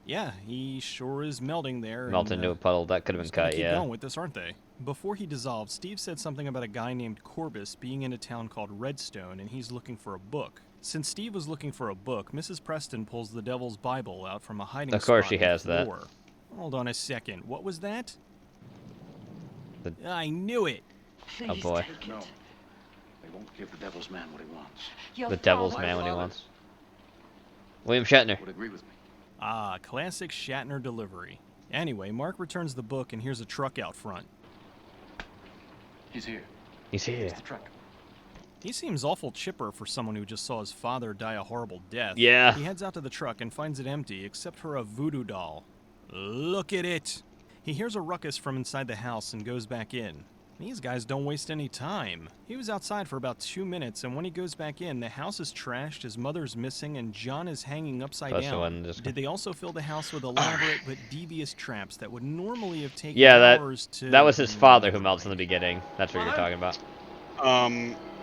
Yeah, he sure is melting there. Melt into a puddle. That could have been cut, keep yeah. going with this, aren't they? Before he dissolved, Steve said something about a guy named Corbus being in a town called Redstone, and he's looking for a book. Since Steve was looking for a book, Mrs. Preston pulls the Devil's Bible out from a hiding spot. Of course she in the has that. floor. Hold on a second. What was that? I knew it. Oh boy. No. They won't give the Devil's man what he wants. The Devil's man what he wants. William Shatner. Would agree with me. Ah, classic Shatner delivery. Anyway, Mark returns the book and here's a truck out front. He's here. He's here. It's the truck. He seems awful chipper for someone who just saw his father die a horrible death. Yeah. He heads out to the truck and finds it empty except for a voodoo doll. Look at it! He hears a ruckus from inside the house and goes back in. These guys don't waste any time. He was outside for about 2 minutes, and when he goes back in, the house is trashed, his mother's missing, and John is hanging upside down. Did they also fill the house with elaborate but devious traps that would normally have taken hours to... that was his father who melts in the beginning. That's what you're talking about.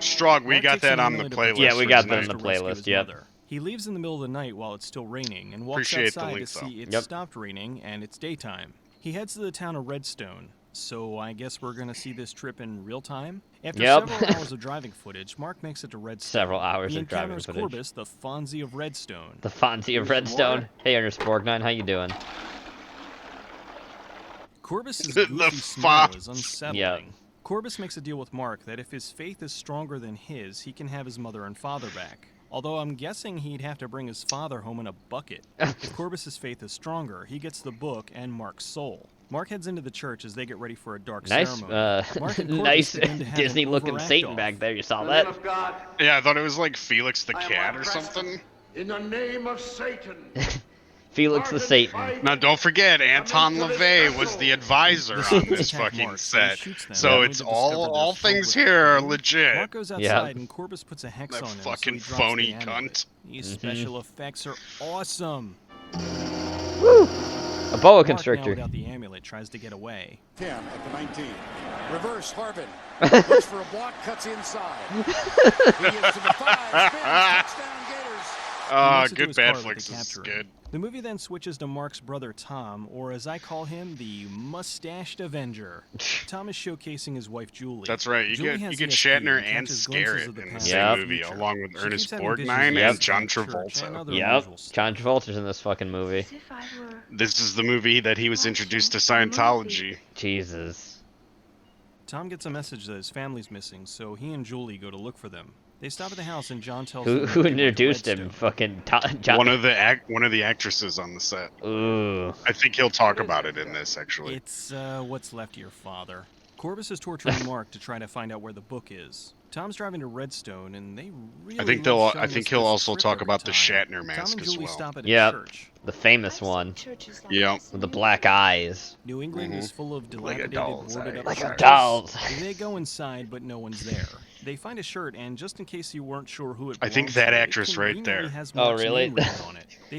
Strog, we got that on the playlist. Yeah, we got that on the playlist, yep. He leaves in the middle of the night while it's still raining, and walks outside to see it's stopped raining, and it's daytime. He heads to the town of Redstone. So I guess we're going to see this trip in real time? After several hours of driving footage, Mark makes it to Redstone. Several hours of driving footage. He encounters Corbus, the Fonzie of Redstone. The Fonzie of Redstone. Hey, Ernest Borgnine, how you doing? Corbus's goofy smile is unsettling. Yeah. Corbus makes a deal with Mark that if his faith is stronger than his, he can have his mother and father back. Although I'm guessing he'd have to bring his father home in a bucket. If Corbus's faith is stronger, he gets the book and Mark's soul. Mark heads into the church as they get ready for a dark ceremony. Nice Disney-looking Satan back there. You saw that? Yeah, I thought it was like Felix the Cat or something. In the name of Satan. Felix the Satan. Now, don't forget, Anton LaVey was the advisor on this fucking set. So it's all things here are legit. Mark goes outside and Corbus puts a hex on him. That fucking phony cunt. These special effects are awesome. Woo! A boa constrictor. Mark, now without the amulet, tries to get away. 10 at the 19. Reverse Harbin. Looks for a block, cuts inside. He is to the 5. Spins, touchdown Gators. Good bad flicks is good. The movie then switches to Mark's brother Tom, or as I call him, the Mustached Avenger. Tom is showcasing his wife Julie. That's right. You get Shatner and Scarrett in the same movie, along with Ernest Borgnine and John Travolta. Yep, John Travolta's in this fucking movie. This is the movie that he was introduced to Scientology. Jesus. Tom gets a message that his family's missing, so he and Julie go to look for them. They stop at the house and John tells them who introduced him. Fucking John. One of the actresses on the set. Ooh. I think he'll talk about it in this actually. It's what's left of your father. Corbus is torturing Mark to try to find out where the book is. Tom's driving to Redstone, and they really. I think he'll also talk about the Shatner mask as well. Stop at a church. The famous one. Yeah. With the black eyes. New England is full of dilapidated, boarded up like a doll's. They go inside, but no one's there. They find a shirt, and just in case you weren't sure who it belongs I think that actress right there. Oh, really?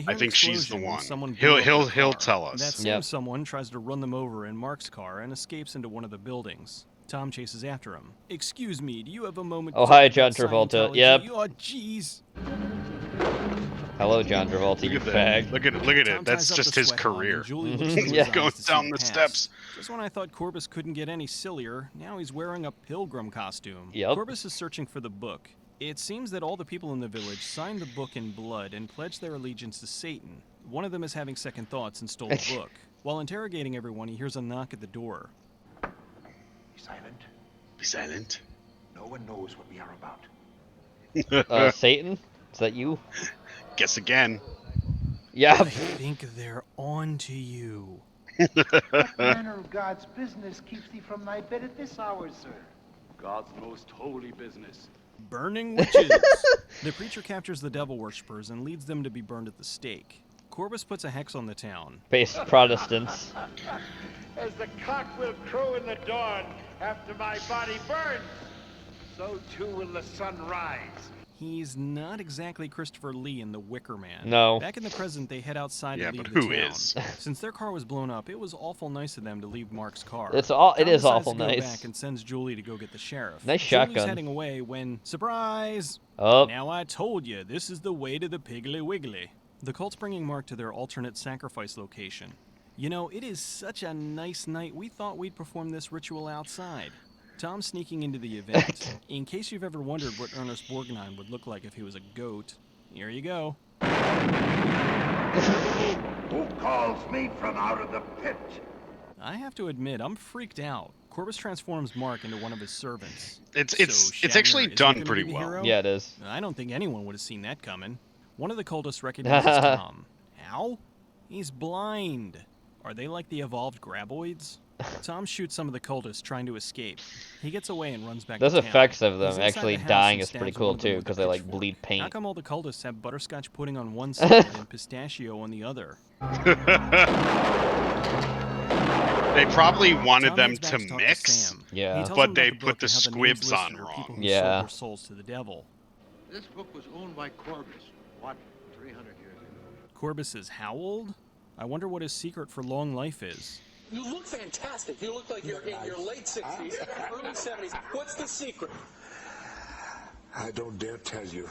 I think she's the one. He'll tell us. That same someone tries to run them over in Mark's car and escapes into one of the buildings. Tom chases after him. Excuse me, do you have a moment? Oh, hi, John Travolta. Yep. Oh, jeez. Hello, John Travolta, you fag. Look at it. That's just his career. Yeah. Going down the steps. Just when I thought Corbus couldn't get any sillier, now he's wearing a pilgrim costume. Yep. Corbus is searching for the book. It seems that all the people in the village signed the book in blood and pledged their allegiance to Satan. One of them is having second thoughts and stole the book. While interrogating everyone, he hears a knock at the door. Be silent. Be silent. No one knows what we are about. Satan? Is that you? Guess again. Yeah. I think they're on to you. What manner of God's business keeps thee from thy bed at this hour, sir? God's most holy business. Burning witches. The preacher captures the devil worshippers and leads them to be burned at the stake. Corbus puts a hex on the town. Based Protestants. As the cock will crow in the dawn after my body burns, so too will the sun rise. He's not exactly Christopher Lee in The Wicker Man. No. Back in the present, they head outside to leave but the who town. is? Since their car was blown up, it was awful nice of them to leave Mark's car. It is Tom awful decides to go nice. back and sends Julie to go get the sheriff. Nice Julie's shotgun. heading away when, surprise! Oh. Now I told you, this is the way to the Piggly Wiggly. The cult's bringing Mark to their alternate sacrifice location. You know, it is such a nice night, we thought we'd perform this ritual outside. Tom's sneaking into the event. In case you've ever wondered what Ernest Borgnine would look like if he was a goat, here you go. Who calls me from out of the pit? I have to admit, I'm freaked out. Corbus transforms Mark into one of his servants. It's actually done pretty well. Yeah, it is. I don't think anyone would have seen that coming. One of the cultists recognizes Tom. How? He's blind. Are they like the evolved graboids? Tom shoots some of the cultists trying to escape. He gets away and runs back to town. Those effects of them actually dying is pretty cool too, because they like bleed paint. How come all the cultists have butterscotch pudding on one side and pistachio on the other? They probably wanted them to mix, yeah, but they put the squibs on wrong. Yeah. Their souls to the devil. This book was owned by Corbus, what, 300 years ago? Corbus is how old? I wonder what his secret for long life is. You look fantastic. You look like you're in your late 60s, early 70s. What's the secret? I don't dare tell you.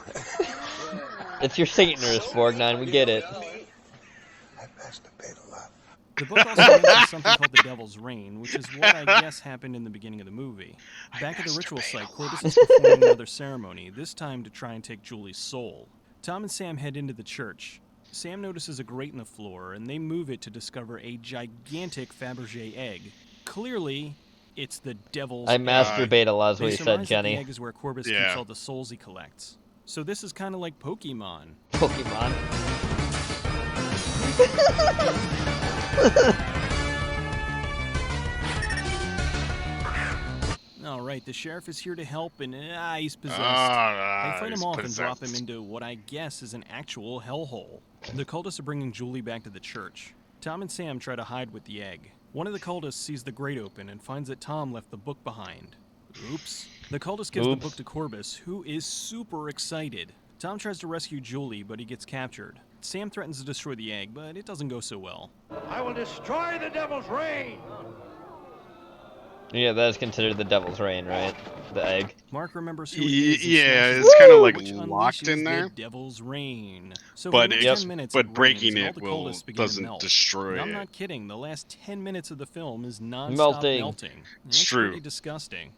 It's your Satanist, Borgnine, we get it. I masturbate a lot. The book also mentions something called the Devil's Reign, which is what I guess happened in the beginning of the movie. Back at the ritual site, Corbus is performing another ceremony, this time to try and take Julie's soul. Tom and Sam head into the church. Sam notices a grate in the floor, and they move it to discover a gigantic Fabergé egg. Clearly, it's the Devil's Egg. I masturbate a lot, is what you said, Jenny. The egg is where Corbus keeps all the souls he collects. So this is kind of like Pokemon. Pokemon. Alright, the sheriff is here to help, and he's possessed. They fight him off and drop him into what I guess is an actual hellhole. The cultists are bringing Julie back to the church. Tom and Sam try to hide with the egg. One of the cultists sees the grate open and finds that Tom left the book behind. Oops. The cultist gives the book to Corbus, who is super excited. Tom tries to rescue Julie, but he gets captured. Sam threatens to destroy the egg, but it doesn't go so well. I will destroy the Devil's Reign! Yeah, that is considered the Devil's Reign, right? The egg. Mark remembers who he is. Yeah, it's kind of like locked in there. The Devil's Reign. So but breaking it doesn't destroy it. I'm not kidding. The last 10 minutes of the film is non-stop melting. It's true. Pretty disgusting.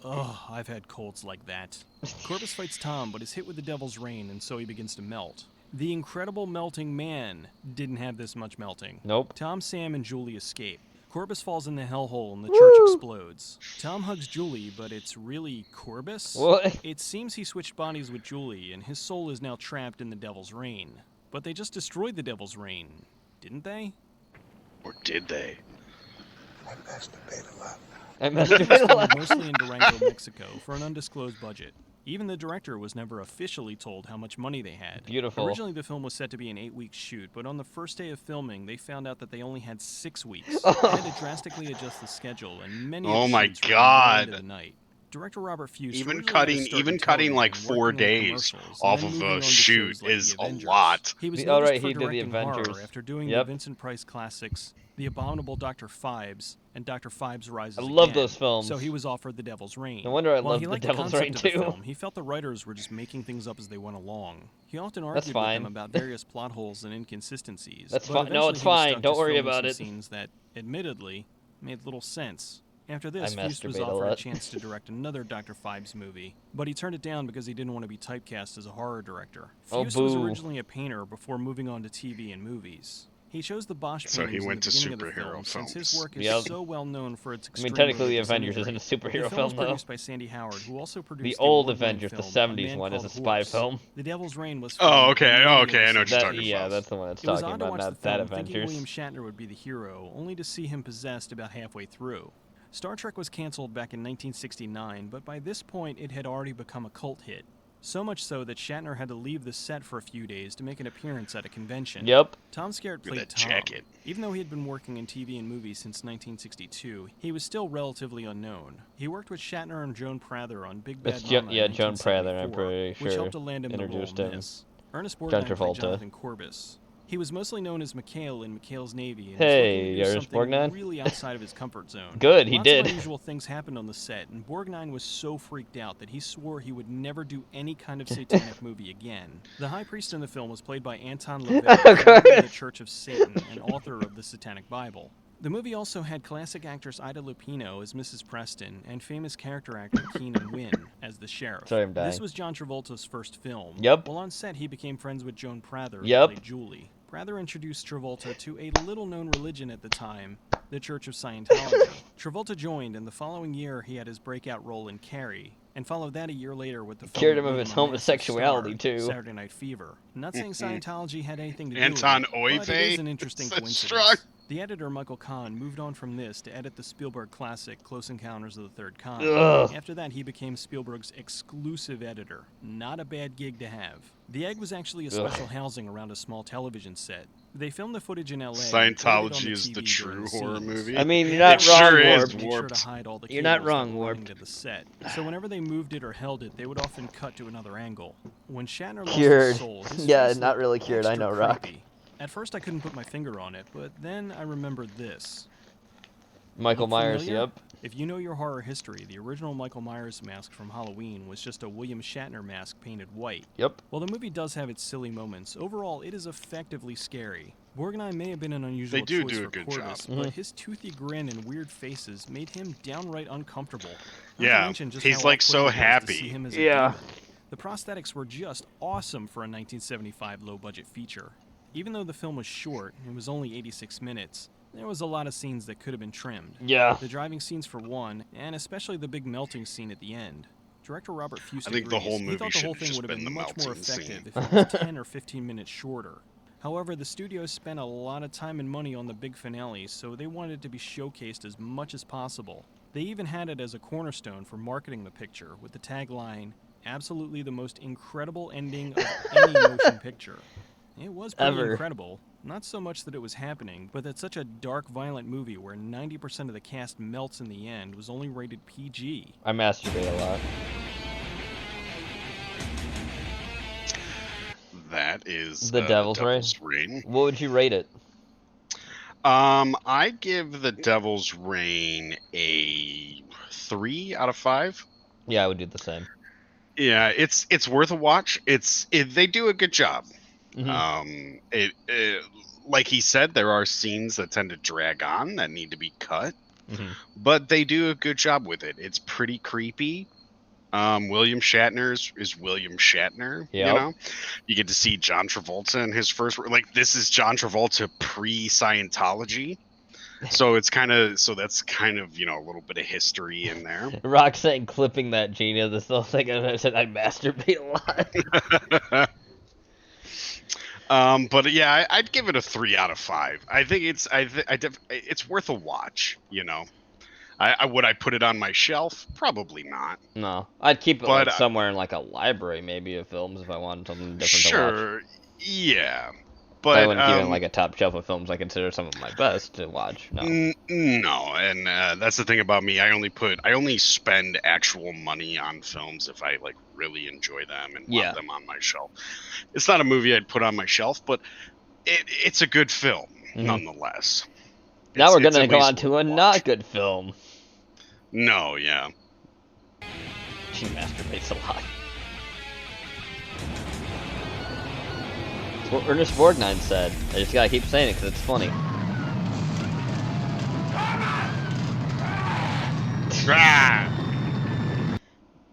Ugh, I've had colds like that. Corbus fights Tom, but is hit with the Devil's Reign, and so he begins to melt. The Incredible Melting Man didn't have this much melting. Nope. Tom, Sam, and Julie escape. Corbus falls in the hellhole and the church explodes. Tom hugs Julie, but it's really Corbus? What? It seems he switched bodies with Julie, and his soul is now trapped in the Devil's Reign. But they just destroyed the Devil's Reign, didn't they? Or did they? I masturbate a lot. I masturbate a lot. Mostly in Durango, Mexico, for an undisclosed budget. Even the director was never officially told how much money they had. Beautiful. Originally, the film was set to be an 8-week shoot, but on the first day of filming, they found out that they only had 6 weeks. They had to drastically adjust the schedule, and many of the shoots were into the night. Director Robert Fuchs even cutting like 4 days off of a shoot is a lot. He was he did the directing Avengers horror after doing the Vincent Price classics, The Abominable Dr. Phibes, and Dr. Phibes Rises Again. I love those films. So he was offered The Devil's Reign. No wonder I While love he The liked Devil's the Reign concept too. of the film, he felt the writers were just making things up as they went along. He often argued with them about various plot holes and inconsistencies. That's fine. No, it's fine. Don't worry about it. Scenes that, admittedly, made little sense. After this, Fuchs was offered a chance to direct another Dr. Phibes movie, but he turned it down because he didn't want to be typecast as a horror director. Fuchs was originally a painter before moving on to TV and movies. He chose the Bosch paintings in the beginning of the film, since his work is so well known for its extreme. I mean, technically, The Avengers isn't a superhero film, was though. produced by Sandy Howard, who also produced the old Avengers, the '70s one, is a spy film. The Devil's Reign was. Oh, okay. I know what you're talking about. Yeah, that's the one that's talking about, not that Avengers. Thinking William Shatner would be the hero, only to see him possessed about halfway through. Star Trek was canceled back in 1969, but by this point it had already become a cult hit. So much so that Shatner had to leave the set for a few days to make an appearance at a convention. Yep. Tom Skerritt played Tom. Jacket. Even though he had been working in TV and movies since 1962, he was still relatively unknown. He worked with Shatner and Joan Prather on Big Bad Mama in Joan Prather, I'm pretty sure. Which helped to land him introduced the role him. Ernest Borgnine played Jonathan Corbus. He was mostly known as Mikhail in Mikhail's Navy, and Hey, was Yaris something Borgnine? really outside of his comfort zone. Good, he Lots did. Of unusual things happened on the set, and Borgnine was so freaked out that he swore he would never do any kind of satanic movie again. The high priest in the film was played by Anton LaVey, founder of the Church of Satan and author of the Satanic Bible. The movie also had classic actress Ida Lupino as Mrs. Preston and famous character actor Keenan Wynn as the sheriff. Sorry, I'm dying. This was John Travolta's first film. Yep. While on set, he became friends with Joan Prather, who Yep. played Julie. Prather introduced Travolta to a little-known religion at the time, the Church of Scientology. Travolta joined, and the following year he had his breakout role in Carrie, and followed that a year later with the film Cured him that of made his a massive homosexuality, star, too. Saturday Night Fever. I'm not saying Scientology had anything to do Anton with it, but it is Oive? an interesting That's coincidence. strong. The editor, Michael Kahn, moved on from this to edit the Spielberg classic Close Encounters of the Third Kind. Ugh. After that, he became Spielberg's exclusive editor. Not a bad gig to have. The Egg was actually a special housing around a small television set. They filmed the footage in LA. Scientology is the true horror movie. I mean, you're not it wrong, sure Warped. is Made sure warped. to hide all the You're not cables that wrong, were running Warped. to the set. So whenever they moved it or held it, they would often cut to another angle. When Shatner lost Cured. his soul, his Yeah, face not looked really cured, I extra know, Rock. creepy. At first, I couldn't put my finger on it, but then I remembered this. Michael Look Myers, familiar? yep. If you know your horror history, the original Michael Myers mask from Halloween was just a William Shatner mask painted white. Yep. While the movie does have its silly moments, overall it is effectively scary. Borgnine may have been an unusual They do choice do a for good Corvus, job. but his toothy grin and weird faces made him downright uncomfortable. Not to Yeah, mention just he's how like so off-putting it was to see happy. him as a Yeah. demon. The prosthetics were just awesome for a 1975 low-budget feature. Even though the film was short, it was only 86 minutes, there was a lot of scenes that could have been trimmed. Yeah. The driving scenes for one, and especially the big melting scene at the end. Director Robert Fusted I think the whole he movie thought the should whole have thing just would have been been the much more melting scene. effective if it was 10 or 15 minutes shorter. However, the studio spent a lot of time and money on the big finale, so they wanted it to be showcased as much as possible. They even had it as a cornerstone for marketing the picture, with the tagline, "Absolutely the most incredible ending of any motion picture." It was pretty Ever. incredible. Not so much that it was happening, but that such a dark, violent movie where 90% of the cast melts in the end was only rated PG. I masturbate a lot. That is The Devil's Reign. What would you rate it? I give the Devil's Reign a 3 out of 5. Yeah, I would do the same. Yeah, it's worth a watch. They do a good job. Mhm. Like he said, there are scenes that tend to drag on that need to be cut, Mhm. but they do a good job with it. It's pretty creepy. William Shatner is William Shatner. You Yep. know, you get to see John Travolta in his first. Like, this is John Travolta pre-Scientology. So that's kind of a little bit of history in there. Rock saying clipping that Gina, this whole thing, and I said I masturbate a lot. But yeah, I'd give it a 3 out of 5. I think it's worth a watch. You know, would I put it on my shelf? Probably not. No, I'd keep it But, like somewhere in like a library maybe of films if I wanted something different to Sure, watch. yeah, But but I wouldn't keep it in like a top shelf of films I consider some of my best to watch. No. No, and that's the thing about me. I only spend actual money on films if I like really enjoy them and Yeah. want them on my shelf. It's not a movie I'd put on my shelf, but it's a good film nonetheless. Now we're It's gonna at go least on to worth a not good film. No, yeah. She masturbates a lot. That's what Ernest Borgnine said. I just gotta keep saying it because it's funny.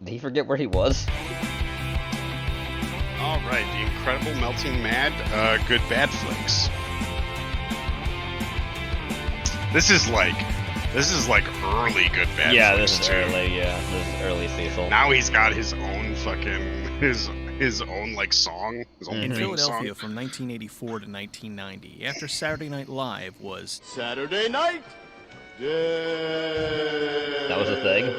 Did he forget where he was? All right, The Incredible Melting Mad, Good Bad Flicks. This is like early Good Bad Yeah, Flicks this is too. early. Yeah, this is early Cecil. Now he's got his own fucking his own like song, his own In theme Philadelphia song. from 1984 to 1990, after Saturday Night Live was Saturday night. That was a thing.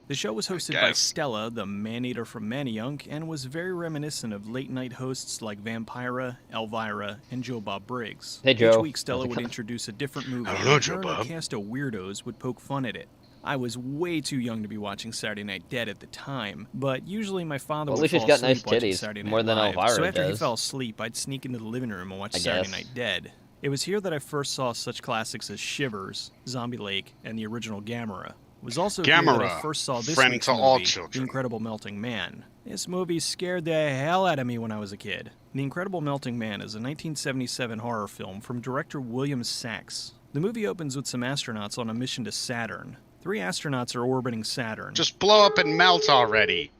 The show was hosted by Stella, the man-eater from Manayunk, and was very reminiscent of late-night hosts like Vampira, Elvira, and Joe Bob Briggs. Hey, Joe. Each week, Stella How's it would going? introduce a different movie, I don't know, and Joe her and a Bob. cast of weirdos would poke fun at it. I was way too young to be watching Saturday Night Dead at the time, but usually my father Well, at would least fall she's got asleep nice watching titties, Saturday Night more than Live. Elvira So after he does. fell asleep, I'd sneak into the living room and watch I Saturday guess. Night Dead. It was here that I first saw such classics as Shivers, Zombie Lake, and the original Gamera. It was also here that I first saw this friend week's to all movie, children. The Incredible Melting Man. This movie scared the hell out of me when I was a kid. The Incredible Melting Man is a 1977 horror film from director William Sachs. The movie opens with some astronauts on a mission to Saturn. 3 astronauts are orbiting Saturn. Just blow up and melt already.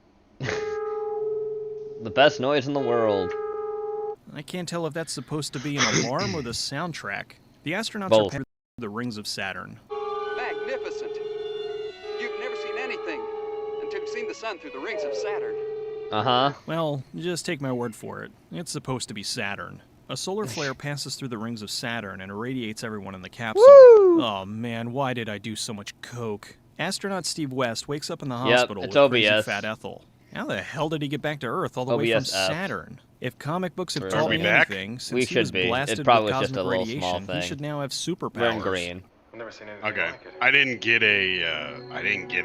The best noise in the world. I can't tell if that's supposed to be an alarm or the soundtrack. The astronauts Both. are passing through the rings of Saturn. Magnificent. You've never seen anything until you've seen the sun through the rings of Saturn. Uh-huh. Well, just take my word for it. It's supposed to be Saturn. A solar flare passes through the rings of Saturn and irradiates everyone in the capsule. Woo! Oh man, why did I do so much coke? Astronaut Steve West wakes up in the Yep, hospital it's with crazy OBS. Fat Ethel. How the hell did he get back to Earth all the way from OBS. Saturn? If comic books have Are taught we me back? anything, since We he should was be. blasted It probably with was just cosmic a little small radiation, he thing. should now have superpowers. We're in green. I've never seen anything Okay. like it. I didn't get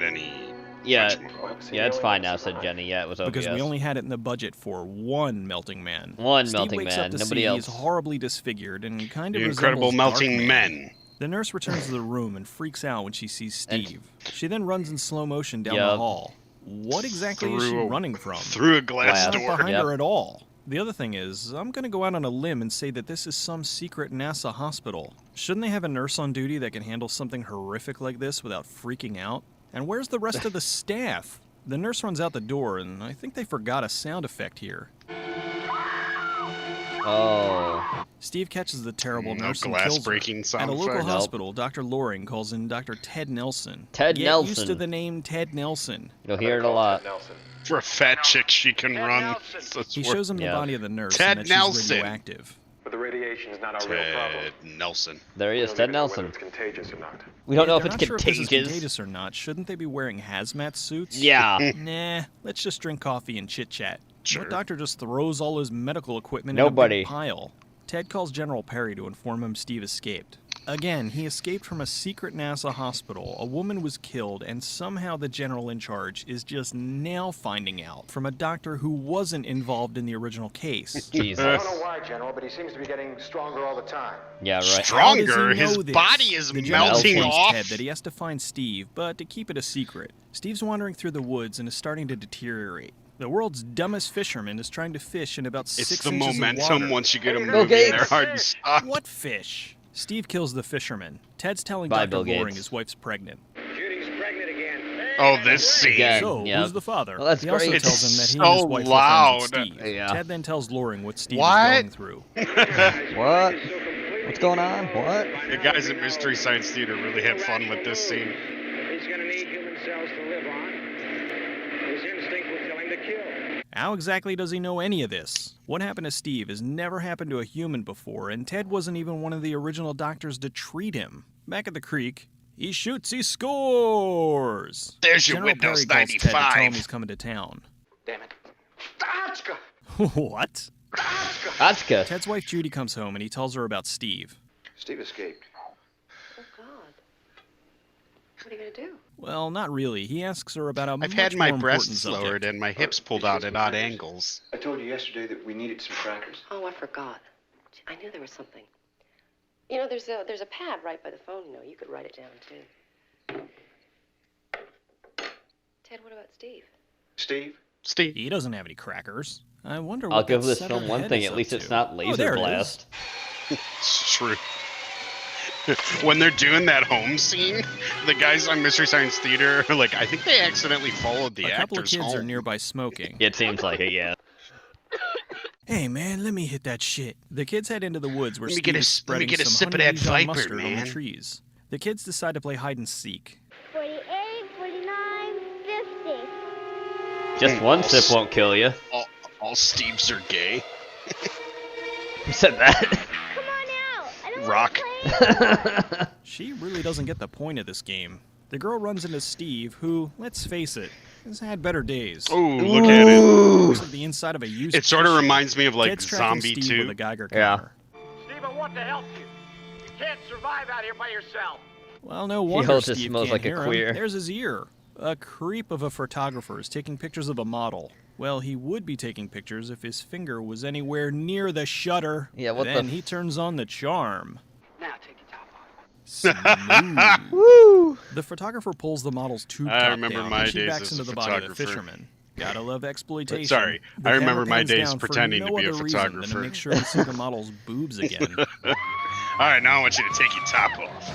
any. Yeah, whatchamacallit. yeah, it's fine now, said Jenny. Yeah, it was OBS. Because we only had it in the budget for one Melting Man. One Steve Melting wakes Man, up to nobody see else. he's horribly disfigured and kind of The Incredible resembles Melting Darkman. Men. The nurse returns to the room and freaks out when she sees Steve. She then runs in slow motion down Yup. the hall. What exactly is she running from? Through a glass Not door. behind Yep. her at all. The other thing is, I'm going to go out on a limb and say that this is some secret NASA hospital. Shouldn't they have a nurse on duty that can handle something horrific like this without freaking out? And where's the rest of the staff? The nurse runs out the door, and I think they forgot a sound effect here. Oh. Steve catches the terrible No nurse and glass kills her. breaking sound At a local effect. Nope. hospital, Dr. Loring calls in Dr. Ted Nelson. Ted Get Nelson. used to the name Ted Nelson. You'll hear it a lot. For a fat chick, she can run. So it's He worth- shows him the Yeah. body of the nurse Ted and that Nelson. she's radioactive. But the radiation is not our real problem. Ted Nelson. There he We is, don't Ted even know whether Nelson. it's contagious or not. We don't know Yeah, if it's they're not sure if this is contagious. contagious or not. Shouldn't they be wearing hazmat suits? Yeah. Nah, let's just drink coffee and chit-chat. Sure. What doctor just throws all his medical equipment Nobody. in a big pile? Ted calls General Perry to inform him Steve escaped. Again, he escaped from a secret NASA hospital. A woman was killed, and somehow the general in charge is just now finding out from a doctor who wasn't involved in the original case. Jesus. I don't know why, General, but he seems to be getting stronger all the time. Yeah, right. How does Stronger? he know His this? body is The general melting informs off. Ted that he has to find Steve, but to keep it a secret. Steve's wandering through the woods and is starting to deteriorate. The world's dumbest fisherman is trying to fish in about 6 It's the inches of momentum water. once you get a Bill movie in there Gates. hard to stop. What fish? Steve kills the fisherman. Ted's telling Bye, Dr. Bill Loring Gates. his wife's pregnant. Judy's pregnant again. Oh, this scene. Again. So, yeah. who's the father? Well, that's he also great. tells It's him that he so and his wife are friends with loud. Steve. Yeah. Ted then tells Loring what Steve What? is going through. What? What's going on? What? The guys at Mystery Science Theater really had fun with this scene. He's gonna need human cells to live on. His instinct will tell him to kill. How exactly does he know any of this? What happened to Steve has never happened to a human before, and Ted wasn't even one of the original doctors to treat him. Back at the creek, he shoots, he scores! There's your General Windows Perry calls Ted to tell 95. him he's coming to town. Damn it. Atska! What? Atska. Ted's wife Judy comes home and he tells her about Steve. Steve escaped. Oh, God. What are you going to do? Well, not really. He asks her about a I've much had my more important breasts subject. lowered and my hips pulled out at odd angles. I told you yesterday that we needed some crackers. Oh, I forgot. I knew there was something. You know, there's a pad right by the phone, you know. You could write it down, too. Ted, what about Steve? Steve? He doesn't have any crackers. I wonder what I'll give that this severed film one head thing. is At up least to. it's not Oh, laser there it blast. It's true. When they're doing that home scene, the guys on Mystery Science Theater are like, I think they accidentally followed the A couple of actors kids are home. nearby smoking. It seems like it, yeah. Hey, man, let me hit that shit. The kids head into the woods where Let me Steve get a- is let me spreading get a some sip of honey that Dijon Viper, mustard on man. the trees. The kids decide to play hide and seek. 48, 49, 50. Just one sip won't kill you. All Steves are gay. Who said that? Come on out. I don't Rock. She really doesn't get the point of this game. The girl runs into Steve, who, let's face it, has had better days. Oh, look at it. Looks like the inside of a used It sort of fish. reminds me of like Ted's tracking Zombie Steve 2. with a Geiger Yeah. counter. Steve, I want to help you. You can't survive out here by yourself. Well, no wonder also Steve smells can't like a hear queer. him. There's his ear. A creep of a photographer is taking pictures of a model. Well, he would be taking pictures if his finger was anywhere near the shutter. Yeah, what then the he turns on the charm. Now take your top off. Smooth. Woo! The photographer pulls the model's tube I top remember down my and she days backs as into a the body of the photographer. fisherman. Gotta love exploitation. Sorry, The I remember camera my pans days down for pretending no to be a other reason than photographer. to make sure to see the model's boobs again. All right, now I want you to take your top off.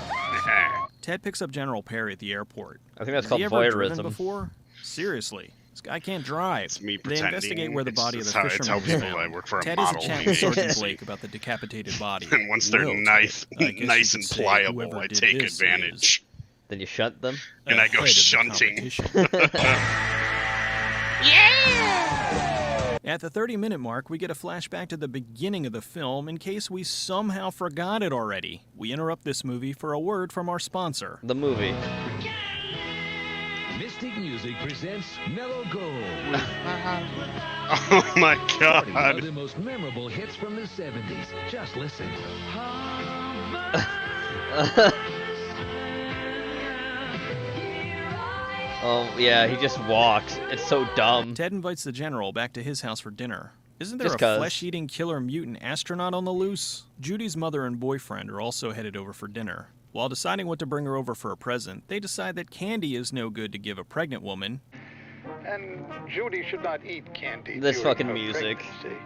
Ted picks up General Perry at the airport. I think that's Has called he ever driven voyeurism. before? Seriously, this guy can't drive. It's me They pretending. investigate where the body of the It's fisherman how was people found. that work for a Ted has a modeling chat with Sergeant agency. Blake about the decapitated body. And once they're Well, nice, Ted, I guess nice you and could say pliable, whoever I did take this advantage. Then you shunt them? And I go ahead of the shunting. competition. At the 30-minute mark, we get a flashback to the beginning of the film in case we somehow forgot it already. We interrupt this movie for a word from our sponsor. The movie. Mystic Music presents Mellow Gold. Oh my 40 of god. the most memorable hits from the 70s. Just listen. Oh, yeah, he just walks. It's so dumb. Ted invites the general back to his house for dinner. Isn't there Just a 'cause. flesh-eating killer mutant astronaut on the loose? Judy's mother and boyfriend are also headed over for dinner. While deciding what to bring her over for a present, they decide that candy is no good to give a pregnant woman. And Judy should not eat candy. This during fucking her music. pregnancy.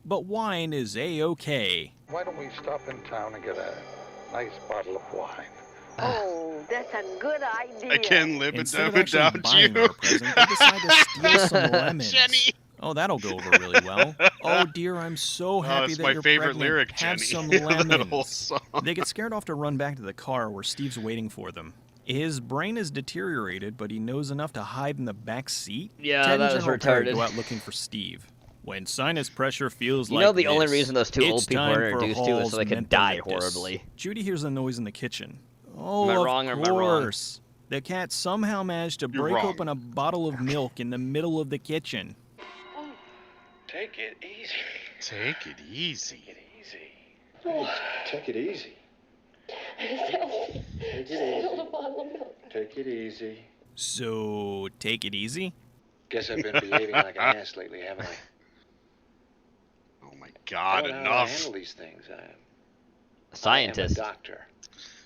But wine is A-OK. Why don't we stop in town and get a nice bottle of wine? Oh, that's a good idea. I can't live Instead of without actually buying her you. a present, they decide to steal some lemons. Jenny. Oh, that'll go over really well. Oh dear, I'm so happy it's that my you're favorite pregnant. lyric, Have Jenny. some That whole lemons. song. They get scared off to run back to the car where Steve's waiting for them. His brain is deteriorated, but he knows enough to hide in the back seat. Yeah, Ted that and was General Perry retarded. go out looking for Steve. When sinus pressure feels You like know the only this, reason those two it's old people time were for introduced to is Hall's so they could mental die ictus. horribly. Judy hears a noise in the kitchen. Oh, Am I of wrong or am I wrong? course. The cat somehow managed to You're break wrong. open a bottle of milk in the middle of the kitchen. Take it easy. Take it easy. Take it easy. Take it easy. Spilled a bottle of milk. Take it easy. So, take it easy. Guess I've been behaving like an ass lately, haven't I? Oh my god, I don't know how to enough. handle these things. I am a Scientist. doctor.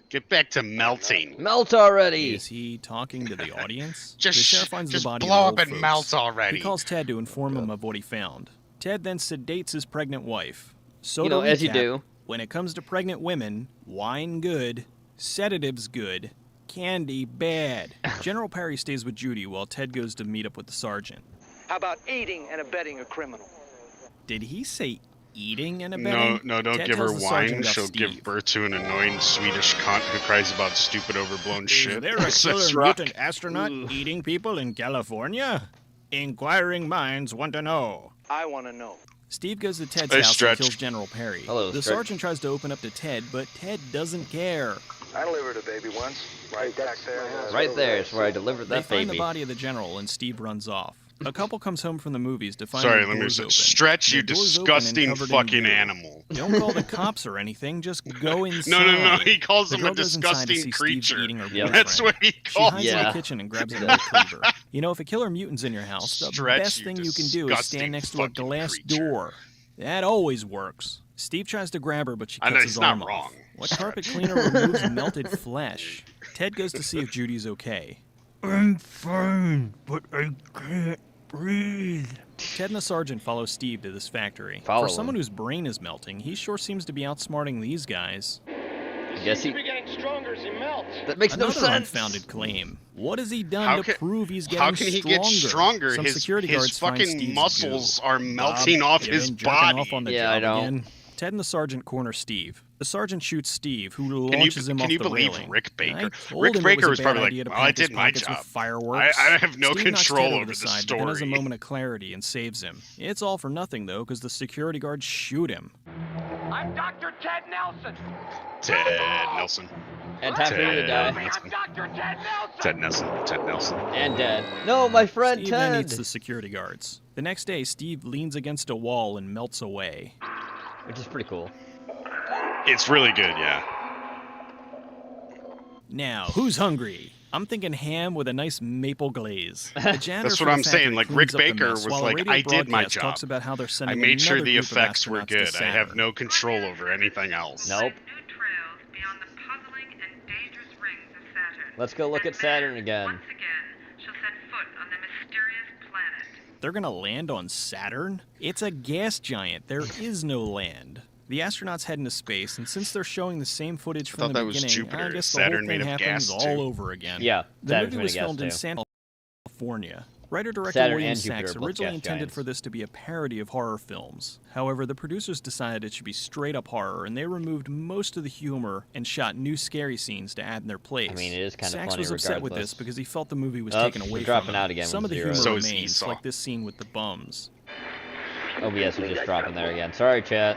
Get back to melting. Melt already! Is he talking to the audience? Just, the sheriff finds just the body blow of up old and folks. melt already. He calls Ted to inform him of what he found. Ted then sedates his pregnant wife. So You to know, as you recap, do. when it comes to pregnant women, wine good, sedatives good, candy bad. General Perry stays with Judy while Ted goes to meet up with the sergeant. How about aiding and abetting a criminal? Did he say eating and abetting? No, don't Ted give her tells the sergeant wine. about She'll Steve. give birth to an annoying Swedish cunt who cries about stupid, overblown shit. Is there a Says killer Rock. mutant astronaut eating people in California? Inquiring minds want to know. I want to know. Steve goes to Ted's Hey, house Stretch. and kills General Perry. Hello, the Stretch. sergeant tries to open up to Ted, but Ted doesn't care. I delivered a baby once. Right back there. Right there is where I delivered They that find baby. the body of the general, and Steve runs off. A couple comes home from the movies to find Sorry, the let me doors say, open. Stretch, The you door's open and disgusting covered in fucking goo. animal. Don't call the cops or anything, just go inside. No, he calls The him a girl goes inside to disgusting see Steve's creature. eating her Yep. That's boyfriend. what he She calls hides in him. the kitchen and grabs a retriever. You know, if a killer mutant's in your house, the Stretch, best you thing you can do is disgusting stand next to a fucking glass creature. door. That always works. Steve tries to grab her, but she I cuts know, his he's not arm off. wrong. What carpet cleaner removes melted flesh? Ted goes to see if Judy's okay. I'm fine, but I can't breathe. Ted and the sergeant follow Steve to this factory. Follow For someone him. whose brain is melting, he sure seems to be outsmarting these guys. Guess he. Be getting stronger as he melts. That makes no Another sense. unfounded claim. What has he done How to can- prove he's getting How can he stronger? get stronger? Some His, security his guards find fucking Steve's muscles goo. are melting Bob, off you his been jerking body. Off on the Yeah, I job know. again? Ted and the sergeant corner Steve. The sergeant shoots Steve, who Can launches him you off the believe railing. Rick Baker? I told Rick him it Baker was was a probably bad like, idea to well, I pack his did my pockets with job. fireworks. I have no Steve knocks control Ted over over the the side, but then has a story. moment of clarity and saves him. It's all for nothing, though, because the security guards shoot him. I'm Dr. Ted Nelson. Ted Nelson. And time for you to die. I'm Dr. Ted Nelson. Ted Nelson. Ted Nelson. And dead. No, my friend Steve then Ted. eats the security guards. The next day, Steve leans against a wall and melts away. Which is pretty cool. It's really good, yeah. Now, who's hungry? I'm thinking ham with a nice maple glaze. That's what I'm saying. Like, Rick Baker was like, I did my job. Talks about how they're sending I made sure the group of effects were astronauts good. to I have Saturn. no control over anything else. Nope. Let's go look at Saturn again. They're gonna land on Saturn? It's a gas giant. There is no land. The astronauts head into space, and since they're showing the same footage from the beginning, I guess the Saturn whole thing made of happens gas, too. all over again. Yeah, the Saturn's movie made was of gas, filmed in too. San California. Writer-director Saturn William and Jupiter Sachs are both originally gas intended giants. for this to be a parody of horror films. However, the producers decided it should be straight-up horror, and they removed most of the humor and shot new scary scenes to add in their place. I mean, it is kind of Sachs funny was upset with regardless. this because he felt the movie was Oh, taken we're away dropping from him. out again Some with of the zero. humor So is remains, Esau. like this scene with the bums. OBS is just dropping there again. Sorry, chat.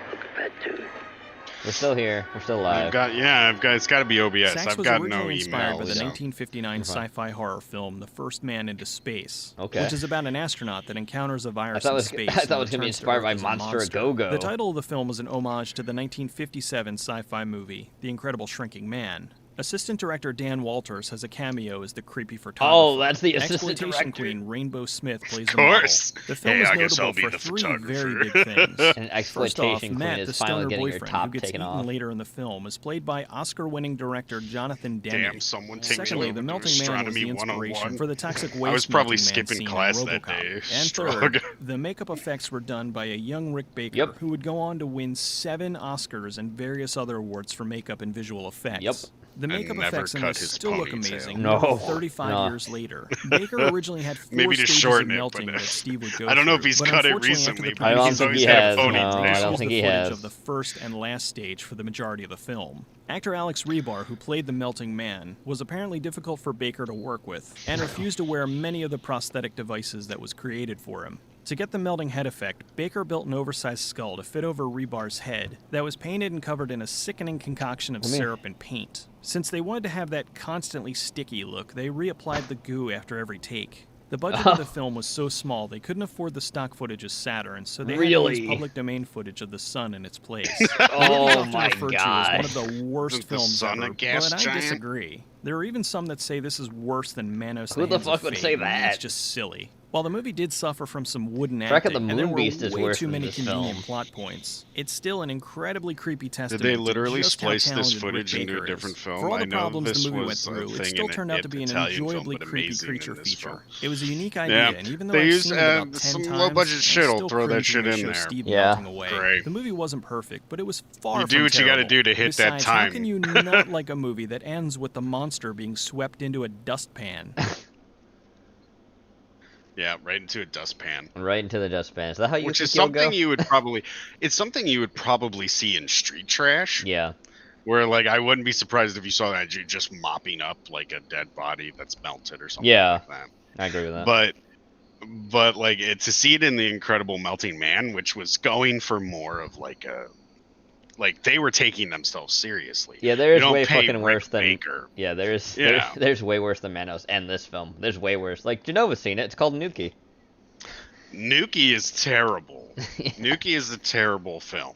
We're still here. We're still live. It's got to be OBS. Sachs I've was got no originally inspired by emails. the so. 1959 sci-fi horror film *The First Man into Space*, Okay. which is about an astronaut that encounters a virus in space. I thought it and was going to be returns to inspired by Earth as a Monster monster. Go-Go. The title of the film was an homage to the 1957 sci-fi movie *The Incredible Shrinking Man*. Assistant director Dan Walters has a cameo as the creepy photographer. Oh, that's the assistant Exploitation director. queen Rainbow Smith plays Of the model. course. The film Hey, is I guess notable I'll be for the three photographer. very big things. An First off, exploitation Matt, queen the is finally stoner getting her boyfriend top who gets taken eaten off. later in the film, is played by Oscar-winning director Jonathan Demme. Damn, someone takes Secondly, me the over to melting man was the Astronomy inspiration 101. for the toxic waste I was probably melting man skipping scene in class that RoboCop. day. And Strug. third, the makeup effects were done by a young Rick Baker, who would go on to win 7 Oscars and various other awards for makeup and visual effects. Yep. The makeup never effects in cut this his still look ponytail. amazing. No. nearly 35 No. years later. Baker originally had 4 Maybe to stages shorten of it, melting but that Steve would go I don't know through, if he's but cut it unfortunately, after recently, the but I don't he's think always he had has. a ponytail. No, I don't used think the he footage has. of the first and last stage for the majority of the film. Actor Alex Rebar, who played the melting man, was apparently difficult for Baker to work with, and refused to wear many of the prosthetic devices that was created for him. To get the melting head effect, Baker built an oversized skull to fit over Rebar's head that was painted and covered in a sickening concoction of syrup and paint. Since they wanted to have that constantly sticky look, they reapplied the goo after every take. The budget of the film was so small they couldn't afford the stock footage of Saturn, so they had to Really? use public domain footage of the sun in its place. Oh Often my referred to as God. one of the worst Isn't the films sun a ever, gas but I giant? disagree. There are even some that say this is worse than Manos Who the Hands of fuck would Fate. say I mean, that? It's just silly. While the movie did suffer from some wooden Trek of acting, the and there Moon were Beast is way worse too than many this convenient film. plot points, it's still an incredibly creepy testament Did they to literally just how splice this talented footage Rick into a Baker different is. film? For all I the know problems this the movie went was a through, it thing still in turned out to be an Italian film, enjoyably but creepy amazing creature in this feature. film. It was a unique idea, Yeah, and even though they I've used seen it about 10 some times, low-budget I'm shit'll still throw that cringing shit to in show there. Steve Yeah. melting away. Great. The movie wasn't perfect, but it was far You from do what you gotta terrible. do to hit that Besides, how time. can you not like a movie that ends with the monster being swept into a dustpan? Yeah, right into a dustpan. Right into the dustpan. Is that how you Which think is you'll something go? you would probably it's something you would probably see in street trash. Yeah. Where like I wouldn't be surprised if you saw that you just mopping up like a dead body that's melted or something Yeah. like that. I agree with that. But like to see it in The Incredible Melting Man, which was going for more of like a like they were taking themselves seriously. Yeah, there You is don't way pay fucking worse Rick than Baker. Yeah, there's Yeah. there's way worse than Manos and this film. There's way worse. Like Jenova's seen it. It's called Nuki. Nuki is terrible. Nuki is a terrible film.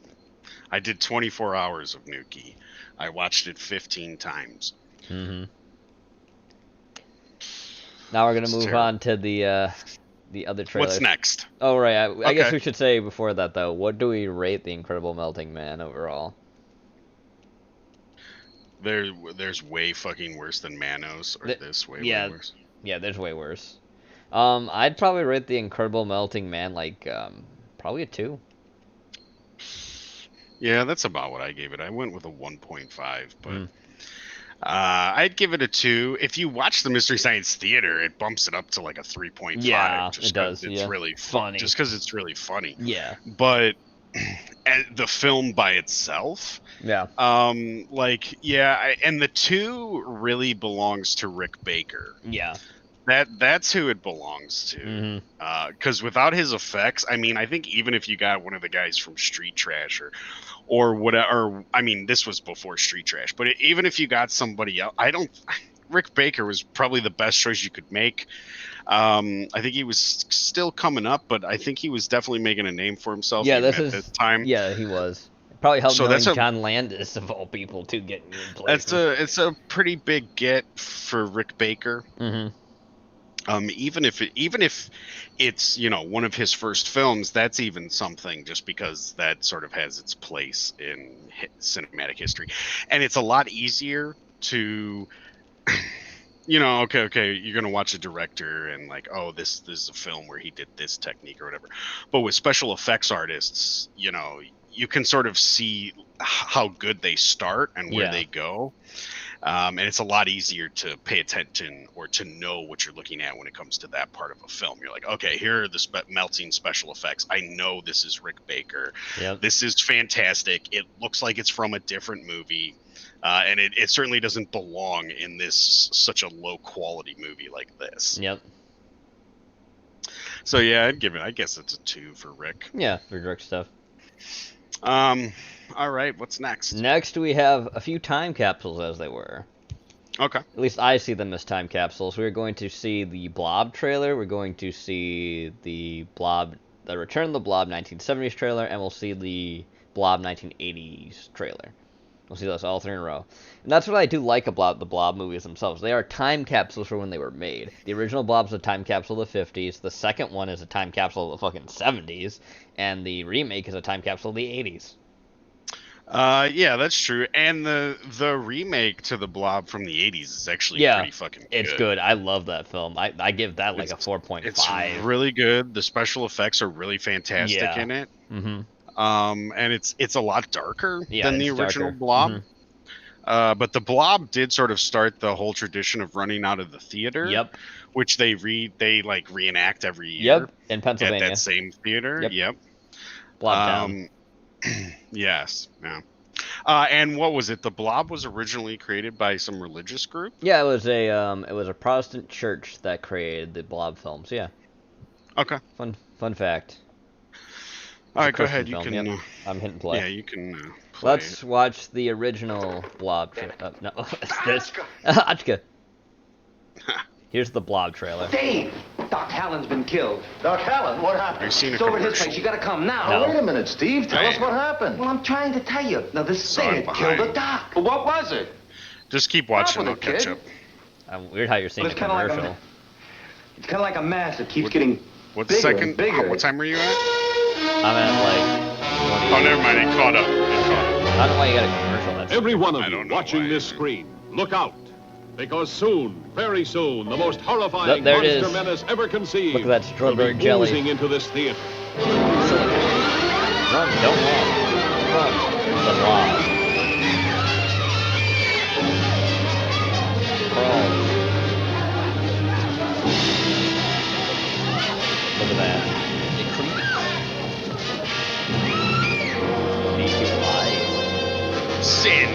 I did 24 hours of Nuki. I watched it 15 times. Mm-hmm. Now we're gonna It's move terrible. on to the other trailer. What's next? Oh right, I guess Okay. we should say before that though. What do we rate The Incredible Melting Man overall? There's way fucking worse than Manos, or this way worse. Yeah, there's way worse. I'd probably rate The Incredible Melting Man like probably a 2. Yeah, that's about what I gave it. I went with a 1.5, but I'd give it a 2. If you watch the Mystery Science Theater, it bumps it up to like a 3.5. Yeah, just it does. 'cause It's Yeah. really Funny. Just because it's really funny. Yeah. But the film by itself, Yeah. and the 2 really belongs to Rick Baker. Yeah. That's who it belongs to. Mm-hmm. Because without his effects, I mean, I think even if you got one of the guys from Street Trash or whatever, I mean, this was before Street Trash, but even if you got somebody else, Rick Baker was probably the best choice you could make. I think he was still coming up, but I think he was definitely making a name for himself Yeah, even at this time. Yeah, he was. Probably helped knowing John Landis of all people to get new places. It's a pretty big get for Rick Baker. Mm-hmm. Even if it's one of his first films, that's even something, just because that sort of has its place in cinematic history, and it's a lot easier to. Okay, you're gonna watch a director and like, oh, this is a film where he did this technique or whatever. But with special effects artists, you can sort of see how good they start and where they go. And it's a lot easier to pay attention or to know what you're looking at when it comes to that part of a film. You're like, okay, here are the melting special effects. I know this is Rick Baker. Yep. This is fantastic. It looks like it's from a different movie. And it certainly doesn't belong in such a low quality movie like this. Yep. So yeah, I guess it's a 2 for Rick. Yeah, for Rick stuff. All right, what's next? Next we have a few time capsules, as they were. Okay. At least I see them as time capsules. We're going to see the Blob trailer. We're going to see the Return of the Blob 1970s trailer, and we'll see the Blob 1980s trailer. We'll see those all 3 in a row. And that's what I do like about the Blob movies themselves. They are time capsules for when they were made. The original Blob's a time capsule of the 50s. The second one is a time capsule of the fucking 70s. And the remake is a time capsule of the 80s. Yeah, that's true. And the remake to the Blob from the 80s is actually pretty fucking good. It's good. I love that film. I give that like a 4.5. It's really good. The special effects are really fantastic in it. Mm-hmm. And it's a lot darker than the original darker. Blob. Mm-hmm. But the Blob did sort of start the whole tradition of running out of the theater. Yep. Which they reenact every year. Yep. In Pennsylvania. At that same theater. Yep. Blobtown. Yes. Yeah. And what was it? The Blob was originally created by some religious group? Yeah, it was a Protestant church that created the Blob films. Yeah. Okay. Fun fact. All right, go ahead. You can. Yep. I'm hitting play. Yeah, you can. Play. Let's watch the original Blob. No, this. Achka. Here's the Blob trailer. Dave, Doc Hallen's been killed. Doc Hallen, what happened? It's over at his place. You gotta come now. No. Wait a minute, Steve. Tell us what happened. Well, I'm trying to tell you. Now, this thing had killed the doc. Well, what was it? Just keep watching. I'll catch up. Weird how you're seeing a commercial. It's kind of like a mass that keeps getting what bigger second? And bigger. What time are you at? I'm at Oh, never mind. It caught up. I don't know why you got a commercial. That's every one of you watching this screen, look out. Because soon, very soon, the most horrifying monster menace ever conceived Look at that strawberry will be jelly. oozing into this theater. Run, don't walk. Run. The Blob. Crawl. Look at that. It creeps. Sin.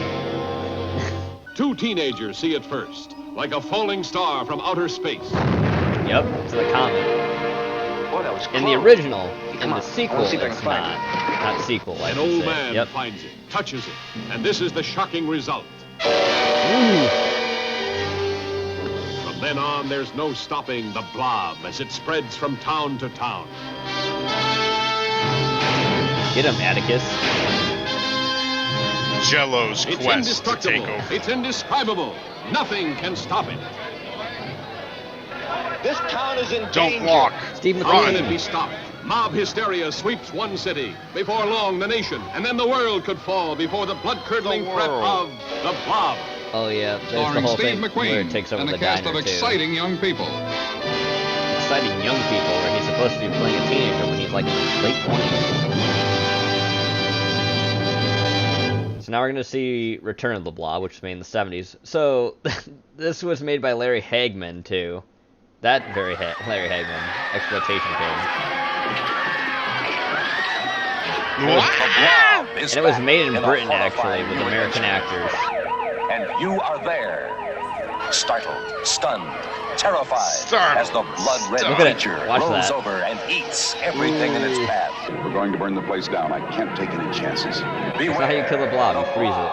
2 teenagers see it first, like a falling star from outer space. Yep, it's the comic. Boy, that was in the original, in the sequel, it's not sequel. Like an old man finds it, touches it, and this is the shocking result. Ooh. From then on, there's no stopping the Blob as it spreads from town to town. Get him, Atticus. Jello's quest to take over. It's indescribable. Nothing can stop it. This town is in danger. Don't walk. Steve How can McQueen. it be stopped? Mob hysteria sweeps one city. Before long, the nation, and then the world could fall before the blood-curdling threat of the Blob. Oh yeah, there's the whole thing where it takes over the diner too. exciting young people. Exciting young people, where he's supposed to be playing a teenager when he's like in his late 20s. So now we're going to see Return of the Blob, which was made in the 70s. So, this was made by Larry Hagman, too. That very Larry Hagman, exploitation king. And it was made in Britain, actually, with American actors. And you are there, startled, stunned, terrified, as the blood-red creature rolls over and eats everything in its path. We're going to burn the place down. I can't take any chances. That's not how you kill a blob. You freeze it.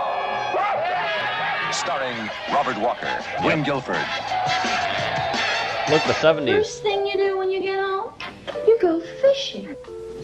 Starring Robert Walker, Wayne Guilford. Look, the 70s. First thing you do when you get home, you go fishing.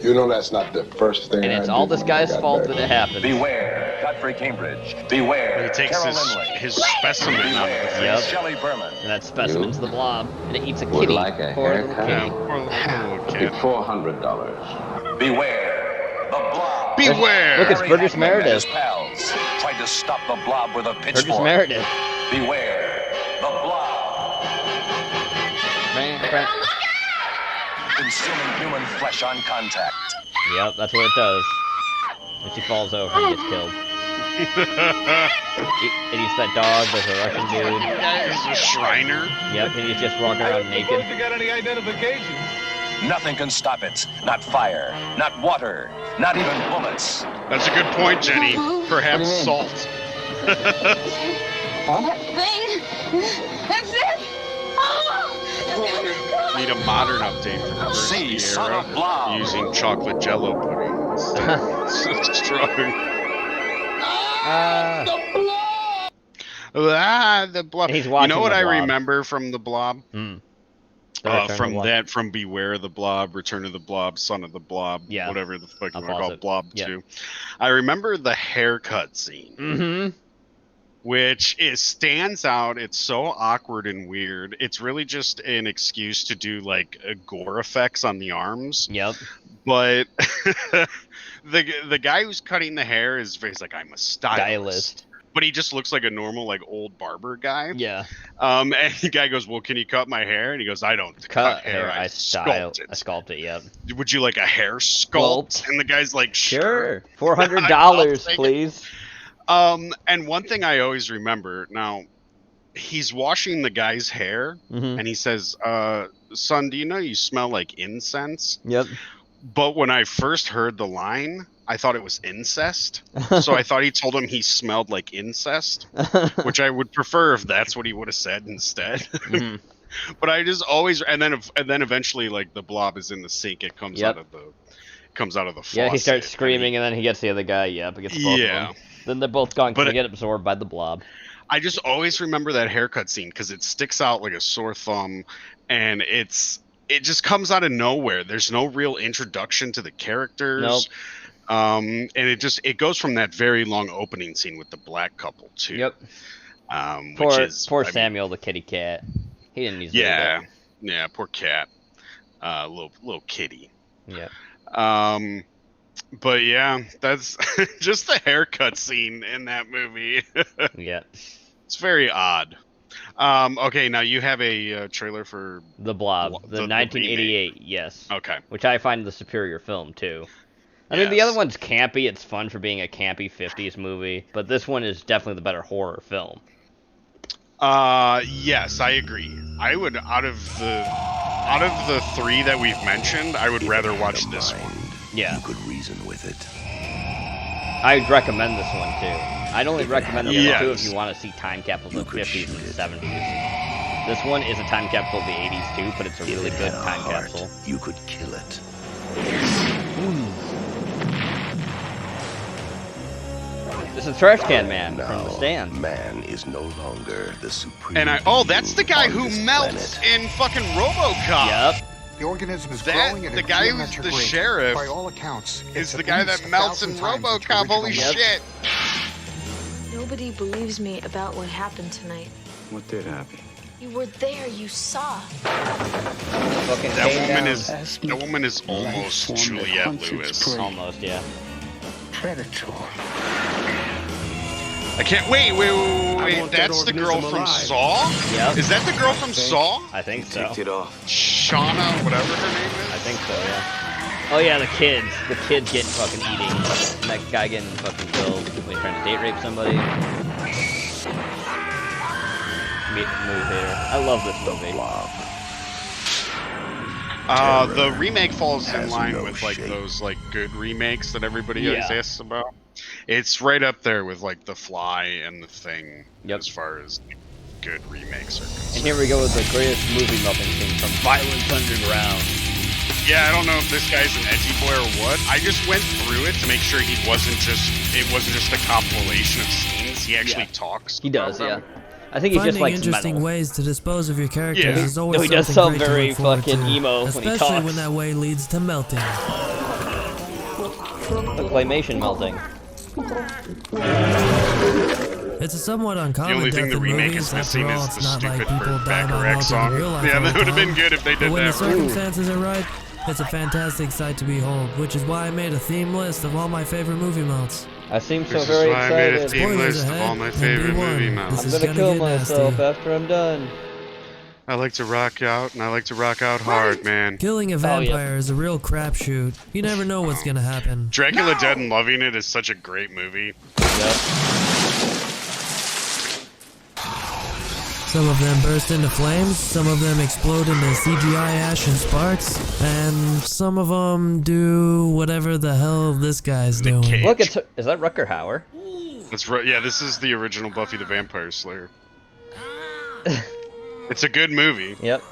You know that's not the first thing. And it's all this guy's fault that it happened. Beware, Godfrey Cambridge. Beware, He takes his specimen out of the face. Yep. Shelley Berman. And that specimen's the blob, and it eats a kitty. like a Poor little haircut? kitty. Poor little kid. $400. Beware, the Blob. Beware! Look, it's Harry Burgess Hackman and Meredith. his pals tried to stop the Blob with a Burgess pitchfork. Meredith. Beware, the Blob. Consuming human flesh on contact. Yep, that's what it does. And she falls over and gets killed. It eats that dog, there's a Russian dude. He's a Shriner. Yep, and he's just walking around naked. If you got any identification. Nothing can stop it. Not fire, not water, not even bullets. That's a good point, Jenny. Perhaps salt. That thing. That's it. Oh. Need a modern update for the See, first son of era Blob. using chocolate Jello pudding instead. So strong. The blob. He's You watching know what the I Blob. remember from the Blob? Return From Beware the Blob, Return of the Blob, Son of the Blob, Yeah. whatever the fuck you I'll want to call pause it, it. Blob Yep. 2. I remember the haircut scene. Mm-hmm. Which it stands out. It's so awkward and weird. It's really just an excuse to do like gore effects on the arms. Yep. But the guy who's cutting the hair he's like, I'm a stylist. But he just looks like a normal like old barber guy. Yeah. And the guy goes, well, can you cut my hair? And he goes, I don't cut hair. I sculpt it. I sculpt it. Yep. Would you like a hair sculpt? And the guy's like, sure. $400, please. And one thing I always remember, now he's washing the guy's hair and he says, son, do you know you smell like incense? Yep. But when I first heard the line, I thought it was incest. So I thought he told him he smelled like incest, which I would prefer if that's what he would have said instead. But I just always, and then eventually like the blob is in the sink. It comes out of the faucet. Yeah, he starts screaming and then he gets the other guy. Yep, it gets both of them. Then they're both gone because they get absorbed by the blob. I just always remember that haircut scene because it sticks out like a sore thumb, and it just comes out of nowhere. There's no real introduction to the characters. Nope. And it goes from that very long opening scene with the black couple too. Yep. Poor Samuel the kitty cat. He didn't use Yeah, poor cat. Little kitty. Yeah. But yeah, that's just the haircut scene in that movie. Yeah. It's very odd. Okay, now you have a trailer for The Blob, the 1988, yes. Okay. Which I find the superior film, too. I mean, the other one's campy. It's fun for being a campy 50s movie. But this one is definitely the better horror film. Yes, I agree. I would, out of the three that we've mentioned, I would rather watch this one. Yeah. You could reason with it. I'd recommend this one, too. I'd only recommend this one, too, if you want to see time capsules of the 50s and 70s. This one is a time capsule of the 80s, too, but it's a really good time capsule. You could kill it. This is Trash Can Man from The Stand. Man is no longer the supreme. And that's the guy who melts in fucking RoboCop. Yep. The organism is That growing at the a guy who's geometric the rate. sheriff By all accounts, is the guy that melts in RoboCop. Holy shit! Nobody believes me about what happened tonight. What did happen? You were there. You saw. That woman is almost Juliette Lewis. Almost, yeah. Predator. I can't wait. That's the girl from Saw? Yep. Is that the girl from Saw? I think so. Take it off. Shauna, whatever her name is? I think so, yeah. Oh yeah, the kids getting fucking eating. And that guy getting fucking killed when he's trying to date rape somebody. Movie theater. I love this movie. The remake falls in line with like those like good remakes that everybody always asks about. It's right up there with like The Fly and The Thing as far as good remakes are concerned. And here we go with the greatest movie melting scene from Violence Underground. Yeah, I don't know if this guy's an edgy boy or what. I just went through it to make sure it wasn't just a compilation of scenes. He actually talks. He does, yeah. I think he just likes interesting metal. ways to dispose of your characters is always he does something sound great to very look forward fucking to, emo when he especially talks. when that way leads to melting. The claymation melting. It's a somewhat uncommon The only thing death the in remake movies. is missing After all, is the it's not like stupid people Burt die by Bacharach melting song. in real life Yeah, all that the would have been time. good if they But did when the that. circumstances are right, it's a fantastic sight to behold, which is why I made a theme list of all my favorite movie melts. I seem so This is very why I made a excited. theme Spoilers list of ahead, all my and favorite be warned, movie this mounts. I'm is gonna gonna kill get myself nasty. after I'm done. I like to rock out, and I like to rock out hard, man. Killing a vampire is a real crapshoot. You never know what's gonna happen. Dracula Dead and Loving It is such a great movie. Yep. Some of them burst into flames, some of them explode into CGI ash and sparks, and some of them do whatever the hell this guy's doing. Look, is that Rutger Hauer? That's right. Yeah, this is the original Buffy the Vampire Slayer. It's a good movie. Yep.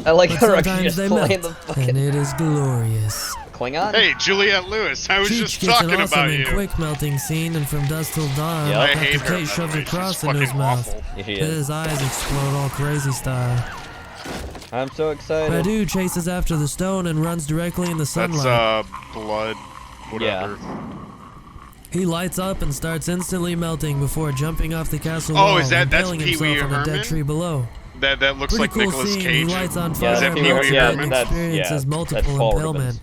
I like But how Rutger sometimes just they playing melt, the fucking and it is glorious. Klingon. Hey, Juliette Lewis, I was Cheech just gets talking an awesome about and you. quick melting scene in From Dusk Till Dawn Yep. I after hate her, Kate by the shoves way. a cross She's into his fucking mouth. awful. Yeah, she is. His eyes explode all crazy style. I'm so excited. Radu chases after the stone and runs directly in the sunlight. That's blood, whatever. He lights up and starts instantly melting before jumping off the castle Oh, wall is that- and that's impaling Pee Wee himself on a dead Herman? tree below. That looks Pretty like cool Nicolas scene. Cage. He lights on Is fire that and Pee Wee melts Herman? and experiences multiple impalement.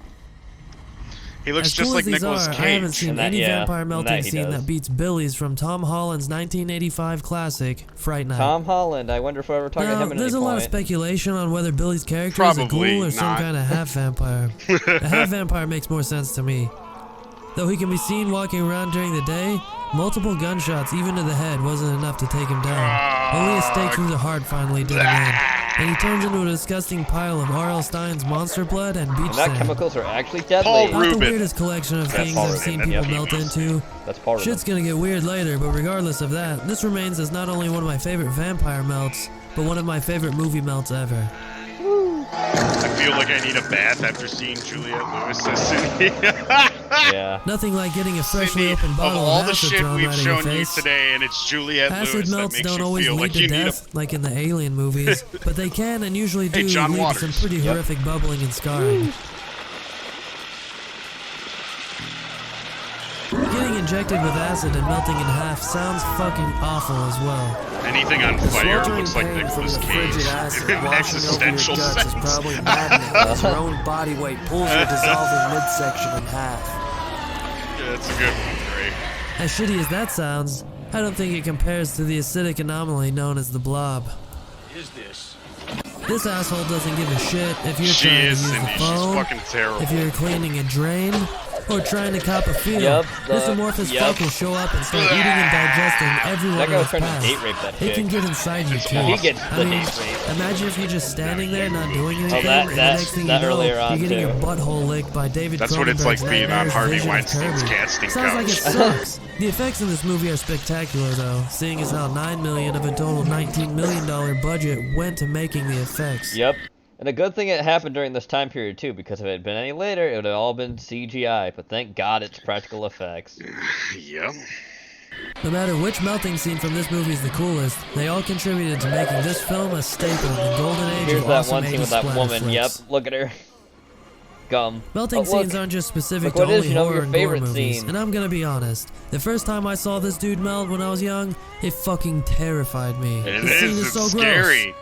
He looks As just cool like as these Nicolas are, Cage. I haven't seen And that- any yeah, vampire and melting that he scene does. that beats Billy's from Tom Holland's 1985 classic, Fright Night. Tom Holland. I wonder if we're ever talking to Now, him at there's a any lot of point. speculation on whether Billy's character Probably is a ghoul or some not. kind of half-vampire. A half-vampire makes more sense to me. Though he can be seen walking around during the day, multiple gunshots, even to the head, wasn't enough to take him down. Only a stake through the heart finally did him in. And he turns into a disgusting pile of R.L. Stein's monster blood and beach And that sand. chemicals are actually deadly. Paul Not the Rubin. weirdest collection of That's things Paul I've Rubin. seen That's people Paul melt Rubin. into. That's Paul Rubin. Shit's gonna get weird later, but regardless of that, this remains as not only one of my favorite vampire melts, but one of my favorite movie melts ever. I feel like I need a bath after seeing Juliette Lewis as Cindy. Yeah. Nothing like getting a freshly Cindy, opened of bottle all of the acid shit thrown we've right in your shown you face. today, and it's Juliette Acid Lewis that melts makes don't you always feel lead like to you need a... death, like in the Alien movies, but they can and usually do Hey, John lead to some Waters. pretty horrific bubbling and scarring. Getting injected with acid and melting in half sounds fucking awful as well. Anything on fire looks like Nicolas Cage in an existential sense. Probably maddening as your own body weight pulls your dissolving midsection in half. Yeah, that's a good one, Gray. As shitty as that sounds, I don't think it compares to the acidic anomaly known as the blob. Is this? This asshole doesn't give a shit if you're She trying is, to use Cindy. the She's phone, fucking terrible. if you're cleaning a drain, or trying to cop a field. Yep, This amorphous fuck will show up and start eating and digesting everyone That guy in was its trying to path. date rape that It chick. can get inside you too. He gets I the mean, date rape. imagine if you're just standing there not doing anything, that- and the that- next thing that you know, earlier you're on, getting your too. butthole licked by David That's what it's like Cronenberg's being on nightmares Harvey vision of Weinstein's Kirby. casting Sounds like it couch. sucks. The effects in this movie are spectacular though, seeing as how $9 million of a total $19 million budget went to making the effects. Yep. And a good thing it happened during this time period too, because if it had been any later, it would have all been CGI. But thank God it's practical effects. Yep. No matter which melting scene from this movie is the coolest, they all contributed to making this film a staple in the golden age Here's of that awesome one scene 80s with that splatter woman. flicks. Yep. Look at her. Gum. Melting Oh, look. scenes aren't just specific Look to what is, only you know, horror your and gore favorite movies, scene. and I'm gonna be honest. The first time I saw this dude melt when I was young, it fucking terrified me. It the scene is. is It's so scary. gross.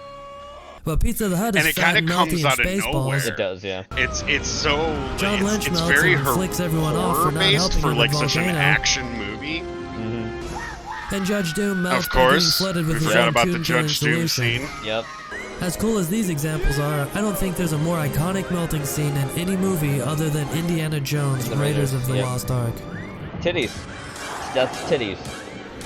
But Pizza the Hut is And it fat kind and of melty comes and out of Spaceballs. nowhere. It does, yeah. It's so John Lynch it's melts very and flicks everyone off for not horror-based helping for in like the such an volcano. action movie. And Judge Doom melts Of by getting course, flooded with we his forgot own about the tune-killing Judge Doom solution. scene. Yep. As cool as these examples are, I don't think there's a more iconic melting scene in any movie other than Indiana Jones, The Raiders of the Yep. Lost Ark. Titties. That's titties.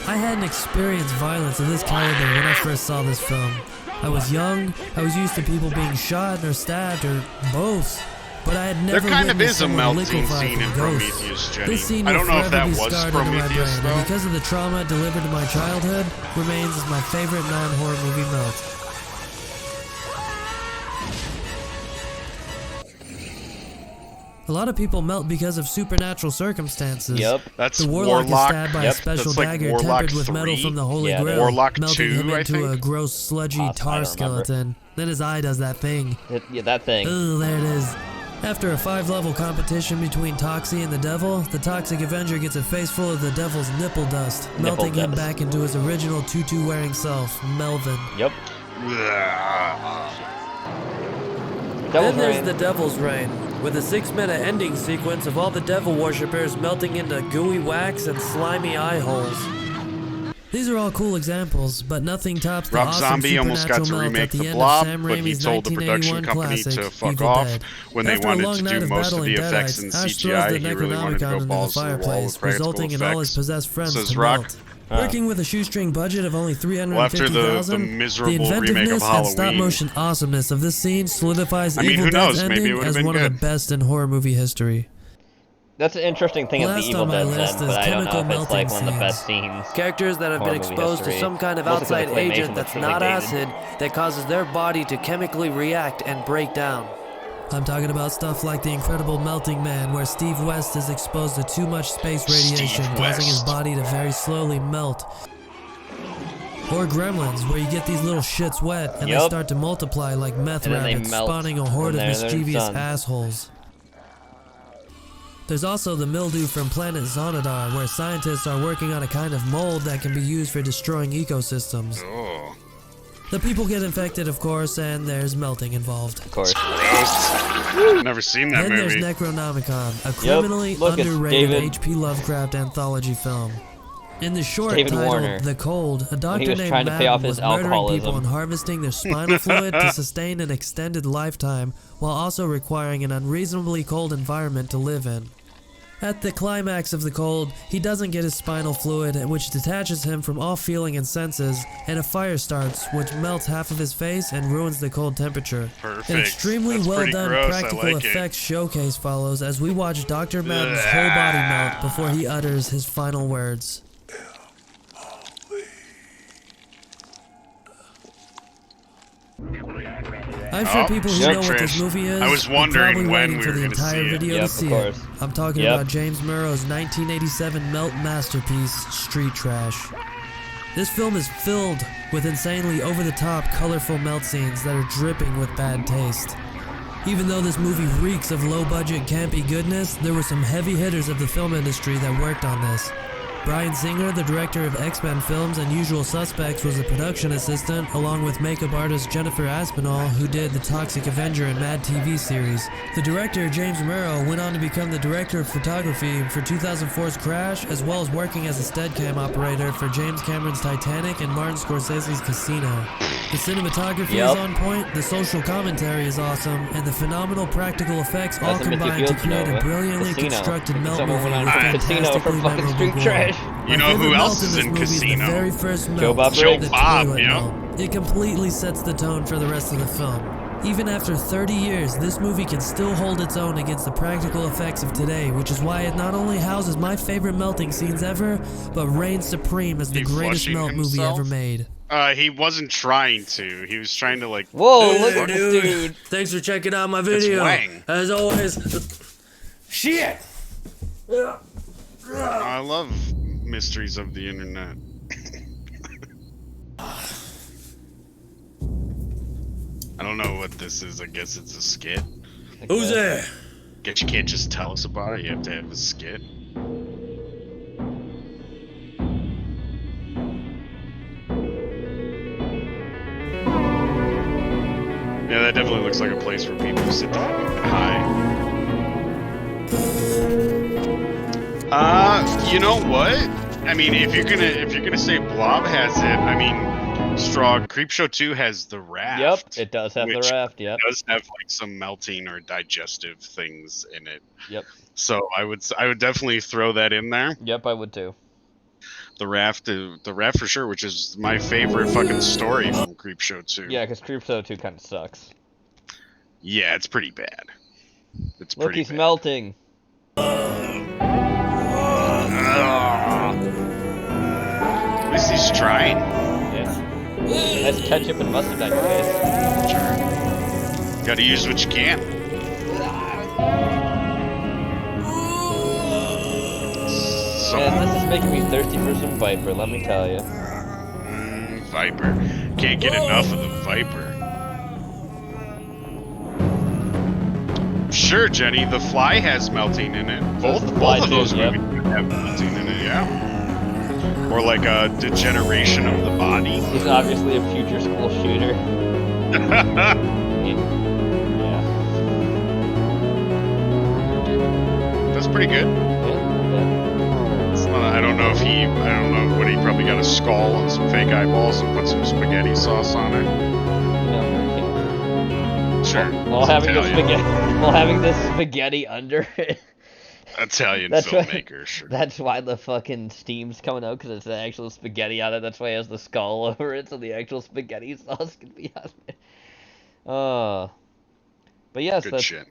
I hadn't experienced violence of this caliber when I first saw this film. I was young, I was used to people being shot or stabbed or both, but I had never There kind of witnessed is a someone melting liquefied scene from in ghosts. Prometheus, Jenny. This scene I will don't know if forever that be was scarred into my Prometheus, brain, and though. because of the trauma it delivered to my childhood, remains as my favorite non-horror movie melt. A lot of people melt because of supernatural circumstances. Yep. That's The Warlock is stabbed by Yep. a special That's like dagger Warlock tempered with metal 3. from the Holy Yeah, Grail, Warlock melting 2, him I into a think. gross, sludgy I tar don't remember. skeleton. Then his eye does that thing. Yeah, that thing. Ugh, there it is. After a 5-level competition between Toxie and the Devil, the Toxic Avenger gets a face full of the Devil's nipple dust, melting him back into his original tutu-wearing self, Melvin. Yep. Then there's the Devil's Reign, with a 6-minute ending sequence of all the Devil worshippers melting into gooey wax and slimy eye holes. These are all cool examples, but nothing tops the Rob awesome Zombie almost got to supernatural melt remake at the The end Blob, of Sam but he Raimi's told the production 1981 company classic, to fuck Evil off Dead. when they After wanted a long to night do of most of battling the effects in Deadites, Ash throws CGI. the He really wanted to Necronomicon go into the balls to the wall fireplace, with practical resulting in all his effects. possessed friends Says to Rock. melt. Working with a shoestring budget of only Well, after the $350,000, miserable remake of inventiveness and Halloween. stop-motion awesomeness of this scene solidifies I mean, Evil who Dead's knows? Maybe it ending would've as been one of good. the best in horror movie history. That's an interesting thing of the Last Evil on my Dead's list end, is but I don't know chemical if it's like one of the melting best scenes. Characters that have been horror movie exposed to history. some kind of Mostly 'cause outside the claymation agent looks that's really not dated. acid that causes their body to chemically react and break down. I'm talking about stuff like The Incredible Melting Man, where Steve West is exposed to too much space radiation, causing his body to very slowly melt. Or Gremlins, where you get these little shits wet and they start to multiply like meth And then they rabbits, melt spawning a horde of when they're mischievous done. assholes. There's also the mildew from planet Xanadar, where scientists are working on a kind of mold that can be used for destroying ecosystems. Oh. The people get infected, of course, and there's melting involved. Of course. Gross. Never seen that Then movie. there's Necronomicon, a criminally Look, it's underrated David- H.P. Lovecraft anthology film. In the short David titled Warner. The Cold, a When doctor he was named trying to pay off Madden his was murdering people alcoholism. and harvesting their spinal fluid to sustain an extended lifetime, while also requiring an unreasonably cold environment to live in. At the climax of The Cold, he doesn't get his spinal fluid, which detaches him from all feeling and senses, and a fire starts, which melts half of his face and ruins the cold temperature. Perfect. An extremely That's well pretty done gross. I practical like it. effects showcase follows as we watch Dr. Madden's whole body melt before he utters his final words. I'm sure people who know what this movie is I was are wondering probably when waiting we for were the gonna entire see it. video Yep, to of see course. it. I'm talking Yep. about James Murrow's 1987 melt masterpiece, Street Trash. This film is filled with insanely over-the-top, colorful melt scenes that are dripping with bad taste. Even though this movie reeks of low-budget, campy goodness, there were some heavy hitters of the film industry that worked on this. Bryan Singer, the director of X-Men films and Usual Suspects, was a production assistant, along with makeup artist Jennifer Aspinall, who did the Toxic Avenger and Mad TV series. The director, James Murrow, went on to become the director of photography for 2004's Crash, as well as working as a Steadicam operator for James Cameron's Titanic and Martin Scorsese's Casino. The cinematography is on point, the social commentary is awesome, and the phenomenal practical effects all That's a Mitzi combine to Fields create a Nova. brilliantly Casino. constructed melt Someone movie went with on Casino for fantastically fucking memorable Street gore. Trash. You My know who favorite else melt is this in movie is Casino? the very first melt, Joe Bob Joe Briggs. the Bob, toilet yeah. melt. It completely sets the tone for the rest of the film. Even after 30 years, this movie can still hold its own against the practical effects of today, which is why it not only houses my favorite melting scenes ever, but reigns supreme as the He greatest flushing melt movie himself? ever made. He wasn't trying to. He was trying to like. Whoa, Hey, look at this dude. Thanks for checking out my It's video. Wang. As always, shit. I love mysteries of the internet. I don't know what this is. I guess it's a skit. Who's there? Guess you can't just tell us about it. You have to have a skit. Yeah, that definitely looks like a place where people sit down and get high. You know what? I mean, if you're gonna say Blob has it, I mean, Strong Creepshow 2 has the raft. Yep, it does have the which raft. Yep. does have like some melting or digestive things in it. Yep. So I would definitely throw that in there. Yep, I would too. The raft for sure, which is my favorite fucking story from Creepshow 2. Yeah, because Creepshow 2 kind of sucks. Yeah, it's pretty bad. It's Look, pretty he's bad. melting. At least he's trying. Yeah. That's ketchup and mustard on your face. Sure. Gotta use what you can. Man, this is making me thirsty for some Viper, let me tell you. Viper. Can't get enough of the Viper. Sure, Jenny. The Fly has melting in it. Both of those movies have melting in it. Yeah. Or like a degeneration of the body. He's obviously a future school shooter. That's pretty good. I don't know what he probably got a skull and some fake eyeballs and put some spaghetti sauce on it. Sure. While having the spaghetti under it. Italian filmmaker, sure. That's why the fucking steam's coming out, because it's the actual spaghetti on it. That's why it has the skull over it, so the actual spaghetti sauce can be on it. But yes,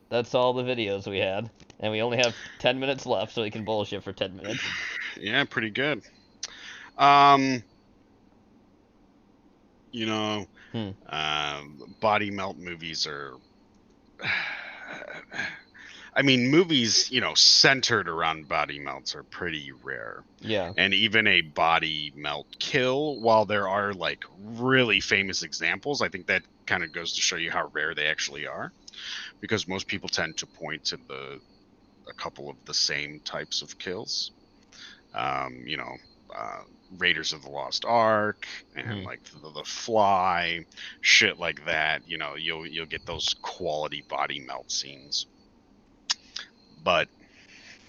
that's all the videos we had. And we only have 10 minutes left, so we can bullshit for 10 minutes. Yeah, pretty good. Body melt movies are... I mean, movies, centered around body melts are pretty rare. Yeah. And even a body melt kill, while there are, like, really famous examples, I think that kind of goes to show you how rare they actually are. Because most people tend to point to a couple of the same types of kills. Raiders of the Lost Ark and like the Fly, shit like that. You'll get those quality body melt scenes. But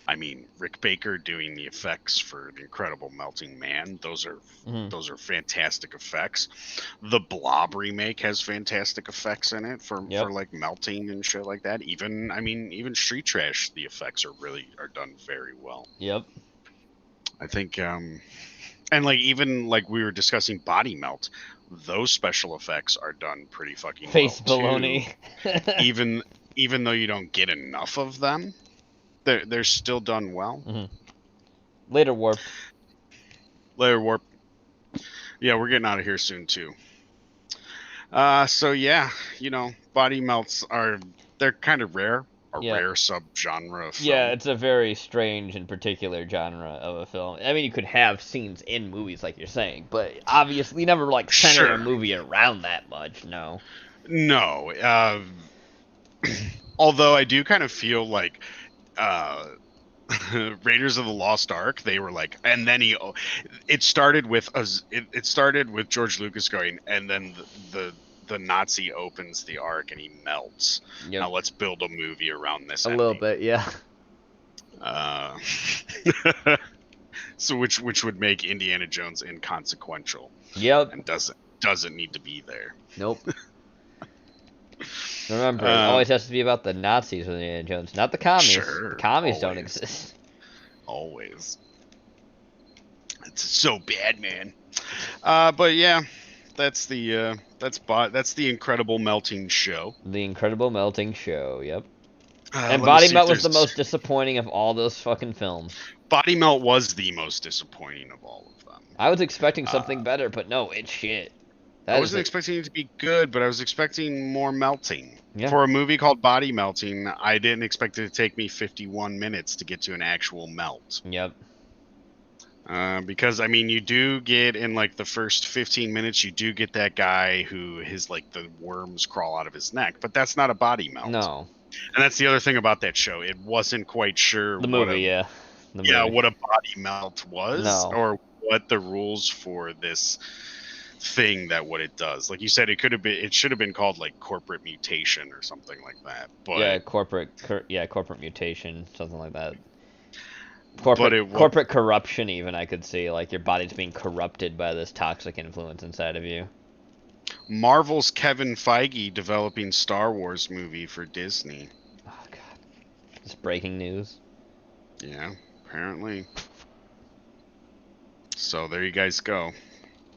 I mean, Rick Baker doing the effects for The Incredible Melting Man, those are fantastic effects. The Blob remake has fantastic effects in it for like melting and shit like that. Even Street Trash, the effects are done very well. Yep. I think and like even like we were discussing body melt, those special effects are done pretty fucking face well baloney. Too. even though you don't get enough of them, they're still done well. Later warp. Yeah, we're getting out of here soon too. So yeah, body melts they're kind of rare. Rare subgenre of film. Yeah, it's a very strange and particular genre of a film. I mean, you could have scenes in movies like you're saying, but obviously never like center a movie around that much. No. Although I do kind of feel like Raiders of the Lost Ark, they were like, and then it started with George Lucas going, and then the Nazi opens the Ark and he melts. Yep. Now let's build a movie around this. Little bit, yeah. So which would make Indiana Jones inconsequential. Yep. And doesn't need to be there. Nope. Remember, it always has to be about the Nazis with Indiana Jones, not the commies. Sure, the commies don't exist. Always. It's so bad, man. But yeah, that's the Incredible Melting Show. The Incredible Melting Show, yep. And Body Melt was the most disappointing of all those fucking films. Body Melt was the most disappointing of all of them. I was expecting something better, but no, it's shit. I wasn't expecting it to be good, but I was expecting more melting. Yeah. For a movie called Body Melting, I didn't expect it to take me 51 minutes to get to an actual melt. Yep. Because, I mean, you do get, in, like, the first 15 minutes, you do get that guy who the worms crawl out of his neck, but that's not a body melt. No. And that's the other thing about that show. It wasn't quite sure what a body melt was. No. Or what the rules for this thing that what it does. Like you said, it should have been called like corporate mutation or something like that. But yeah, corporate mutation, something like that. Corporate corruption, even, I could see, like your body's being corrupted by this toxic influence inside of you. Marvel's Kevin Feige developing Star Wars movie for Disney. Oh god, it's breaking news. Yeah, apparently. So there you guys go.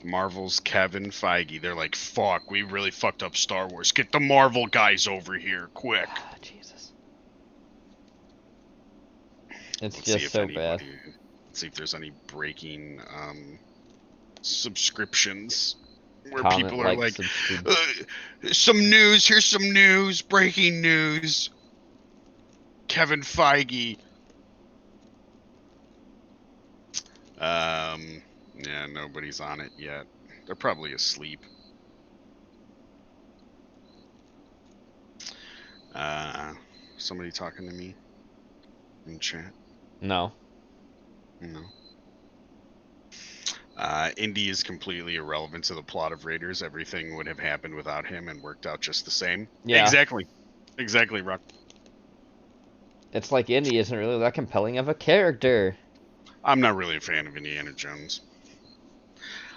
Marvel's Kevin Feige. They're like, fuck, we really fucked up Star Wars. Get the Marvel guys over here, quick. Oh, Jesus. It's just so bad. Let's see if there's any breaking subscriptions where people are like some news, here's some news, breaking news. Kevin Feige. Yeah, nobody's on it yet. They're probably asleep. Somebody talking to me in chat? No. No. Indy is completely irrelevant to the plot of Raiders. Everything would have happened without him and worked out just the same. Yeah. Exactly. Exactly, Rock. It's like Indy isn't really that compelling of a character. I'm not really a fan of Indiana Jones.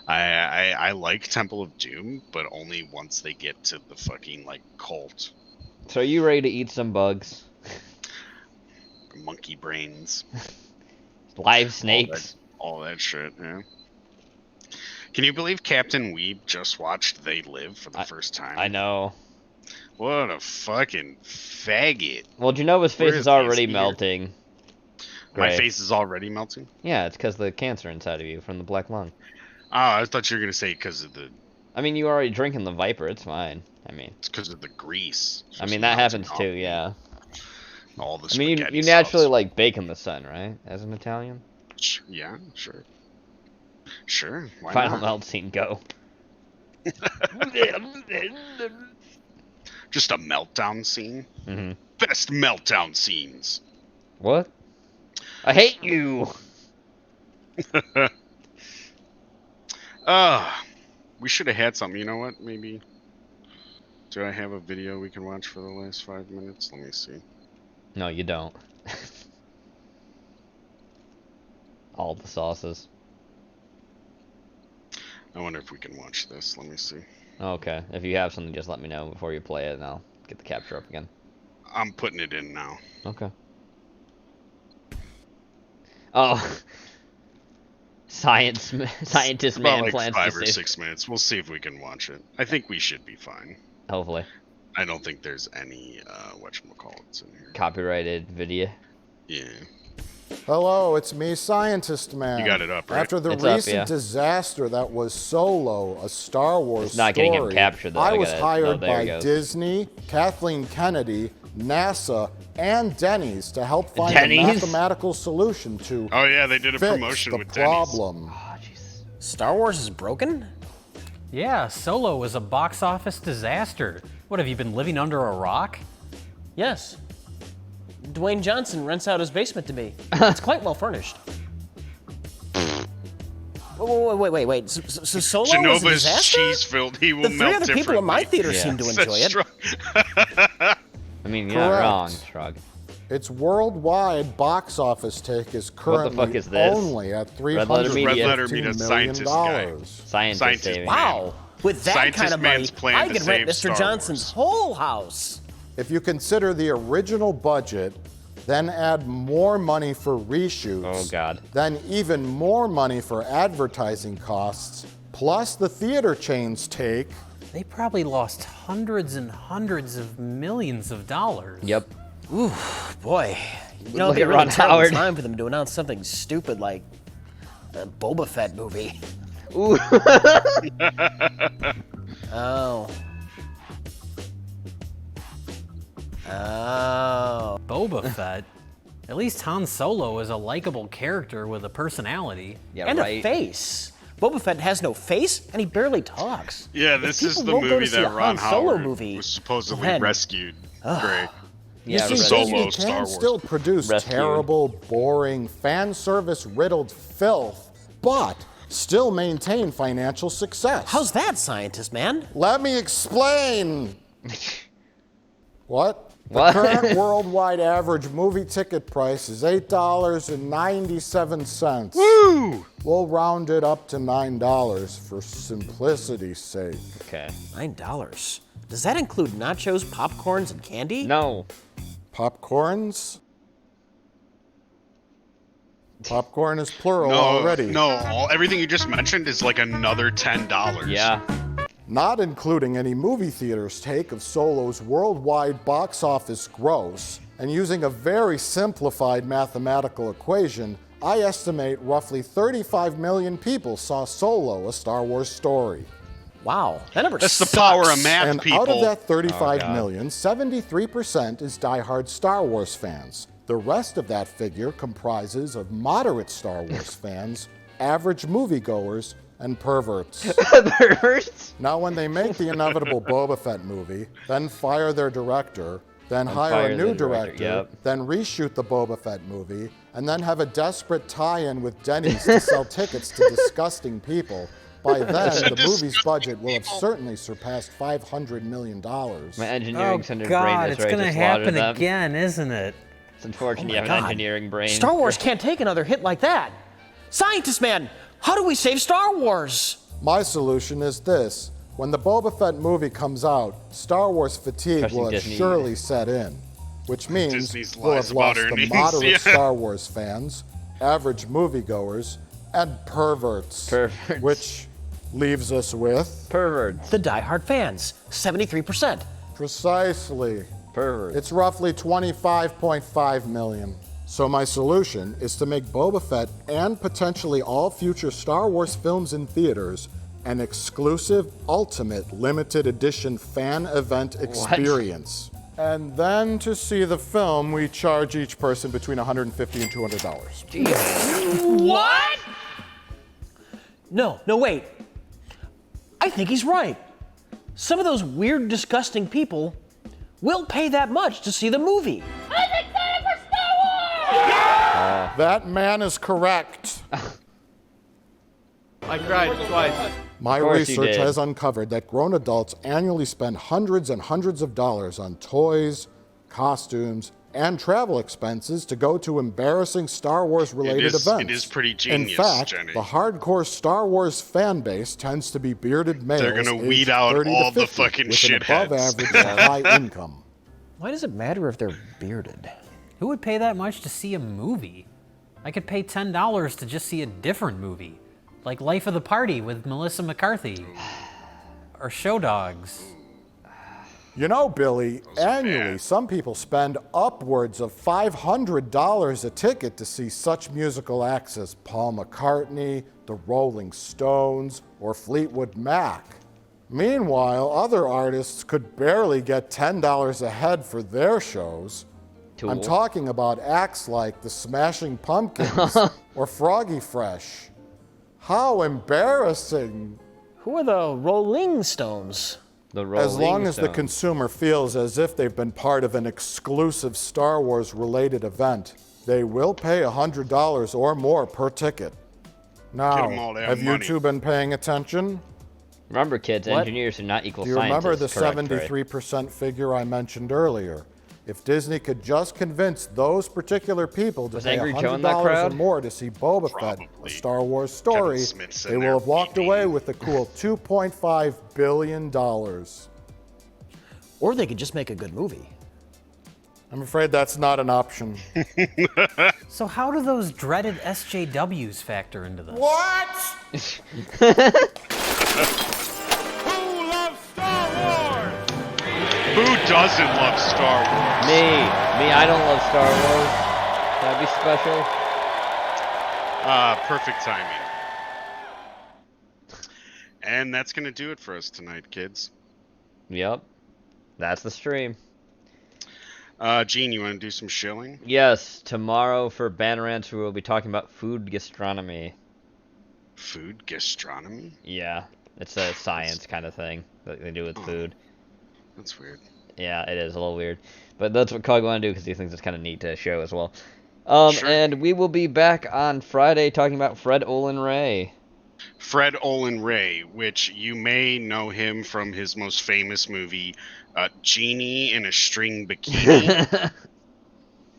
I like Temple of Doom, but only once they get to the fucking, like, cult. So are you ready to eat some bugs? Monkey brains. Live snakes. All that shit, yeah. Can you believe Captain Weeb just watched They Live for the first time? I know. What a fucking faggot. Well, Jenova's face is already melting. My face is already melting? Yeah, it's because of the cancer inside of you from the black lung. Oh, I thought you were going to say because of the... I mean, you were already drinking the Viper. It's fine. I mean... It's because of the grease. I mean, that happens too, yeah. All the I mean, you naturally like bacon the sun, right? As an Italian? Yeah, sure. Sure, why Final not? melt scene, go. Just a meltdown scene? Mm-hmm. Best meltdown scenes. What? I hate you! We should have had something. You know what? Maybe... Do I have a video we can watch for the last 5 minutes? Let me see. No, you don't. All the sauces. I wonder if we can watch this. Let me see. Okay. If you have something, just let me know before you play it, and I'll get the capture up again. I'm putting it in now. Okay. Oh. Scientist man like plans 5 to or save... 6 minutes. We'll see if we can watch it. I think we should be fine. Hopefully. I don't think there's any whatchamacallits in here. Copyrighted video. Yeah. Hello, it's me, Scientist Man. You got it up, right? After the It's recent up, yeah. disaster that was Solo, a Star Wars It's not story, getting him captured, though. I I was gotta- hired oh, there by he goes. Disney, Kathleen Kennedy, NASA, and Denny's to help find Denny's? a mathematical solution to Oh yeah, they did a fix promotion the with Denny's. problem. Star Wars is broken? Yeah, Solo was a box office disaster. What, have you been living under a rock? Yes. Dwayne Johnson rents out his basement to me. It's quite well furnished. Wait. So Solo was a Jenova's disaster? cheese filled. He will The melt three other people in my differently. theater seem to enjoy it. I mean, you're not Correct. wrong, Shrug. Its worldwide box office take is What the currently fuck is this? only at Red Letter Media. $315 scientist guy. million. Scientist saving. Wow. With that Scientist kind of money, man's plan I to could rent save Mr. Star Johnson's whole house. If you consider the original budget, then add more money for reshoots, Oh, God. then even more money for advertising costs, plus the theater chain's take. They probably lost hundreds and hundreds of millions of dollars. Yep. Ooh, boy. You know, Look it'd at be Ron really terrible Howard. time for them to announce something stupid like a Boba Fett movie. Ooh. Oh. Oh. Boba Fett? At least Han Solo is a likable character with a personality. Yeah, And right. a face. Boba Fett has no face, and he barely talks. Yeah, If this is people the won't go movie to see a that Ron Han Solo Howard movie, was supposedly then- rescued. Great. Yeah, you see, Solo Disney Star can Wars. still produce Rescued. terrible, boring, fan service riddled filth, but still maintain financial success. How's that, Scientist Man? Let me explain. What? The What? current worldwide average movie ticket price is $8.97. Woo! We'll round it up to $9 for simplicity's sake. Okay. $9. Does that include nachos, popcorns, and candy? No. Popcorns? Popcorn is plural No, already. no, everything you just mentioned is like another $10. Yeah. Not including any movie theater's take of Solo's worldwide box office gross, and using a very simplified mathematical equation, I estimate roughly 35 million people saw Solo, a Star Wars story. Wow, that number That's the sucks. power of math, And people. out of that 35 God. million, 73% is diehard Star Wars fans. The rest of that figure comprises of moderate Star Wars fans, average moviegoers, and perverts. Perverts? Now, when they make the inevitable Boba Fett movie, then fire their director, then And hire fire a new the director, director, then reshoot the Boba Fett movie, and then have a desperate tie-in with Denny's to sell tickets to disgusting people. By then, the movie's budget will have certainly surpassed $500 million. My engineering centered brain God, is it's ready gonna to slaughter happen them. again, isn't it? It's unfortunate Oh you my have an God. engineering brain. Star Wars can't take another hit like that. Scientist man, how do we save Star Wars? My solution is this. When the Boba Fett movie comes out, Star Wars fatigue Trusting will have Disney. surely set in, which means Disney's we'll lies have about lost the earnings, moderate yeah. Star Wars fans, average moviegoers, and perverts. Perverts. Which leaves us with... Perverts. The diehard fans, 73%. Precisely. Perverts. It's roughly 25.5 million. So my solution is to make Boba Fett and potentially all future Star Wars films in theaters an exclusive, ultimate, limited edition fan event experience. And then to see the film, we charge each person between $150 and $200. What? No, wait. I think he's right. Some of those weird, disgusting people will pay that much to see the movie. I'm excited for Star Wars! That man is correct. I cried twice. My Of course you research did. has uncovered that grown adults annually spend hundreds and hundreds of dollars on toys, costumes, and travel expenses to go to embarrassing Star Wars related events. It is pretty genius, In fact, Jenny. the hardcore Star Wars fan base tends to be bearded males. They're gonna aged weed out 30 to all the 50 fucking with an shitheads. above average high income. Why does it matter if they're bearded? Who would pay that much to see a movie? I could pay $10 to just see a different movie, like Life of the Party with Melissa McCarthy, or Show Dogs. You know, Billy, annually some people spend upwards of $500 a ticket to see such musical acts as Paul McCartney, the Rolling Stones, or Fleetwood Mac. Meanwhile, other artists could barely get $10 a head for their shows. Tool. I'm talking about acts like the Smashing Pumpkins or Froggy Fresh. How embarrassing. Who are the Rolling Stones? The Rolling As long as the Stones. consumer feels as if they've been part of an exclusive Star Wars related event, they will pay $100 or more per ticket. Now, 'em all their have you money. two been paying attention? Remember, kids, What? engineers do not equal Do you scientists. remember the Correct, Trey. 73% figure I mentioned earlier? If Disney could just convince those particular people to Was pay Angry Joe in that $100 or crowd? more to see Boba Fett, a Star Wars story, Kevin Smith's in they there will have walked away with a cool $2.5 billion. Or they could just make a good movie. I'm afraid that's not an option. So how do those dreaded SJWs factor into this? Who loves Star Wars? Who doesn't love Star Wars? Me, I don't love Star Wars. That'd be special. Perfect timing. And that's gonna do it for us tonight, kids. Yep. That's the stream. Gene, you want to do some shilling? Yes, tomorrow for Banner Answer we'll be talking about food gastronomy. Food gastronomy? Yeah, it's a science kind of thing that they do with food. That's weird. Yeah, it is a little weird. But that's what Cog wanted to do because he thinks it's kind of neat to show as well. Sure. And we will be back on Friday talking about Fred Olin Ray. Fred Olin Ray, which you may know him from his most famous movie, Genie in a String Bikini.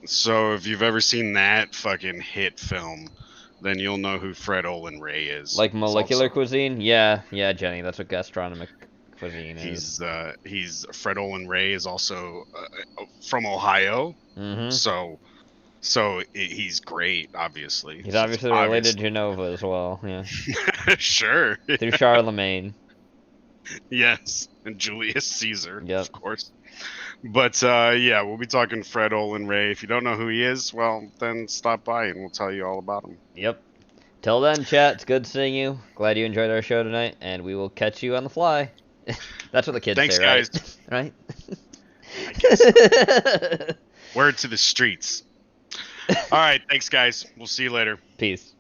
So if you've ever seen that fucking hit film, then you'll know who Fred Olin Ray is. Like molecular cuisine? Yeah, Jenny, that's what gastronomic cuisine is. He's Fred Olin Ray is also from Ohio. Mm-hmm. So he's great, obviously. He's obviously related to Jenova as well, yeah. Sure. Through Charlemagne. Yes, and Julius Caesar, Yep. of course. But yeah, we'll be talking Fred Olin Ray. If you don't know who he is, well, then stop by and we'll tell you all about him. Yep. Till then, chat, it's good seeing you. Glad you enjoyed our show tonight, and we will catch you on the fly. That's what the kids Thanks, say, guys. right? I guess. Word to the streets. All right, thanks, guys. We'll see you later. Peace.